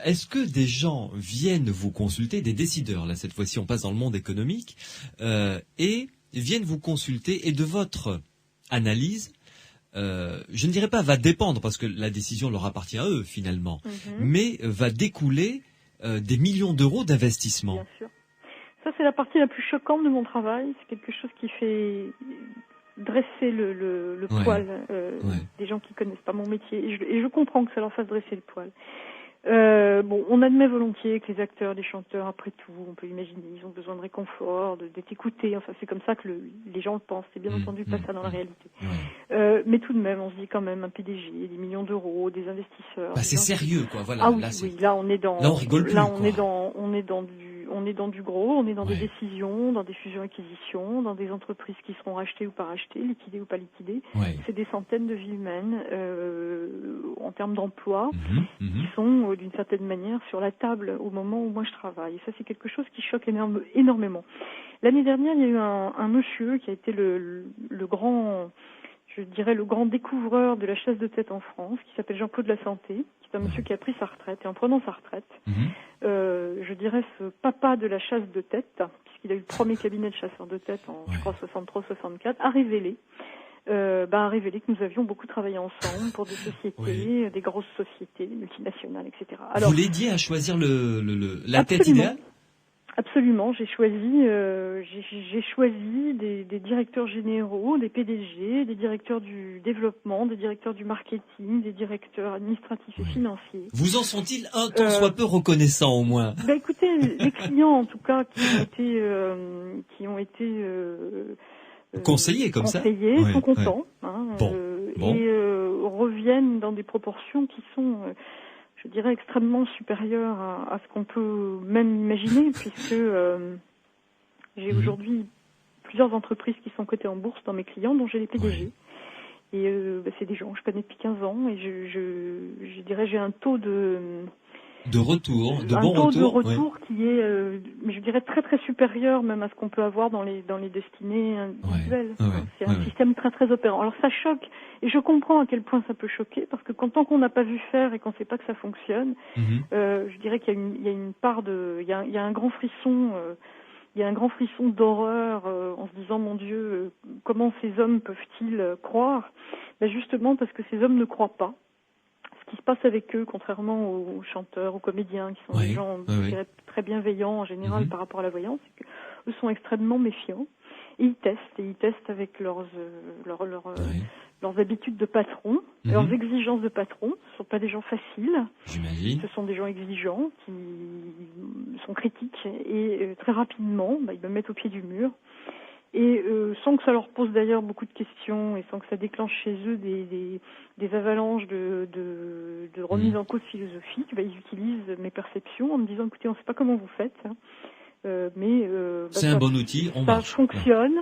est-ce que des gens viennent vous consulter, des décideurs, là cette fois-ci on passe dans le monde économique, et viennent vous consulter, et de votre analyse, je ne dirais pas va dépendre, parce que la décision leur appartient à eux finalement, mais va découler des millions d'euros d'investissement? Bien sûr. Ça, c'est la partie la plus choquante de mon travail. C'est quelque chose qui fait dresser le poil des gens qui connaissent pas mon métier. Et je comprends que ça leur fasse dresser le poil. On admet volontiers que les acteurs, les chanteurs, après tout, on peut imaginer, ils ont besoin de réconfort, d'être écoutés. Enfin, c'est comme ça que les gens le pensent. C'est bien entendu pas ça dans la réalité. Mais tout de même, on se dit quand même un PDG, des millions d'euros, des investisseurs. C'est sérieux, quoi. Voilà. Ah oui, là on est dans. Là on rigole plus. Là on est dans du gros. On est dans des décisions, dans des fusions-acquisitions, dans des entreprises qui seront rachetées ou pas rachetées, liquidées ou pas liquidées. C'est des centaines de vies humaines en termes d'emploi qui sont d'une certaine manière sur la table au moment où moi je travaille. Et ça, c'est quelque chose qui choque énormément. L'année dernière, il y a eu un monsieur qui a été le grand, je dirais, le grand découvreur de la chasse de tête en France, qui s'appelle Jean-Claude Lasanté, qui est un monsieur qui a pris sa retraite. Et en prenant sa retraite, je dirais ce papa de la chasse de tête, puisqu'il a eu le premier cabinet de chasseurs de tête en, je crois, 63-64, a révélé que nous avions beaucoup travaillé ensemble pour des sociétés, des grosses sociétés, des multinationales, etc. Alors, vous l'aidiez à choisir la tête idéale ? Absolument, j'ai choisi des directeurs généraux, des PDG, des directeurs du développement, des directeurs du marketing, des directeurs administratifs et financiers. Vous en sont-ils un tant soit peu reconnaissants au moins ? Écoutez, les clients en tout cas qui ont été conseillés comme ça, sont contents, et reviennent dans des proportions qui sont, je dirais, extrêmement supérieures à ce qu'on peut même imaginer, puisque j'ai aujourd'hui plusieurs entreprises qui sont cotées en bourse dans mes clients, dont j'ai les PDG. Et c'est des gens que je connais depuis 15 ans, et je dirais j'ai un taux de retour, qui est, je dirais, très très supérieur même à ce qu'on peut avoir dans les destinées individuelles. C'est un système très très opérant. Alors ça choque, et je comprends à quel point ça peut choquer, parce que tant qu'on n'a pas vu faire et qu'on ne sait pas que ça fonctionne, je dirais qu'il y a une part il y a un grand frisson. Il y a un grand frisson d'horreur en se disant, mon Dieu, comment ces hommes peuvent-ils croire ? Justement parce que ces hommes ne croient pas. Ce qui se passe avec eux, contrairement aux chanteurs, aux comédiens, qui sont des gens je dirais, très bienveillants en général par rapport à la voyance, c'est qu'eux sont extrêmement méfiants. Et ils testent avec leurs habitudes de patron, leurs exigences de patron. Ce ne sont pas des gens faciles. J'imagine. Ce sont des gens exigeants qui sont critiques et très rapidement, ils me mettent au pied du mur. Et sans que ça leur pose d'ailleurs beaucoup de questions et sans que ça déclenche chez eux des avalanches de remise en cause philosophique, ils utilisent mes perceptions en me disant, écoutez, on ne sait pas comment vous faites, mais c'est un bon outil, ça fonctionne.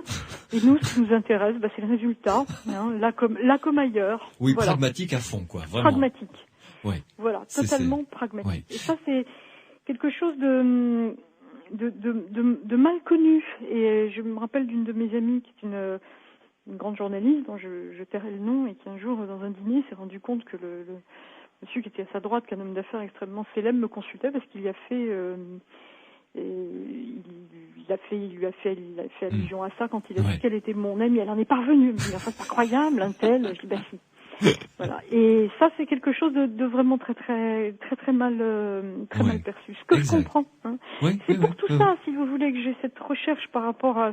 Et nous, ce qui nous intéresse, c'est le résultat, là comme ailleurs. Oui, voilà. Pragmatique à fond, quoi. Vraiment. Pragmatique. Voilà, totalement pragmatique. Et ça, c'est quelque chose de mal connu. Et je me rappelle d'une de mes amies qui est une grande journaliste dont je tairai le nom, et qui un jour dans un dîner s'est rendu compte que le monsieur qui était à sa droite, qu'un homme d'affaires extrêmement célèbre, me consultait parce qu'il y a fait il lui a fait allusion à ça quand il a dit qu'elle était mon amie. Elle en est parvenue. Elle me dit, enfin, c'est incroyable, un tel. Je dis, si. Voilà. Et ça, c'est quelque chose de vraiment très très très très mal mal perçu. Ce que je comprends. C'est pour tout ça, si vous voulez, que j'ai cette recherche par rapport à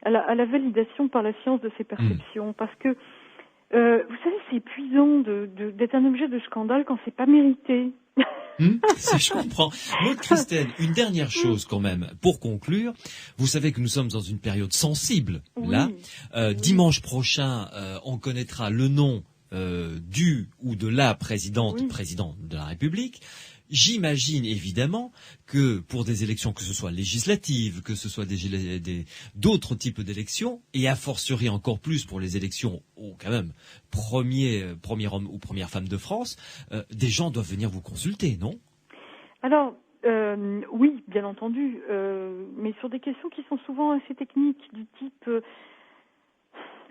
la validation par la science de ces perceptions, parce que vous savez, c'est épuisant d'être un objet de scandale quand c'est pas mérité. Ça, je comprends. Maud Christine, une dernière chose quand même, pour conclure. Vous savez que nous sommes dans une période sensible, là. Dimanche prochain, on connaîtra le nom du ou de la président de la République. J'imagine évidemment que pour des élections, que ce soit législatives, que ce soit d'autres types d'élections, et a fortiori encore plus pour les élections quand même premier homme ou première femme de France, des gens doivent venir vous consulter, non ? Alors oui, bien entendu, mais sur des questions qui sont souvent assez techniques, du type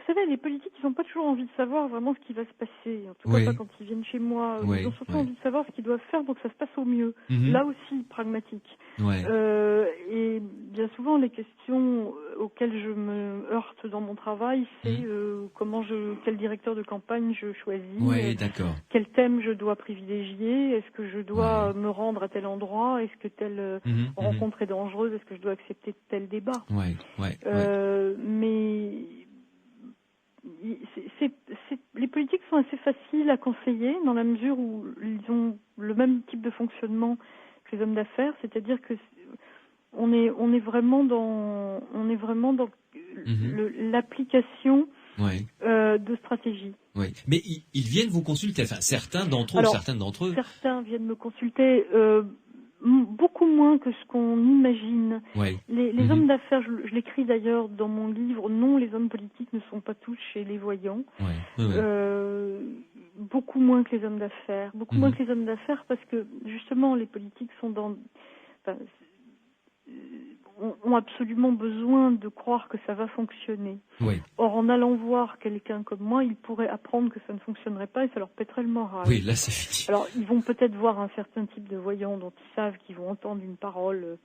vous savez, les politiques, ils n'ont pas toujours envie de savoir vraiment ce qui va se passer. En tout cas, pas quand ils viennent chez moi. Ils ont surtout envie de savoir ce qu'ils doivent faire pour que ça se passe au mieux. Là aussi, pragmatique. Et bien souvent, les questions auxquelles je me heurte dans mon travail, c'est quel directeur de campagne je choisis, quel thème je dois privilégier, est-ce que je dois me rendre à tel endroit, est-ce que telle rencontre est dangereuse, est-ce que je dois accepter tel débat. Mais les politiques sont assez faciles à conseiller dans la mesure où ils ont le même type de fonctionnement que les hommes d'affaires, c'est-à-dire que on est vraiment dans l'application de stratégie. Oui, mais ils viennent vous consulter. Enfin, certaines d'entre eux. Certains viennent me consulter. Beaucoup moins que ce qu'on imagine. Oui. Les hommes d'affaires, je l'écris d'ailleurs dans mon livre, non, les hommes politiques ne sont pas tous chez les voyants. Oui. Beaucoup moins que les hommes d'affaires. Beaucoup moins que les hommes d'affaires parce que, justement, les politiques sont ont absolument besoin de croire que ça va fonctionner. Oui. Or, en allant voir quelqu'un comme moi, ils pourraient apprendre que ça ne fonctionnerait pas et ça leur pèterait le moral. Oui, là, c'est fini. Alors, ils vont peut-être voir un certain type de voyants dont ils savent qu'ils vont entendre une parole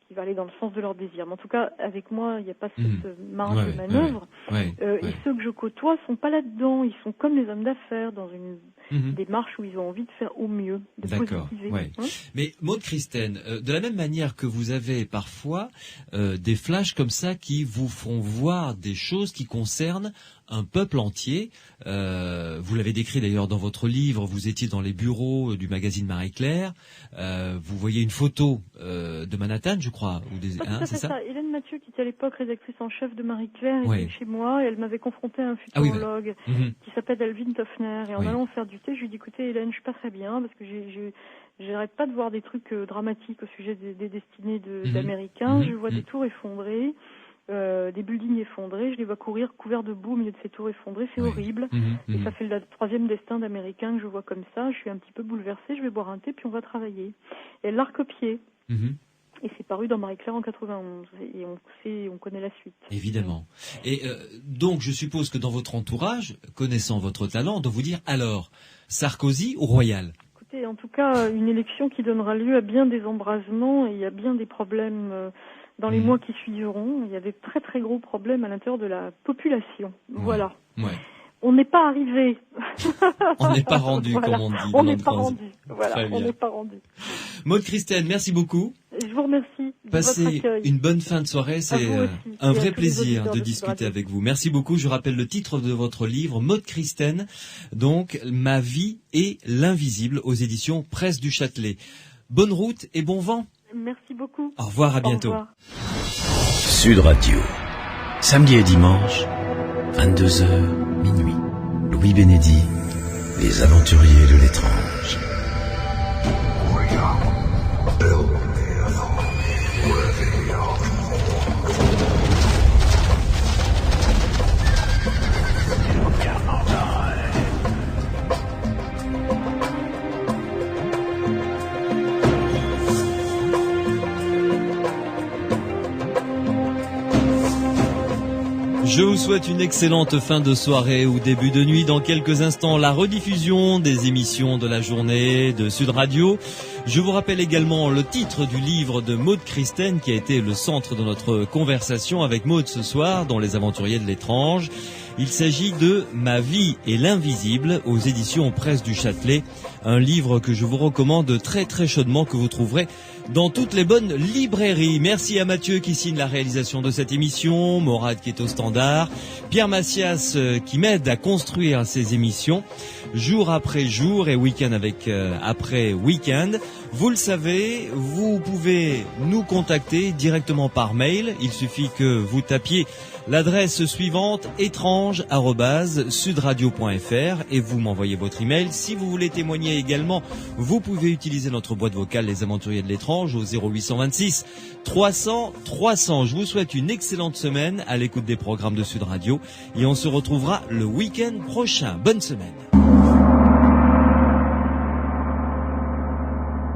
qui va aller dans le sens de leur désir. Mais en tout cas, avec moi, il n'y a pas cette marge de manœuvre. Et ceux que je côtoie sont pas là-dedans. Ils sont comme les hommes d'affaires dans une démarche où ils ont envie de faire au mieux, de positiver. Mais Maude Christène, de la même manière que vous avez parfois des flashs comme ça qui vous font voir des choses qui concernent un peuple entier. Vous l'avez décrit d'ailleurs dans votre livre, vous étiez dans les bureaux du magazine Marie-Claire, vous voyez une photo de Manhattan, je crois. C'est ça. Hélène Mathieu, qui était à l'époque rédactrice en chef de Marie-Claire, était chez moi et elle m'avait confrontée à un futurologue qui s'appelle Alvin Toffner. Et en allant faire du thé, je lui ai dit, écoutez Hélène, je suis pas très bien parce que j'arrête pas de voir des trucs dramatiques au sujet des destinées d'Américains. Je vois des tours effondrées. Des buildings effondrés, je les vois courir couverts de boue au milieu de ces tours effondrées, c'est horrible. Et ça fait le troisième destin d'Américains que je vois comme ça. Je suis un petit peu bouleversée, je vais boire un thé puis on va travailler. Et elle l'a recopié. Et c'est paru dans Marie-Claire en 91. Et on connaît la suite. Évidemment. Et donc je suppose que dans votre entourage, connaissant votre talent, on doit vous dire alors, Sarkozy ou Royal ? Écoutez, en tout cas, une élection qui donnera lieu à bien des embrasements et à bien des problèmes dans les mois qui suivront. Il y a des très très gros problèmes à l'intérieur de la population. Voilà. On n'est pas arrivé. On n'est pas rendu, comme on dit. On n'est pas rendu. Voilà, on n'est pas rendu. Maude Christène, merci beaucoup. Je vous remercie. Passez une bonne fin de soirée. C'est un vrai plaisir de discuter avec vous. Merci beaucoup. Je rappelle le titre de votre livre, Maude Christène, donc Ma vie et l'invisible, aux éditions Presse du Châtelet. Bonne route et bon vent. Merci beaucoup. Au revoir, à bientôt. Au revoir. Sud Radio, samedi et dimanche, 22h, minuit. Louis Bénédy, les aventuriers de l'étrange. Je vous souhaite une excellente fin de soirée ou début de nuit. Dans quelques instants, la rediffusion des émissions de la journée de Sud Radio. Je vous rappelle également le titre du livre de Maude Christène qui a été le centre de notre conversation avec Maude ce soir dans Les Aventuriers de l'étrange. Il s'agit de Ma vie et l'invisible aux éditions Presse du Châtelet. Un livre que je vous recommande très très chaudement, que vous trouverez dans toutes les bonnes librairies. Merci à Mathieu qui signe la réalisation de cette émission, Morad qui est au standard, Pierre Massias qui m'aide à construire ces émissions jour après jour et week-end après week-end. Vous le savez, vous pouvez nous contacter directement par mail. Il suffit que vous tapiez l'adresse suivante, étrange@sudradio.fr, et vous m'envoyez votre email. Si vous voulez témoigner également, vous pouvez utiliser notre boîte vocale Les Aventuriers de l'étrange au 0826 300 300. Je vous souhaite une excellente semaine à l'écoute des programmes de Sud Radio et on se retrouvera le week-end prochain. Bonne semaine.